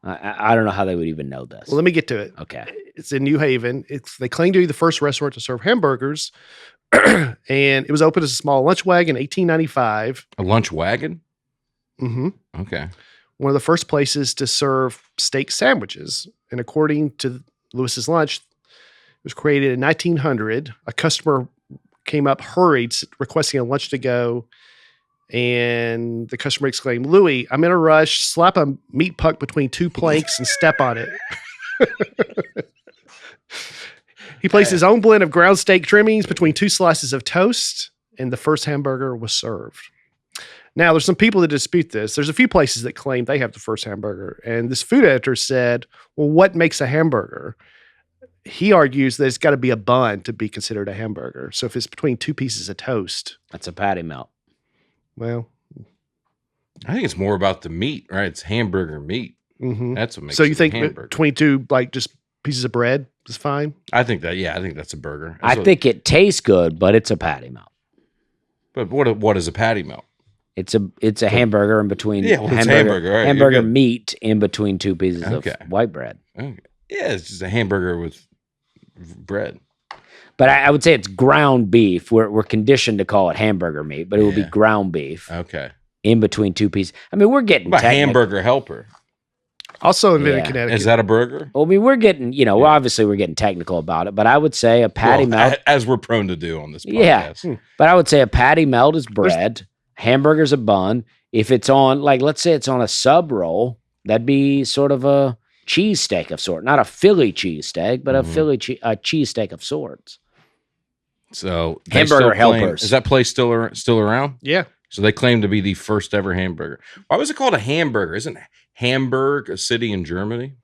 Speaker 1: I don't know how they would even know this.
Speaker 3: Well, let me get to it.
Speaker 1: Okay.
Speaker 3: It's in New Haven. They claim to be the first restaurant to serve hamburgers, and it was opened as a small lunch wagon in 1895.
Speaker 2: A lunch wagon?
Speaker 3: Mm-hmm.
Speaker 2: Okay.
Speaker 3: One of the first places to serve steak sandwiches. And according to Lewis's Lunch, it was created in 1900. A customer came up hurried, requesting a lunch to go. And the customer exclaimed, "Louis, I'm in a rush. Slap a meat puck between 2 planks and step on it." He placed his own blend of ground steak trimmings between 2 slices of toast, and the first hamburger was served. Now, there's some people that dispute this. There's a few places that claim they have the first hamburger, and this food editor said, well, what makes a hamburger? He argues that it's got to be a bun to be considered a hamburger. So if it's between 2 pieces of toast,
Speaker 1: That's a patty melt.
Speaker 3: well,
Speaker 2: I think it's more about the meat, right? It's hamburger meat.
Speaker 3: mhm.
Speaker 2: That's what makes
Speaker 3: So you
Speaker 2: it a
Speaker 3: think
Speaker 2: hamburger.
Speaker 3: 22 like just pieces of bread is fine?
Speaker 2: I think that's a burger.
Speaker 1: I
Speaker 2: That's what-
Speaker 1: think it tastes good, but it's a patty melt.
Speaker 2: But what is a patty melt?
Speaker 1: It's a hamburger in between.
Speaker 2: Yeah, well, it's hamburger, all right, you're
Speaker 1: hamburger
Speaker 2: good.
Speaker 1: meat in between 2 pieces
Speaker 2: Okay.
Speaker 1: of white bread.
Speaker 2: Okay. Yeah, it's just a hamburger with bread.
Speaker 1: But I would say it's ground beef. We're conditioned to call it hamburger meat, but it would be
Speaker 2: Yeah.
Speaker 1: ground beef
Speaker 2: Okay.
Speaker 1: in between 2 pieces. I mean, we're getting
Speaker 2: What about
Speaker 1: technical.
Speaker 2: hamburger helper?
Speaker 3: Also invented
Speaker 1: Yeah.
Speaker 3: Connecticut.
Speaker 2: Is that a burger?
Speaker 1: Well, I mean, we're getting, well, obviously we're getting technical about it, but I would say a patty
Speaker 2: Well,
Speaker 1: melt.
Speaker 2: as we're prone to do on this
Speaker 1: Yeah.
Speaker 2: podcast.
Speaker 1: But I would say a patty melt is bread, hamburger's a bun. If it's on, like, let's say it's on a sub roll, that'd be sort of a cheesesteak of sort, not a Philly cheesesteak, but a Philly cheesesteak of sorts.
Speaker 2: So they
Speaker 1: Hamburger
Speaker 2: still claim-
Speaker 1: helpers.
Speaker 2: Is that place still around?
Speaker 3: Yeah.
Speaker 2: So they claim to be the first ever hamburger. Why was it called a hamburger? Isn't Hamburg a city in Germany?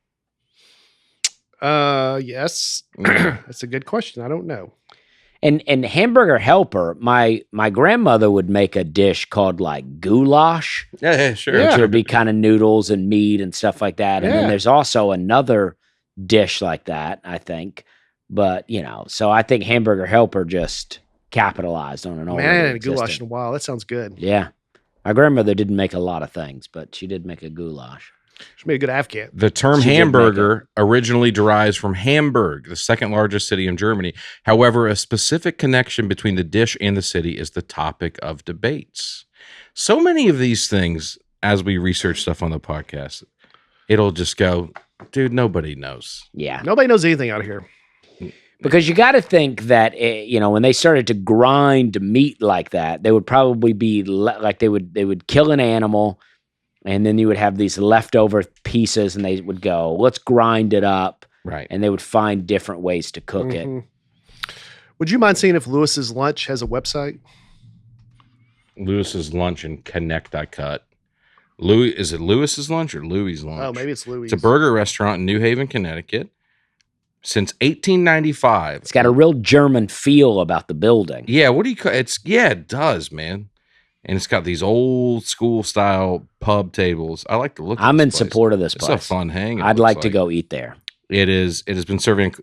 Speaker 3: Yes.
Speaker 2: Mm.
Speaker 3: That's a good question. I don't know.
Speaker 1: And hamburger helper, my grandmother would make a dish called like goulash,
Speaker 2: Yeah, sure.
Speaker 3: Yeah.
Speaker 1: which would be kind of noodles and meat and stuff like that. And then
Speaker 3: Yeah.
Speaker 1: there's also another dish like that, I think. But so I think hamburger helper just capitalized on an old.
Speaker 3: Man, I hadn't had goulash in a while. That sounds good.
Speaker 1: Yeah, my grandmother didn't make a lot of things, but she did make a goulash.
Speaker 3: Should be a good Afghan.
Speaker 2: The term
Speaker 1: She did make
Speaker 2: hamburger originally derives from Hamburg, the second largest city in Germany. However, a specific connection between the dish and the city is the topic of debates. So many of these things, as we research stuff on the podcast, it'll just go, dude, nobody knows.
Speaker 1: Yeah,
Speaker 3: Nobody knows anything out here.
Speaker 1: because you got to think that when they started to grind meat like that, they would probably be like they would kill an animal. And then you would have these leftover pieces, and they would go, let's grind it up.
Speaker 2: Right.
Speaker 1: And they would find different ways to cook it.
Speaker 3: Mhm. Would you mind seeing if Lewis's Lunch has a website?
Speaker 2: Lewis's Lunch in Connecticut. Is it Lewis's Lunch or Louie's Lunch?
Speaker 3: Oh, maybe it's Louis.
Speaker 2: It's a burger restaurant in New Haven, Connecticut. Since 1895.
Speaker 1: It's got a real German feel about the building.
Speaker 2: Yeah, what do you call it does, man. And it's got these old school style pub tables. I like the look of
Speaker 1: I'm
Speaker 2: this
Speaker 1: in
Speaker 2: place.
Speaker 1: support of this
Speaker 2: It's
Speaker 1: place.
Speaker 2: a fun hang. it
Speaker 1: I'd
Speaker 2: looks
Speaker 1: like to go eat there.
Speaker 2: It has been serving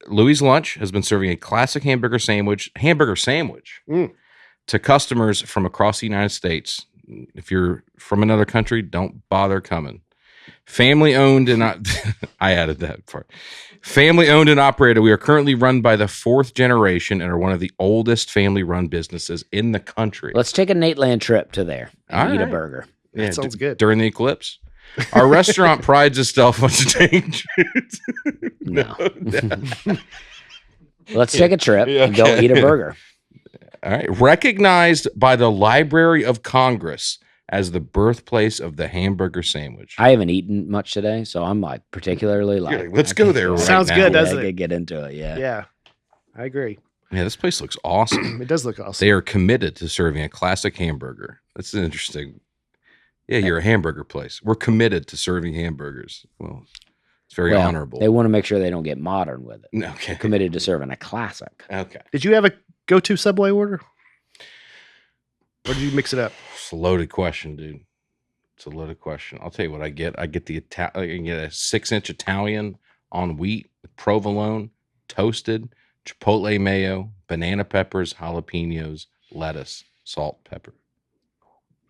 Speaker 2: Louis Lunch has been serving a classic hamburger sandwich
Speaker 3: Mm.
Speaker 2: to customers from across the United States. If you're from another country, don't bother coming. Family owned and I added that part. Family owned and operated. We are currently run by the 4th generation and are one of the oldest family run businesses in the country.
Speaker 1: Let's take a Nateland trip to there and
Speaker 2: All
Speaker 1: eat a
Speaker 2: right.
Speaker 1: burger.
Speaker 2: Yeah,
Speaker 3: sounds good.
Speaker 2: During the eclipse. Our restaurant prides itself on staying true.
Speaker 1: No. Let's take a trip and go
Speaker 2: Okay.
Speaker 1: eat a burger.
Speaker 2: All right. Recognized by the Library of Congress as the birthplace of the hamburger sandwich.
Speaker 1: I haven't eaten much today, so I'm like particularly
Speaker 2: You're
Speaker 1: like,
Speaker 2: like, let's
Speaker 1: I
Speaker 2: go
Speaker 1: could-
Speaker 2: there right
Speaker 3: Sounds
Speaker 2: now.
Speaker 3: good,
Speaker 1: Yeah,
Speaker 3: doesn't
Speaker 1: I
Speaker 3: it?
Speaker 1: could get into it. Yeah.
Speaker 3: Yeah, I agree.
Speaker 2: Yeah, this place looks awesome.
Speaker 3: It does look awesome.
Speaker 2: They are committed to serving a classic hamburger. That's interesting. Yeah, you're a hamburger place. We're committed to serving hamburgers. Well, it's very
Speaker 1: Well,
Speaker 2: honorable.
Speaker 1: They want to make sure they don't get modern with it.
Speaker 2: Okay.
Speaker 1: Committed to serving a classic.
Speaker 2: Okay.
Speaker 3: Did you have a go-to Subway order? Or did you mix it up?
Speaker 2: It's a loaded question, dude. It's a loaded question. I'll tell you what I get. I get I can get a 6-inch Italian on wheat with provolone, toasted, chipotle mayo, banana peppers, jalapenos, lettuce, salt, pepper.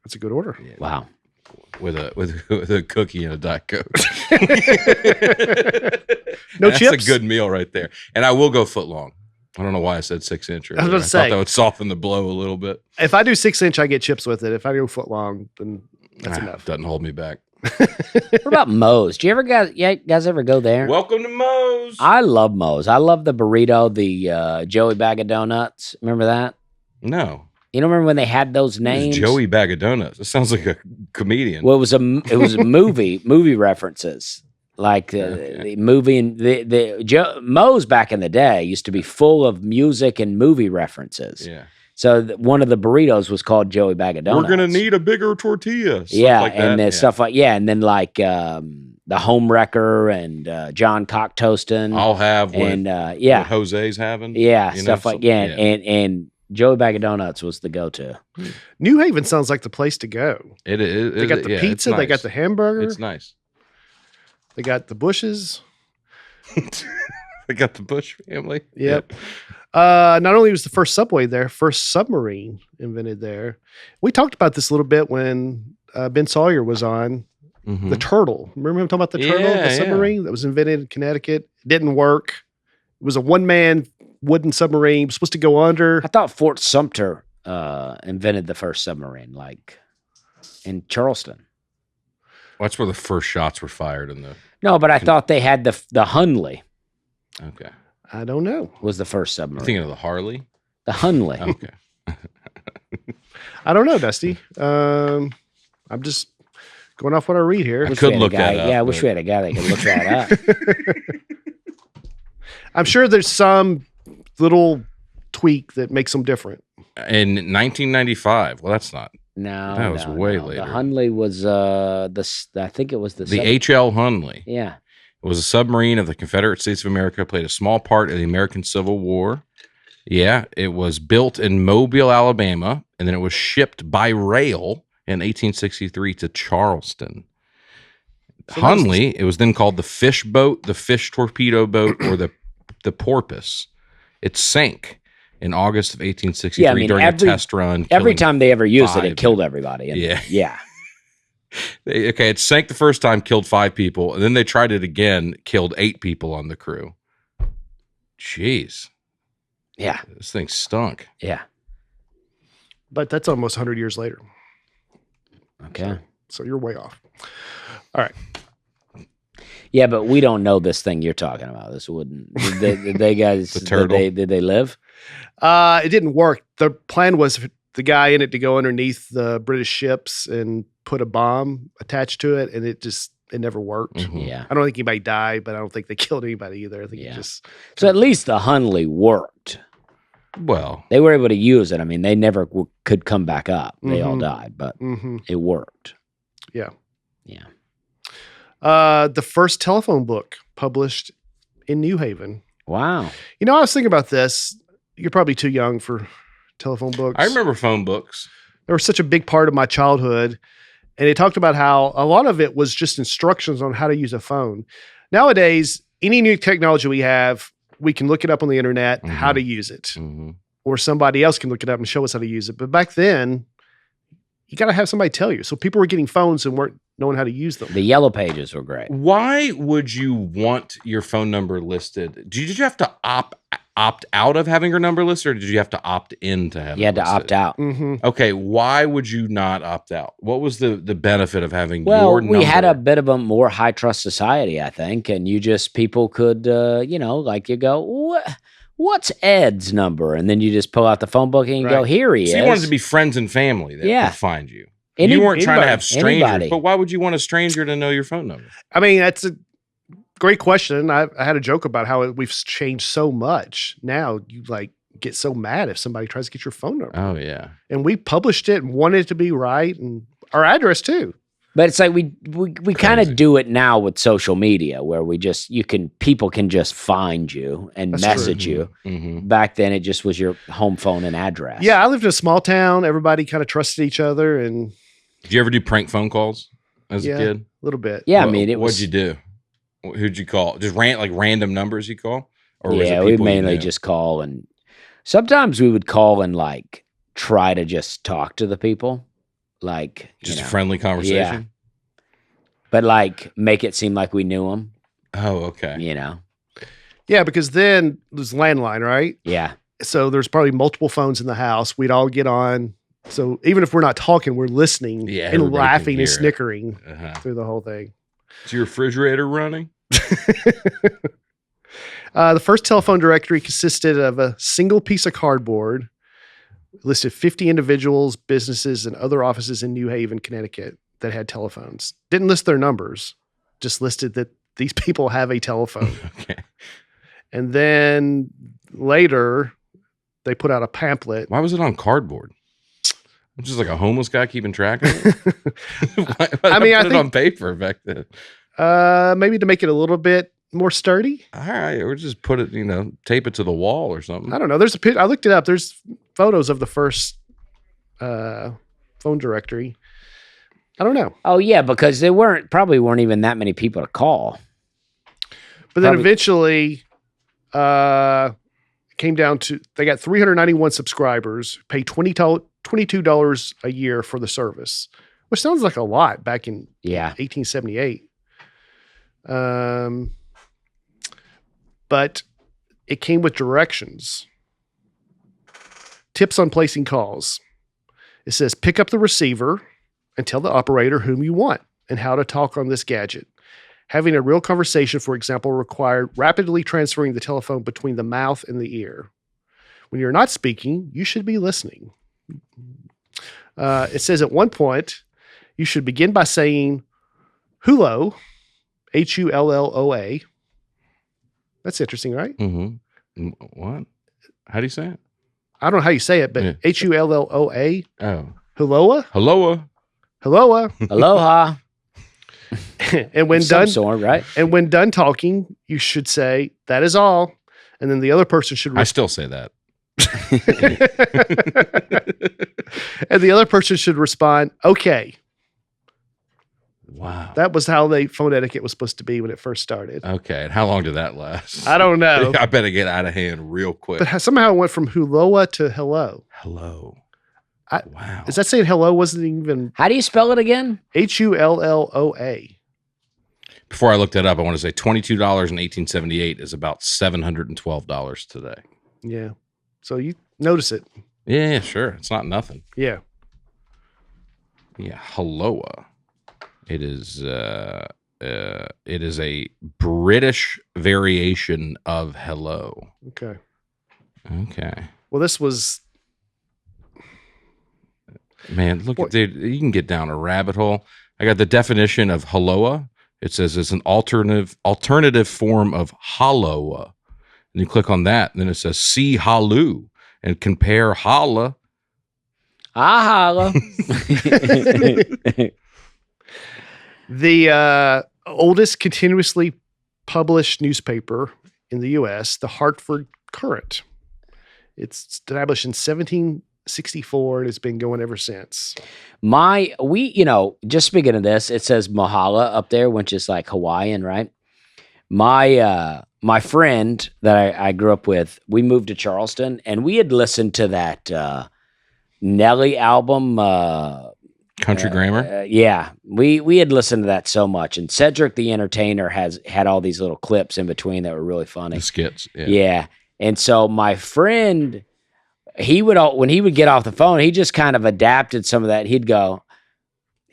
Speaker 3: That's a good order.
Speaker 2: Yeah,
Speaker 1: Wow.
Speaker 2: with a cookie and a Diet Coke.
Speaker 3: No
Speaker 2: That's
Speaker 3: chips?
Speaker 2: a good meal right there. And I will go foot long. I don't know why I said 6-inch.
Speaker 3: I was
Speaker 2: earlier.
Speaker 3: about to say.
Speaker 2: thought that would soften the blow a little bit.
Speaker 3: If I do 6-inch, I get chips with it. If I go foot long, then that's
Speaker 2: Ah,
Speaker 3: enough.
Speaker 2: Doesn't hold me back.
Speaker 1: What about Moe's? Do you ever guys ever go there?
Speaker 2: Welcome to Moe's.
Speaker 1: I love Moe's. I love the burrito, the Joey Bag of Donuts. Remember that?
Speaker 2: No.
Speaker 1: You don't remember when they had those
Speaker 2: It's
Speaker 1: names?
Speaker 2: Joey Bag of Donuts. It sounds like a comedian.
Speaker 1: Well, it was a movie references. Like
Speaker 2: Okay.
Speaker 1: the movie and Moe's back in the day used to be full of music and movie references.
Speaker 2: Yeah.
Speaker 1: So one of the burritos was called Joey Bag of Donuts.
Speaker 2: We're gonna need a bigger tortilla. Stuff
Speaker 1: yeah,
Speaker 2: like
Speaker 1: and
Speaker 2: that.
Speaker 1: then stuff like and then like the Home Wrecker and John Cocktoastin.
Speaker 2: I'll have what,
Speaker 1: and
Speaker 2: what
Speaker 1: yeah,
Speaker 2: Jose's having.
Speaker 1: yeah,
Speaker 2: you know,
Speaker 1: stuff like
Speaker 2: something-
Speaker 1: and Joey Bag of Donuts was the go-to.
Speaker 3: New Haven sounds like the place to go.
Speaker 2: It is.
Speaker 3: They got the pizza. They got the hamburger.
Speaker 2: It's nice.
Speaker 3: They got the Bushes.
Speaker 2: They got the Bush family.
Speaker 3: Yep. Not only was the first subway there, first submarine invented there. We talked about this a little bit when Ben Sawyer was on.
Speaker 2: Mhm.
Speaker 3: The turtle. Remember him talking about the turtle,
Speaker 2: Yeah,
Speaker 3: the
Speaker 2: yeah.
Speaker 3: submarine that was invented in Connecticut? It didn't work. It was a one-man wooden submarine. It was supposed to go under.
Speaker 1: I thought Fort Sumter invented the first submarine, like in Charleston.
Speaker 2: That's where the first shots were fired in the.
Speaker 1: No, but I thought they had the Hunley
Speaker 2: Okay.
Speaker 3: I don't know.
Speaker 1: was the first
Speaker 2: I'm
Speaker 1: submarine.
Speaker 2: thinking of the Harley.
Speaker 1: The Hunley.
Speaker 2: Okay.
Speaker 3: I don't know, Dusty. I'm just going off what I read here.
Speaker 2: I
Speaker 1: Wish
Speaker 2: could
Speaker 1: we had a
Speaker 2: look
Speaker 1: guy-
Speaker 2: that up,
Speaker 1: Yeah, I wish
Speaker 2: but-
Speaker 1: we had a guy that could look that up.
Speaker 3: I'm sure there's some little tweak that makes them different.
Speaker 2: In 1995. Well, that's not
Speaker 1: No,
Speaker 2: That was
Speaker 1: no,
Speaker 2: way
Speaker 1: no.
Speaker 2: later.
Speaker 1: The Hunley was I think it was the
Speaker 2: the HL Hunley.
Speaker 1: Yeah,
Speaker 2: It was a submarine of the Confederate States of America, played a small part in the American Civil War. Yeah, it was built in Mobile, Alabama, and then it was shipped by rail in 1863 to Charleston.
Speaker 3: So that was-
Speaker 2: Hunley, it was then called the fish boat, the fish torpedo boat, or the porpoise. It sank in August of 1863
Speaker 1: Yeah, I mean,
Speaker 2: during
Speaker 1: every-
Speaker 2: a test run.
Speaker 1: every
Speaker 2: killing-
Speaker 1: time they ever used it,
Speaker 2: 5.
Speaker 1: it killed everybody. And
Speaker 2: Yeah.
Speaker 1: yeah.
Speaker 2: Okay, it sank the first time, killed 5 people, and then they tried it again, killed 8 people on the crew. Jeez,
Speaker 1: Yeah,
Speaker 2: this thing stunk.
Speaker 1: yeah.
Speaker 3: But that's almost 100 years later.
Speaker 1: Okay.
Speaker 3: So you're way off. All right.
Speaker 1: Yeah, but we don't know this thing you're talking about. This wouldn't. Did they guys?
Speaker 2: The turtle.
Speaker 1: Did they live?
Speaker 3: It didn't work. The plan was for the guy in it to go underneath the British ships and put a bomb attached to it, and it never worked.
Speaker 2: Mhm.
Speaker 1: Yeah.
Speaker 3: I don't think anybody died, but I don't think they killed anybody either. I think
Speaker 1: Yeah.
Speaker 3: it just
Speaker 1: So at least the Hunley worked.
Speaker 2: Well,
Speaker 1: They were able to use it. I mean, they never could come back up. They all
Speaker 3: Mhm.
Speaker 1: died, but
Speaker 3: mhm.
Speaker 1: it worked.
Speaker 3: Yeah.
Speaker 1: Yeah.
Speaker 3: The first telephone book published in New Haven.
Speaker 1: Wow.
Speaker 3: You know, I was thinking about this. You're probably too young for telephone books.
Speaker 2: I remember phone books.
Speaker 3: They were such a big part of my childhood. And they talked about how a lot of it was just instructions on how to use a phone. Nowadays, any new technology we have, we can look it up on the internet, how
Speaker 2: Mhm.
Speaker 3: to use it,
Speaker 2: Mhm.
Speaker 3: or somebody else can look it up and show us how to use it. But back then, you got to have somebody tell you. So people were getting phones and weren't knowing how to use them.
Speaker 1: The yellow pages were great.
Speaker 2: Why would you want your phone number listed? Did you have to opt out of having your number listed, or did you have to opt in to have
Speaker 1: You had
Speaker 2: it
Speaker 1: to opt
Speaker 2: listed?
Speaker 1: out.
Speaker 3: Mm-hmm.
Speaker 2: Okay, why would you not opt out? What was the benefit of having
Speaker 1: Well,
Speaker 2: your number?
Speaker 1: we had a bit of a more high trust society, I think, and people could, like you go, what's Ed's number? And then you just pull out the phone book and you go,
Speaker 3: Right.
Speaker 1: here he is.
Speaker 2: So you wanted to be friends and family that
Speaker 1: Yeah.
Speaker 2: would find you.
Speaker 1: Any-
Speaker 2: You weren't trying to
Speaker 3: anybody-
Speaker 2: have strangers,
Speaker 1: anybody.
Speaker 2: but why would you want a stranger to know your phone number?
Speaker 3: I mean, that's a great question. I had a joke about how we've changed so much. Now you like get so mad if somebody tries to get your phone number.
Speaker 2: Oh yeah.
Speaker 3: And we published it and wanted it to be right, and our address too.
Speaker 1: But it's like we kind
Speaker 2: Crazy.
Speaker 1: of do it now with social media, where people can just find you and
Speaker 3: That's true.
Speaker 1: message you.
Speaker 2: Mm-hmm.
Speaker 1: Back then, it just was your home phone and address.
Speaker 3: Yeah, I lived in a small town. Everybody kind of trusted each other, and
Speaker 2: Did you ever do prank phone calls as
Speaker 3: Yeah.
Speaker 2: a kid?
Speaker 3: a little bit.
Speaker 1: yeah. I
Speaker 2: What-
Speaker 1: mean, it was.
Speaker 2: What'd you do? Who'd you call? Just random numbers you call? was
Speaker 1: Yeah,
Speaker 2: it
Speaker 1: we
Speaker 2: people you
Speaker 1: mainly
Speaker 2: knew?
Speaker 1: just call, and sometimes we would call and like try to just talk to the people, like
Speaker 2: just a friendly conversation.
Speaker 1: but like make it seem like we knew them.
Speaker 2: Oh, okay.
Speaker 3: Yeah, because then there's landline, right?
Speaker 1: Yeah,
Speaker 3: So there's probably multiple phones in the house. We'd all get on. So even if we're not talking, we're listening
Speaker 2: Yeah,
Speaker 3: and
Speaker 2: everybody can
Speaker 3: laughing
Speaker 2: hear
Speaker 3: and
Speaker 2: it.
Speaker 3: snickering
Speaker 2: Uh-huh.
Speaker 3: through the whole thing.
Speaker 2: Is your refrigerator running?
Speaker 3: The first telephone directory consisted of a single piece of cardboard, listed 50 individuals, businesses, and other offices in New Haven, Connecticut that had telephones. Didn't list their numbers, just listed that these people have a telephone.
Speaker 2: Okay.
Speaker 3: And then later, they put out a pamphlet.
Speaker 2: Why was it on cardboard? I'm just like a homeless guy keeping track of it. Why
Speaker 3: I mean, I
Speaker 2: put it
Speaker 3: think-
Speaker 2: on paper back then.
Speaker 3: Maybe to make it a little bit more sturdy.
Speaker 2: All right, or just put it, tape it to the wall or something.
Speaker 3: I don't know. There's a I looked it up. There's photos of the first phone directory. I don't know.
Speaker 1: Oh yeah, because there probably weren't even that many people to call.
Speaker 3: But then
Speaker 1: Probably-
Speaker 3: eventually, came down to they got 391 subscribers, pay $22 a year for the service, which sounds like a lot back in
Speaker 1: Yeah.
Speaker 3: 1878. But it came with directions, tips on placing calls. It says pick up the receiver and tell the operator whom you want and how to talk on this gadget. Having a real conversation, for example, required rapidly transferring the telephone between the mouth and the ear. When you're not speaking, you should be listening. It says at one point, you should begin by saying "Hullo," Hulloa. That's interesting, right?
Speaker 2: Mm-hmm. What? How do you say it?
Speaker 3: I don't know how you say it, but
Speaker 2: Yeah.
Speaker 3: Hulloa,
Speaker 2: Oh.
Speaker 3: Hulloa,
Speaker 2: Hello.
Speaker 3: Hulloa.
Speaker 1: Aloha.
Speaker 3: And when
Speaker 1: Some
Speaker 3: done,
Speaker 1: sort, right?
Speaker 3: and when done talking, you should say that is all, and then the other person should.
Speaker 2: I still say that.
Speaker 3: And the other person should respond, "Okay."
Speaker 2: Wow.
Speaker 3: That was how phone etiquette was supposed to be when it first started.
Speaker 2: Okay. And how long did that last?
Speaker 3: I don't know,
Speaker 2: I bet it get out of hand real quick.
Speaker 3: but somehow it went from Hulloa to hello.
Speaker 2: Hello. Wow.
Speaker 3: Is that saying hello wasn't even
Speaker 1: How do you spell it again?
Speaker 3: Hulloa?
Speaker 2: Before I looked that up, I want to say $22 in 1878 is about $712 today.
Speaker 3: Yeah. So you notice it.
Speaker 2: Yeah, sure. It's not nothing.
Speaker 3: Yeah.
Speaker 2: Yeah, Helloa. It is a British variation of hello.
Speaker 3: Okay.
Speaker 2: Okay.
Speaker 3: Well, this was
Speaker 2: Man, look
Speaker 3: Boy.
Speaker 2: at dude, you can get down a rabbit hole. I got the definition of Helloa. It says it's an alternative form of Holloa. And you click on that, and then it says see Halu and compare holla.
Speaker 1: Holla.
Speaker 3: the oldest continuously published newspaper in the U.S., the Hartford Courant. It's established in 1764 and it's been going ever since.
Speaker 1: Just speaking of this, it says Mahala up there, which is like Hawaiian, right? My friend that I grew up with, we moved to Charleston and we had listened to that Nelly album,
Speaker 2: Country Grammar.
Speaker 1: yeah, we had listened to that so much, and Cedric the Entertainer had all these little clips in between that were really funny.
Speaker 2: The skits.
Speaker 1: Yeah. And so my friend, when he would get off the phone, he just kind of adapted some of that. He would go,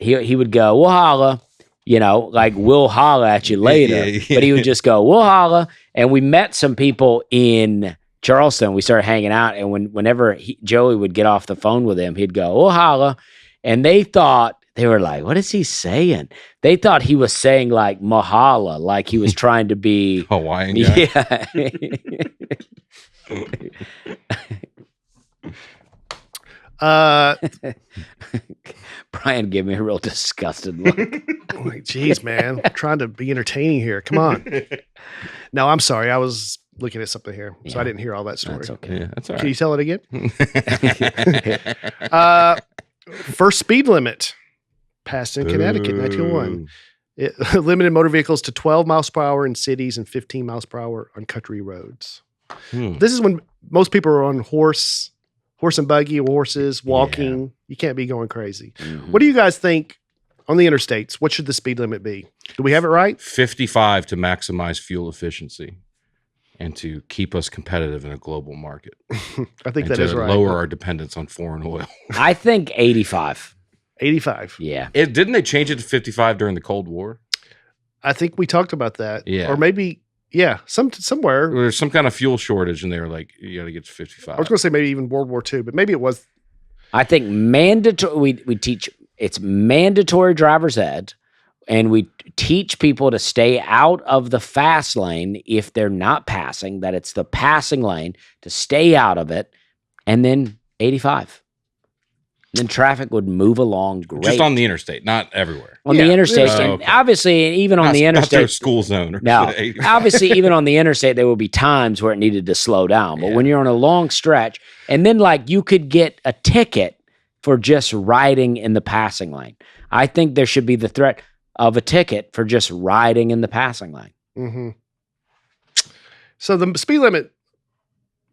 Speaker 1: we'll holla, like we'll holla at you later.
Speaker 2: Yeah.
Speaker 1: But he would just go, we'll holla. And we met some people in Charleston. We started hanging out. And whenever Joey would get off the phone with him, he'd go, we'll holla. And they were like, what is he saying? They thought he was saying like Mahala, like he was trying to be
Speaker 2: Hawaiian guy.
Speaker 1: Yeah. Brian gave me a real disgusted look.
Speaker 3: I'm like, geez, man, I'm trying to be entertaining here. Come on. No, I'm sorry. I was looking at something here, so
Speaker 1: Yeah.
Speaker 3: I didn't hear all that story.
Speaker 1: That's okay.
Speaker 2: Yeah, that's all
Speaker 3: Can you
Speaker 2: right.
Speaker 3: tell it again? First speed limit passed in Connecticut, 1901. It limited motor vehicles to 12 miles per hour in cities and 15 miles per hour on country roads.
Speaker 2: Hmm.
Speaker 3: This is when most people are on horse and buggy, horses, walking. You can't be going crazy.
Speaker 1: Mhm.
Speaker 3: What do you guys think on the interstates? What should the speed limit be? Do we have it right?
Speaker 2: 55 to maximize fuel efficiency and to keep us competitive in a global market.
Speaker 3: I think
Speaker 2: And
Speaker 3: that
Speaker 2: to
Speaker 3: is right.
Speaker 2: lower our dependence on foreign oil.
Speaker 1: I think 85.
Speaker 3: 85.
Speaker 1: Yeah.
Speaker 2: Didn't they change it to 55 during the Cold War?
Speaker 3: I think we talked about that.
Speaker 2: Yeah.
Speaker 3: Or maybe, somewhere.
Speaker 2: There's some kind of fuel shortage, and they were like, you got to get to 55.
Speaker 3: I was going to say maybe even World War II, but maybe it was.
Speaker 1: I think mandatory. We teach it's mandatory driver's ed. and we teach people to stay out of the fast lane if they're not passing, that it's the passing lane, to stay out of it, and then 85. Then traffic would move along great.
Speaker 2: Just on the interstate, not everywhere.
Speaker 1: On the interstate.
Speaker 2: Oh,
Speaker 1: and
Speaker 2: okay.
Speaker 1: obviously, even on the
Speaker 2: Not
Speaker 1: interstate.
Speaker 2: through school zone. Or
Speaker 1: No,
Speaker 2: 85.
Speaker 1: obviously, even on the interstate, there will be times where it needed to slow down. But when you're on a long stretch, and then like you could get a ticket for just riding in the passing lane. I think there should be the threat of a ticket for just riding in the passing lane.
Speaker 3: Mm-hmm. So the speed limit,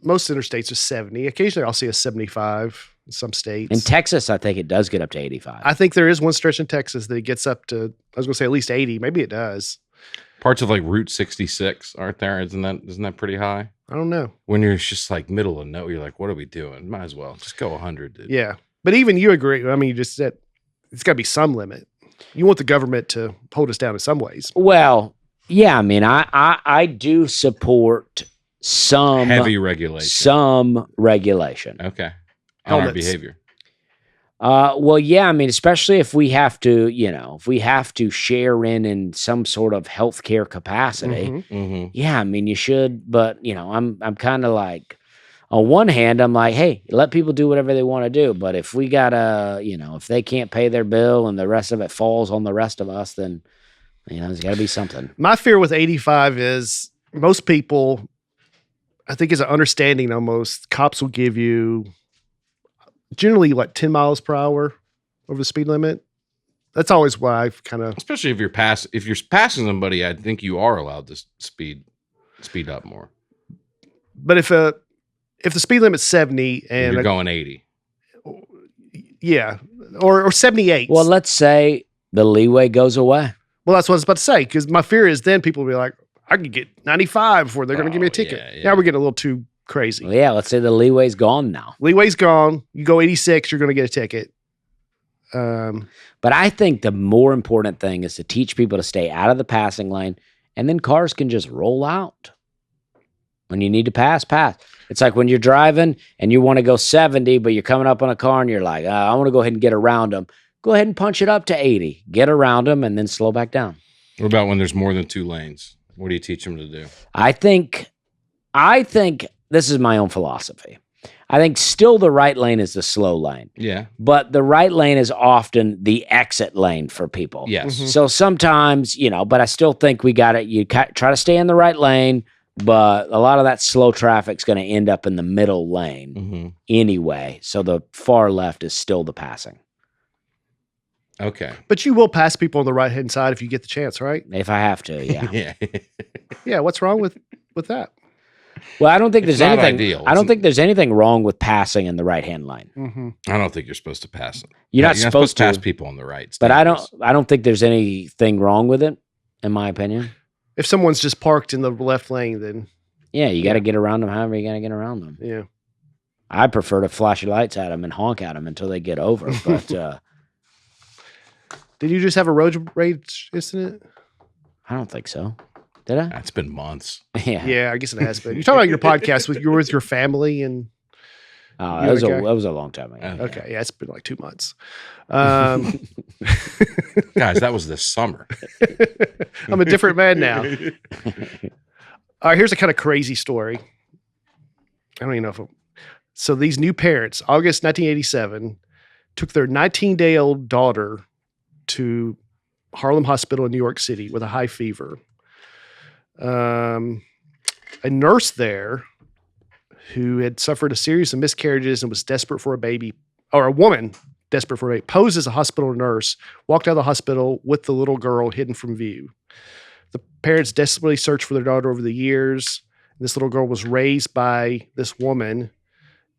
Speaker 3: most interstates are 70. Occasionally, I'll see a 75 in some states.
Speaker 1: In Texas, I think it does get up to 85.
Speaker 3: I think there is one stretch in Texas that it gets up to, I was going to say at least 80. Maybe it does.
Speaker 2: Parts of like Route 66 aren't there? Isn't that pretty high?
Speaker 3: I don't know.
Speaker 2: When you're just like middle of nowhere, you're like, what are we doing? Might as well just go 100. Dude.
Speaker 3: Yeah. But even you agree. I mean, you just said it's got to be some limit. You want the government to hold us down in some ways.
Speaker 1: Well, yeah, I mean, I do support some
Speaker 2: Heavy regulation.
Speaker 1: Some regulation.
Speaker 2: Okay. On our
Speaker 3: Helmets.
Speaker 2: behavior.
Speaker 1: Well, yeah, I mean, especially if we have to, if we have to share in some sort of healthcare capacity.
Speaker 3: Mhm.
Speaker 2: Mm-hmm.
Speaker 1: Yeah, I mean, you should, but I'm kind of like, on one hand, I'm like, hey, let people do whatever they want to do. But if we gotta, if they can't pay their bill and the rest of it falls on the rest of us, then, there's got to be something.
Speaker 3: My fear with 85 is most people, I think, is an understanding almost. Cops will give you generally 10 miles per hour over the speed limit. That's always why I've kind of,
Speaker 2: Especially if you're passing somebody, I think you are allowed to speed up more.
Speaker 3: but if the speed limit's 70 and
Speaker 2: You're going 80.
Speaker 3: yeah, or 78.
Speaker 1: Well, let's say the leeway goes away.
Speaker 3: Well, that's what I was about to say, because my fear is then people will be like, I can get 95 before they're going to give me a ticket.
Speaker 2: yeah.
Speaker 3: Now we're getting a little too crazy.
Speaker 1: Well, yeah, let's say the leeway's gone now.
Speaker 3: Leeway's gone. You go 86, you're going to get a ticket.
Speaker 1: But I think the more important thing is to teach people to stay out of the passing lane, and then cars can just roll out. When you need to pass. It's like when you're driving and you want to go 70, but you're coming up on a car and you're like, I want to go ahead and get around them. Go ahead and punch it up to 80. Get around them and then slow back down.
Speaker 2: What about when there's more than 2 lanes? What do you teach them to do?
Speaker 1: I think this is my own philosophy. I think still the right lane is the slow lane.
Speaker 2: Yeah.
Speaker 1: But the right lane is often the exit lane for people.
Speaker 2: Yes.
Speaker 1: So sometimes, but I still think we got it. You try to stay in the right lane, but a lot of that slow traffic's going to end up in the middle lane
Speaker 2: Mm-hmm.
Speaker 1: anyway. So the far left is still the passing.
Speaker 2: Okay.
Speaker 3: But you will pass people on the right-hand side if you get the chance, right?
Speaker 1: If I have to, yeah.
Speaker 2: Yeah.
Speaker 3: Yeah, what's wrong with that?
Speaker 1: Well, I don't think
Speaker 2: It's
Speaker 1: there's
Speaker 2: not
Speaker 1: anything.
Speaker 2: ideal.
Speaker 1: I don't think there's anything wrong with passing in the right-hand lane.
Speaker 3: Mm-hmm.
Speaker 2: I don't think you're supposed to pass them.
Speaker 1: You're not supposed
Speaker 2: to pass
Speaker 1: to.
Speaker 2: people on the right. It's
Speaker 1: But
Speaker 2: dangerous.
Speaker 1: I don't think there's anything wrong with it, in my opinion.
Speaker 3: If someone's just parked in the left lane, then
Speaker 1: Yeah, you got to get around them however you got to get around them.
Speaker 3: yeah.
Speaker 1: I prefer to flash your lights at them and honk at them until they get over. But
Speaker 3: Did you just have a road rage incident?
Speaker 1: I don't think so. Did I?
Speaker 2: It's been months.
Speaker 1: Yeah.
Speaker 3: Yeah, I guess it has been. You're talking about your podcast with your family and
Speaker 1: Oh,
Speaker 3: You
Speaker 1: that was,
Speaker 3: okay?
Speaker 1: that was a long time ago.
Speaker 3: okay, yeah, it's been like 2 months.
Speaker 2: Guys, that was this summer.
Speaker 3: I'm a different man now. All right, here's a kind of crazy story. I don't even know if so these new parents, August 1987, took their 19-day-old daughter to Harlem Hospital in New York City with a high fever. A nurse there who had suffered a series of miscarriages and was desperate for a baby, or a woman desperate for a baby, posed as a hospital nurse, walked out of the hospital with the little girl hidden from view. The parents desperately searched for their daughter over the years. This little girl was raised by this woman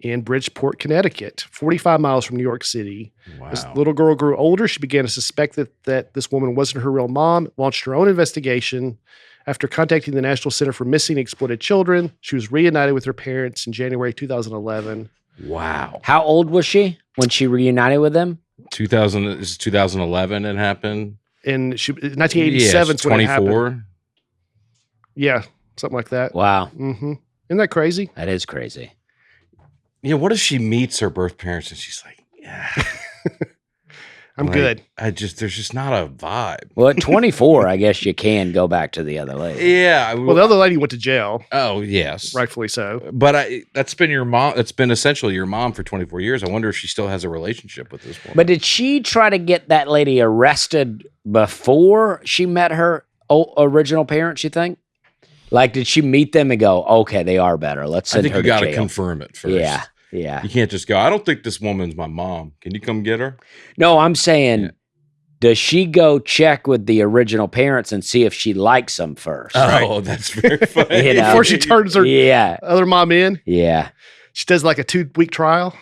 Speaker 3: in Bridgeport, Connecticut, 45 miles from New York City.
Speaker 2: Wow.
Speaker 3: As the little girl grew older, she began to suspect that this woman wasn't her real mom, launched her own investigation. After contacting the National Center for Missing and Exploited Children, she was reunited with her parents in January 2011.
Speaker 2: Wow.
Speaker 1: How old was she when she reunited with them?
Speaker 2: 2011 it happened.
Speaker 3: And 1987 is when it happened.
Speaker 2: 24.
Speaker 3: Yeah, something like that.
Speaker 1: Wow.
Speaker 3: Mm-hmm. Isn't that crazy?
Speaker 1: That is crazy.
Speaker 2: Yeah, what if she meets her birth parents and she's like, yeah.
Speaker 3: I'm good.
Speaker 2: There's just not a vibe.
Speaker 1: Well, at 24, I guess you can go back to the other lady.
Speaker 2: Yeah.
Speaker 3: Well, the other lady went to jail,
Speaker 2: Oh, yes.
Speaker 3: rightfully so.
Speaker 2: But that's been your mom. That's been essentially your mom for 24 years. I wonder if she still has a relationship with this woman.
Speaker 1: But did she try to get that lady arrested before she met her original parents, you think? Like, did she meet them and go, okay, they are better. Let's send her to jail.
Speaker 2: I think you got to confirm it first.
Speaker 1: Yeah. Yeah.
Speaker 2: You can't just go, I don't think this woman's my mom. Can you come get her?
Speaker 1: No, I'm saying, does she go check with the original parents and see if she likes them first?
Speaker 2: Oh, that's very funny.
Speaker 1: You know?
Speaker 3: Before she turns her other mom in,
Speaker 1: Yeah.
Speaker 3: she does like a 2-week trial.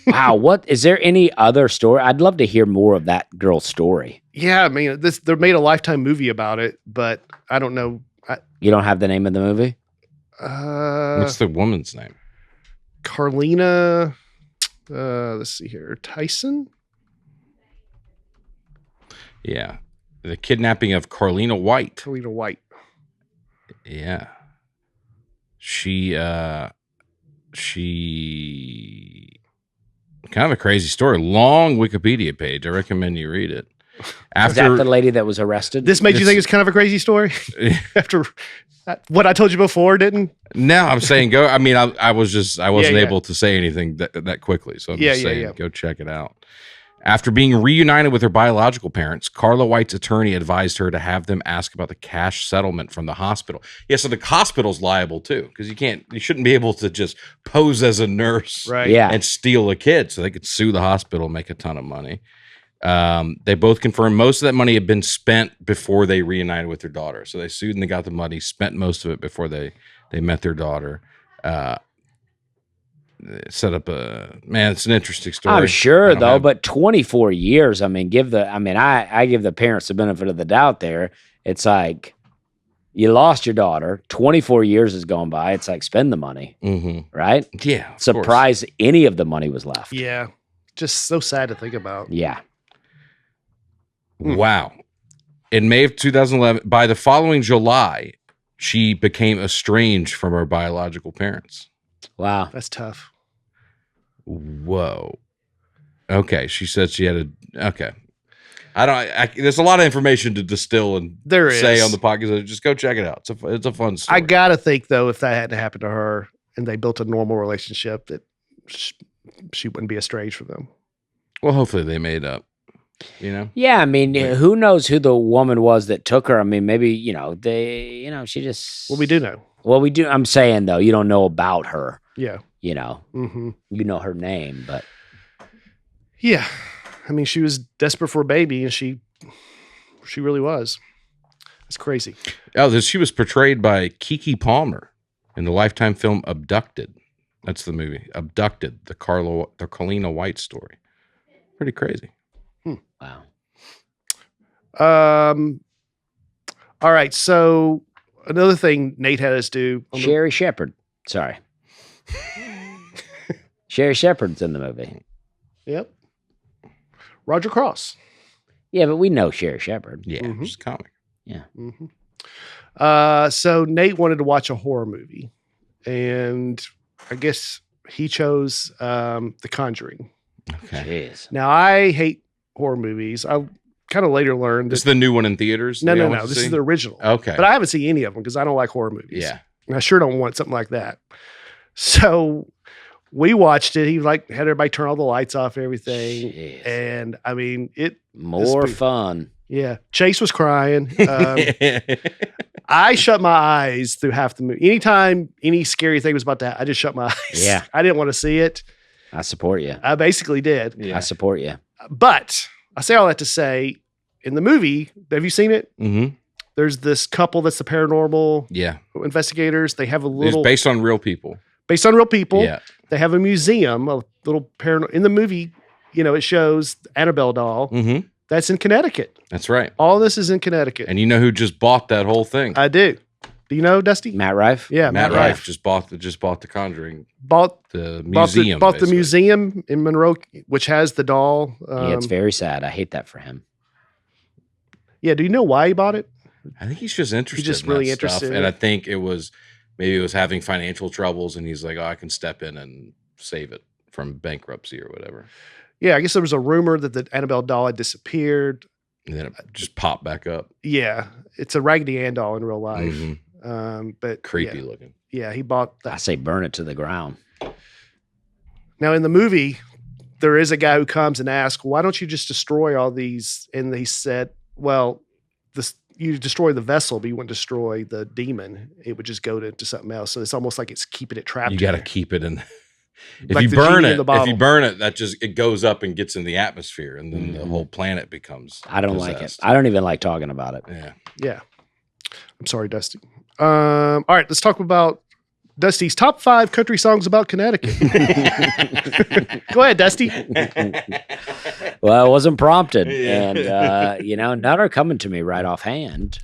Speaker 1: Wow. Is there any other story? I'd love to hear more of that girl's story.
Speaker 3: Yeah, I mean, they made a Lifetime movie about it, but I don't know.
Speaker 1: You don't have the name of the movie?
Speaker 2: What's the woman's name?
Speaker 3: Carlina, let's see here, Tyson?
Speaker 2: Yeah. The kidnapping of Carlina White.
Speaker 3: Carlina White.
Speaker 2: Yeah. She kind of a crazy story. Long Wikipedia page. I recommend you read it.
Speaker 1: Is that the lady that was arrested?
Speaker 3: This made you think it's kind of a crazy story? After what I told you before, didn't?
Speaker 2: No, I'm saying go. I mean, I wasn't able to say anything that quickly. So I'm just saying go check it out. After being reunited with her biological parents, Carla White's attorney advised her to have them ask about the cash settlement from the hospital. Yeah, so the hospital's liable too, because you shouldn't be able to just pose as a nurse and steal a kid, so they could sue the hospital and make a ton of money. They both confirmed most of that money had been spent before they reunited with their daughter. So they sued and they got the money, spent most of it before they met their daughter. Set up it's an interesting story.
Speaker 1: I'm sure though, but 24 years, I mean, I give the parents the benefit of the doubt there. It's like you lost your daughter, 24 years has gone by. It's like spend the money, right?
Speaker 2: Yeah.
Speaker 1: Surprised any of the money was left.
Speaker 3: Yeah. Just so sad to think about.
Speaker 1: Yeah.
Speaker 2: Wow. In May of 2011, by the following July, she became estranged from her biological parents.
Speaker 1: Wow.
Speaker 3: That's tough.
Speaker 2: Whoa. Okay. She said she had okay. There's a lot of information to distill and say on the podcast. Just go check it out. It's a fun story.
Speaker 3: I got to think though, if that hadn't happened to her and they built a normal relationship, that she wouldn't be estranged from them.
Speaker 2: Well, hopefully they made up. You know?
Speaker 1: Yeah, I mean, who knows who the woman was that took her? I mean, maybe, she just...
Speaker 3: Well, we do know.
Speaker 1: Well, we do. I'm saying, though, you don't know about her.
Speaker 3: Yeah.
Speaker 1: You know her name, but...
Speaker 3: Yeah. I mean, she was desperate for a baby, and she really was. It's crazy.
Speaker 2: Oh, she was portrayed by Keke Palmer in the Lifetime film Abducted. That's the movie. Abducted, the Carlina White story. Pretty crazy.
Speaker 1: Wow.
Speaker 3: All right. So another thing Nate had us do.
Speaker 1: Sherry Shepherd. Sorry. Sherry Shepherd's in the movie.
Speaker 3: Yep. Roger Cross.
Speaker 1: Yeah, but we know Sherry Shepherd.
Speaker 2: Yeah, she's comic.
Speaker 1: Yeah.
Speaker 3: So Nate wanted to watch a horror movie, and I guess he chose The Conjuring.
Speaker 2: Okay.
Speaker 1: Jeez.
Speaker 3: Now, I hate horror movies. I kind of later learned
Speaker 2: This is the new one in theaters?
Speaker 3: No. This is the original.
Speaker 2: Okay.
Speaker 3: But I haven't seen any of them because I don't like horror movies.
Speaker 2: Yeah.
Speaker 3: And I sure don't want something like that. So we watched it. He had everybody turn all the lights off and everything.
Speaker 1: Jeez.
Speaker 3: And I mean,
Speaker 1: more fun.
Speaker 3: Yeah. Chase was crying. I shut my eyes through half the movie. Anytime any scary thing was about to happen, I just shut my eyes.
Speaker 1: Yeah.
Speaker 3: I didn't want to see it.
Speaker 1: I support you.
Speaker 3: I basically did.
Speaker 2: Yeah.
Speaker 1: I support you.
Speaker 3: But I say all that to say, in the movie, have you seen it?
Speaker 2: Mm-hmm.
Speaker 3: There's this couple that's the paranormal investigators. They have a little...
Speaker 2: It's based on real people.
Speaker 3: Based on real people.
Speaker 2: Yeah.
Speaker 3: They have a museum, a little paranormal... In the movie, it shows the Annabelle doll.
Speaker 2: Mm-hmm.
Speaker 3: That's in Connecticut.
Speaker 2: That's right.
Speaker 3: All this is in Connecticut.
Speaker 2: And you know who just bought that whole thing?
Speaker 3: I do. Do you know, Dusty?
Speaker 1: Matt Rife?
Speaker 3: Yeah,
Speaker 2: Matt Rife just bought the Conjuring.
Speaker 3: Bought
Speaker 2: the museum.
Speaker 3: Bought the museum in Monroe, which has the doll.
Speaker 1: Yeah, it's very sad. I hate that for him.
Speaker 3: Yeah, do you know why he bought it?
Speaker 2: I think he's just interested.
Speaker 3: He's just
Speaker 2: in
Speaker 3: really
Speaker 2: that
Speaker 3: interested.
Speaker 2: Stuff. And I think it was having financial troubles, and he's like, "Oh, I can step in and save it from bankruptcy or whatever."
Speaker 3: Yeah, I guess there was a rumor that the Annabelle doll had disappeared.
Speaker 2: And then it just popped back up.
Speaker 3: Yeah, it's a Raggedy Ann doll in real life. But
Speaker 2: Creepy looking.
Speaker 3: Yeah, he bought
Speaker 1: I
Speaker 3: that.
Speaker 1: say burn it to the ground.
Speaker 3: Now in the movie, there is a guy who comes and asks, "Why don't you just destroy all these?" And he said, "Well, you destroy the vessel, but you wouldn't destroy the demon. It would just go to something else. So it's almost like it's keeping it trapped.
Speaker 2: You got to keep it in. If
Speaker 3: Like
Speaker 2: you
Speaker 3: the
Speaker 2: burn
Speaker 3: genie in
Speaker 2: it,
Speaker 3: the bottle.
Speaker 2: that just it goes up and gets in the atmosphere, and then the whole planet becomes.
Speaker 1: I don't like it.
Speaker 2: possessed.
Speaker 1: I don't even like talking about it.
Speaker 2: Yeah.
Speaker 3: Yeah. I'm sorry, Dusty. All right, let's talk about Dusty's top 5 country songs about Connecticut. Go ahead, Dusty.
Speaker 1: Well, it wasn't prompted, and none are coming to me right offhand.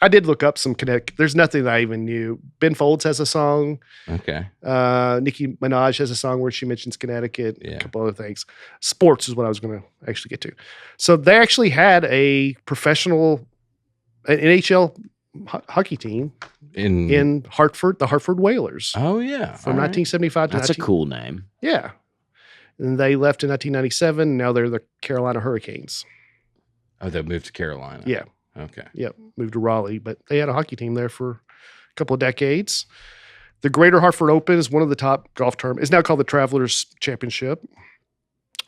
Speaker 3: I did look up some Connecticut. There's nothing that I even knew. Ben Folds has a song.
Speaker 2: Okay.
Speaker 3: Nicki Minaj has a song where she mentions Connecticut.
Speaker 2: Yeah.
Speaker 3: A couple other things. Sports is what I was going to actually get to. So they actually had a professional an NHL hockey team in Hartford, the Hartford Whalers.
Speaker 2: Oh yeah.
Speaker 3: From 1975 to
Speaker 1: That's a cool name.
Speaker 3: Yeah. And they left in 1997. Now they're the Carolina Hurricanes.
Speaker 2: Oh, they moved to Carolina.
Speaker 3: Yeah.
Speaker 2: Okay.
Speaker 3: Yep. Moved to Raleigh, but they had a hockey team there for a couple of decades. The Greater Hartford Open is one of the top golf tournaments. It's now called the Travelers Championship,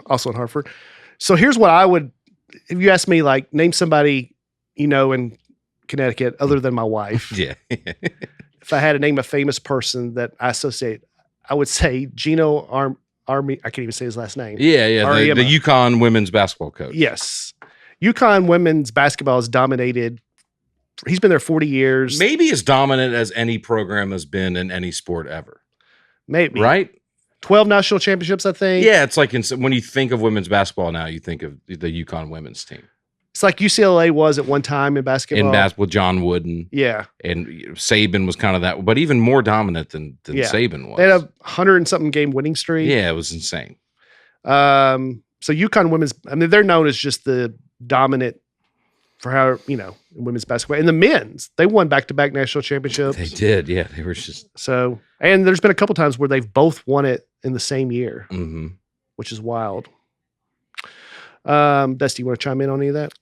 Speaker 3: also in Hartford. So here's what I would, if you ask me, like, name somebody, in Connecticut other than my wife.
Speaker 2: Yeah.
Speaker 3: If I had to name a famous person that I associate, I would say Gino Army. I can't even say his last name.
Speaker 2: Yeah. The UConn women's basketball coach.
Speaker 3: Yes. UConn women's basketball has dominated. He's been there 40 years.
Speaker 2: Maybe as dominant as any program has been in any sport ever.
Speaker 3: Maybe.
Speaker 2: Right?
Speaker 3: 12 national championships, I think.
Speaker 2: Yeah, it's like when you think of women's basketball now, you think of the UConn women's team.
Speaker 3: It's like UCLA was at one time in basketball.
Speaker 2: In basketball, John Wooden.
Speaker 3: Yeah.
Speaker 2: And Saban was kind of that, but even more dominant than Saban was.
Speaker 3: They had 100 and something game winning streak.
Speaker 2: Yeah, it was insane.
Speaker 3: So UConn women's, they're known as just the dominant for how, in women's basketball. And the men's, they won back-to-back national championships.
Speaker 2: They did, yeah. They were just...
Speaker 3: So, and there's been a couple times where they've both won it in the same year, which is wild. Dusty, you want to chime in on any of that?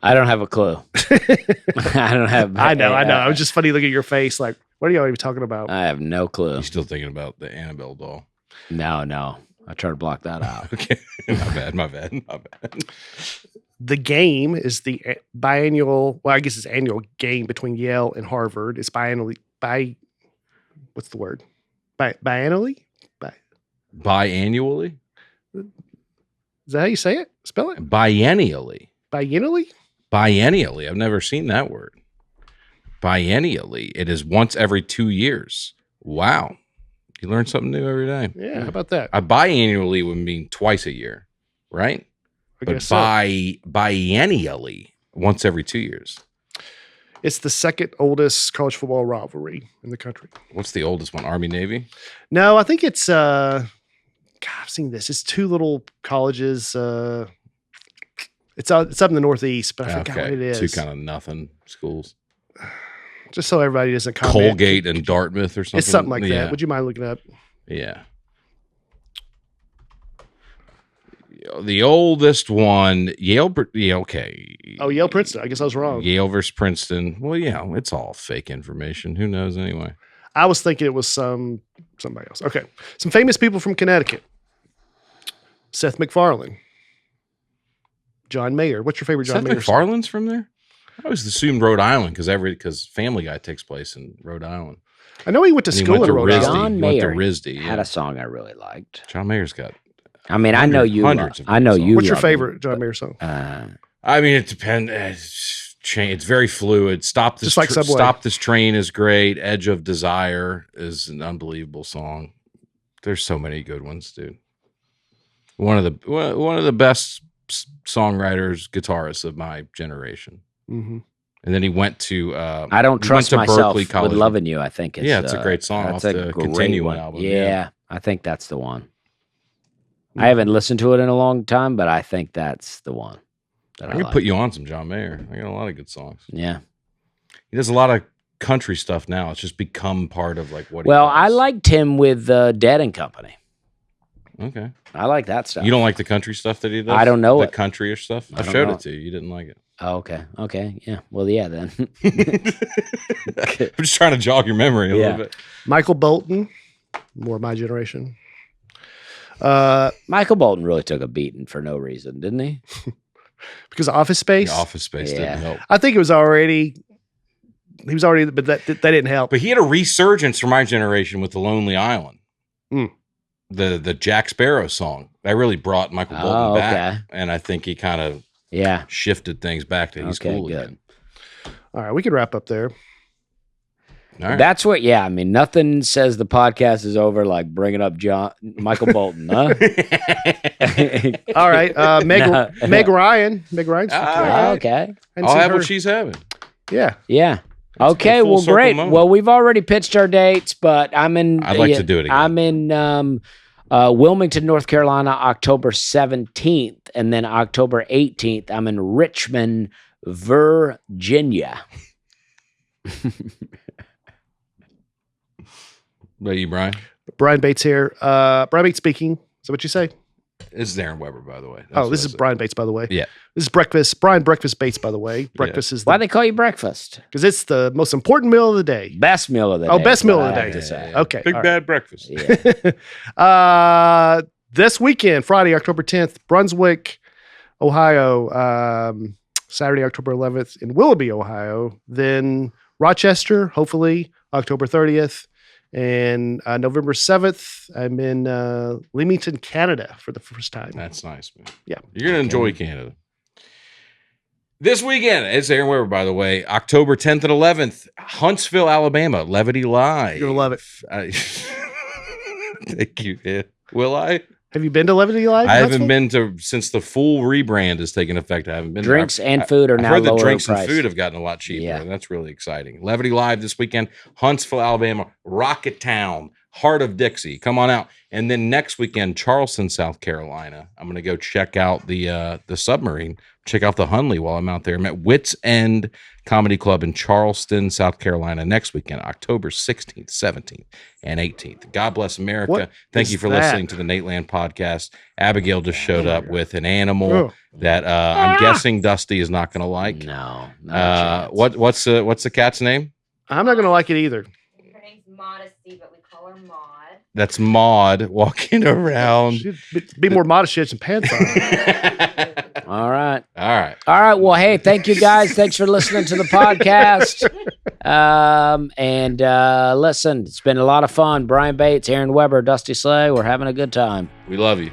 Speaker 1: I don't have a clue. I don't have.
Speaker 3: I know. It was just funny looking at your face. Like, what are y'all even talking about?
Speaker 1: I have no clue.
Speaker 2: You still thinking about the Annabelle doll?
Speaker 1: No. I try to block that out.
Speaker 2: Okay. My bad.
Speaker 3: The game is the biannual, well, I guess it's annual game between Yale and Harvard. It's biannually, what's the word? Biannually?
Speaker 2: Biannually?
Speaker 3: Is that how you say it? Spell it?
Speaker 2: Biennially.
Speaker 3: Biennially?
Speaker 2: Biennially. I've never seen that word. Biennially. It is once every 2 years. Wow. You learn something new every day.
Speaker 3: Yeah, how about that?
Speaker 2: Biannually would mean twice a year, right? But biennially, once every 2 years.
Speaker 3: It's the second oldest college football rivalry in the country.
Speaker 2: What's the oldest one? Army, Navy?
Speaker 3: No, I think it's, God, I've seen this. It's two little colleges. It's up in the Northeast, but I forgot what it is.
Speaker 2: Two kind of nothing schools.
Speaker 3: Just so everybody doesn't comment.
Speaker 2: Colgate and Dartmouth or something.
Speaker 3: It's something like that. Would you mind looking up?
Speaker 2: Yeah. The oldest one, Yale. Okay.
Speaker 3: Oh, Yale Princeton. I guess I was wrong.
Speaker 2: Yale versus Princeton. Well, yeah, it's all fake information. Who knows anyway?
Speaker 3: I was thinking it was somebody else. Okay. Some famous people from Connecticut. Seth MacFarlane. John Mayer. What's your favorite John Mayer song?
Speaker 2: MacFarlane's from there? I always assumed Rhode Island because Family Guy takes place in Rhode Island.
Speaker 3: I know he went to school in Rhode Island.
Speaker 1: John Mayer
Speaker 2: RISD,
Speaker 1: had a song I really liked.
Speaker 2: John Mayer's got.
Speaker 1: I know you.
Speaker 2: Hundreds of
Speaker 1: I know you.
Speaker 3: What's your favorite John Mayer song?
Speaker 2: It depends. It's very fluid. Stop this.
Speaker 3: Just like Subway.
Speaker 2: Stop This Train is great. Edge of Desire is an unbelievable song. There's so many good ones, dude. One of the best songwriters, guitarists of my generation.
Speaker 3: Mm-hmm.
Speaker 2: And then he went to.
Speaker 1: I don't trust myself
Speaker 2: Berkeley College.
Speaker 1: with loving you. I think
Speaker 2: it's a great song off the Continuum album.
Speaker 1: Yeah, I think that's the one. I haven't listened to it in a long time, but I think that's the one.
Speaker 2: I'm going to put you on some John Mayer. I got a lot of good songs.
Speaker 1: Yeah.
Speaker 2: He does a lot of country stuff now. It's just become part of like what he
Speaker 1: Well,
Speaker 2: does.
Speaker 1: I liked him with Dead and Company.
Speaker 2: Okay.
Speaker 1: I like that stuff.
Speaker 2: You don't like the country stuff that he does?
Speaker 1: I don't know
Speaker 2: the
Speaker 1: it.
Speaker 2: countryish stuff. I
Speaker 1: don't
Speaker 2: showed
Speaker 1: know
Speaker 2: it to you. You didn't like it.
Speaker 1: Oh, okay. Okay. Yeah. Well, yeah, then.
Speaker 2: I'm just trying to jog your memory a
Speaker 1: Yeah.
Speaker 2: little bit.
Speaker 3: Michael Bolton, more my generation.
Speaker 1: Michael Bolton really took a beating for no reason, didn't he?
Speaker 3: Because of Office Space.
Speaker 2: The Office Space
Speaker 1: Yeah.
Speaker 2: didn't help.
Speaker 3: I think it was already. He was already, but that didn't help.
Speaker 2: But he had a resurgence for my generation with The Lonely Island.
Speaker 3: Mm.
Speaker 2: The Jack Sparrow song. That really brought Michael Bolton back.
Speaker 1: okay.
Speaker 2: And I think he kind of
Speaker 1: Yeah.
Speaker 2: shifted things back to he's
Speaker 1: Okay,
Speaker 2: cool
Speaker 1: good.
Speaker 2: again.
Speaker 3: All right, we can wrap up there.
Speaker 2: All right.
Speaker 1: That's what, yeah. I mean, nothing says the podcast is over like bringing up Michael Bolton, huh?
Speaker 3: All right, Meg
Speaker 1: No.
Speaker 3: Meg Ryan. Meg Ryan's
Speaker 2: Ah,
Speaker 1: Okay.
Speaker 3: And
Speaker 2: I'll
Speaker 3: see
Speaker 2: have
Speaker 3: her-
Speaker 2: what she's having.
Speaker 3: Yeah,
Speaker 1: Yeah.
Speaker 2: It's
Speaker 1: Okay.
Speaker 2: a full
Speaker 1: Well,
Speaker 2: circle
Speaker 1: great.
Speaker 2: moment.
Speaker 1: Well, we've already pitched our dates, but I'm in.
Speaker 2: I'd like to do it again.
Speaker 1: I'm in Wilmington, North Carolina, October 17th, and then October 18th, I'm in Richmond, Virginia.
Speaker 2: What about you, Brian?
Speaker 3: Brian Bates here. Brian Bates speaking. Is that what you say?
Speaker 2: This is Aaron Weber, by the way.
Speaker 3: Oh, this is Brian Bates, by the way.
Speaker 2: Yeah.
Speaker 3: This is breakfast. Brian Breakfast Bates, by the way. Breakfast is
Speaker 1: Why they call you breakfast?
Speaker 3: because it's the most important meal of the day.
Speaker 1: Best meal of the day.
Speaker 3: Oh, best
Speaker 1: is what
Speaker 3: meal
Speaker 1: I
Speaker 3: of the
Speaker 1: have
Speaker 3: day.
Speaker 1: to say.
Speaker 3: Okay.
Speaker 2: Big
Speaker 3: all
Speaker 2: Bad Breakfast.
Speaker 1: Yeah.
Speaker 3: This weekend, Friday, October 10th, Brunswick, Ohio. Saturday, October 11th in Willoughby, Ohio. Then Rochester, hopefully October 30th. And November 7th, I'm in Leamington, Canada for the first time.
Speaker 2: That's nice, man.
Speaker 3: Yeah.
Speaker 2: You're going to enjoy Canada. This weekend, it's Aaron Weber, by the way, October 10th and 11th, Huntsville, Alabama, Levity Live.
Speaker 3: You're going to love it.
Speaker 2: Thank you. Yeah. Will I?
Speaker 3: Have you been to Levity Live?
Speaker 2: I haven't been to since the full rebrand has taken effect. I haven't been.
Speaker 1: Drinks
Speaker 2: there.
Speaker 1: and food are
Speaker 2: I've
Speaker 1: now
Speaker 2: heard that
Speaker 1: lower
Speaker 2: drinks
Speaker 1: price.
Speaker 2: and food have gotten a lot cheaper,
Speaker 1: Yeah.
Speaker 2: and that's really exciting. Levity Live this weekend, Huntsville, Alabama, Rocketown, Heart of Dixie. Come on out. And then next weekend, Charleston, South Carolina. I'm going to go check out the submarine, check out the Hunley while I'm out there. I'm at Wits End Comedy Club in Charleston, South Carolina next weekend, October 16th, 17th, and 18th. God bless America.
Speaker 3: What
Speaker 2: Thank
Speaker 3: is
Speaker 2: you for
Speaker 3: that?
Speaker 2: listening to the Nateland podcast. Abigail just showed up with an animal
Speaker 3: Oh.
Speaker 2: that I'm guessing Dusty is not going to like.
Speaker 1: No. not a chance.
Speaker 2: What's the cat's name?
Speaker 3: I'm not going to like it either.
Speaker 5: Her name's Modesty, but we call her Maud.
Speaker 2: That's Maud walking around.
Speaker 3: She'd be more modest. She had some pants on.
Speaker 1: All right.
Speaker 2: All right.
Speaker 1: All right. Well, hey, thank you guys. Thanks for listening to the podcast. Listen, it's been a lot of fun. Brian Bates, Aaron Weber, Dusty Slay. We're having a good time.
Speaker 2: We love you.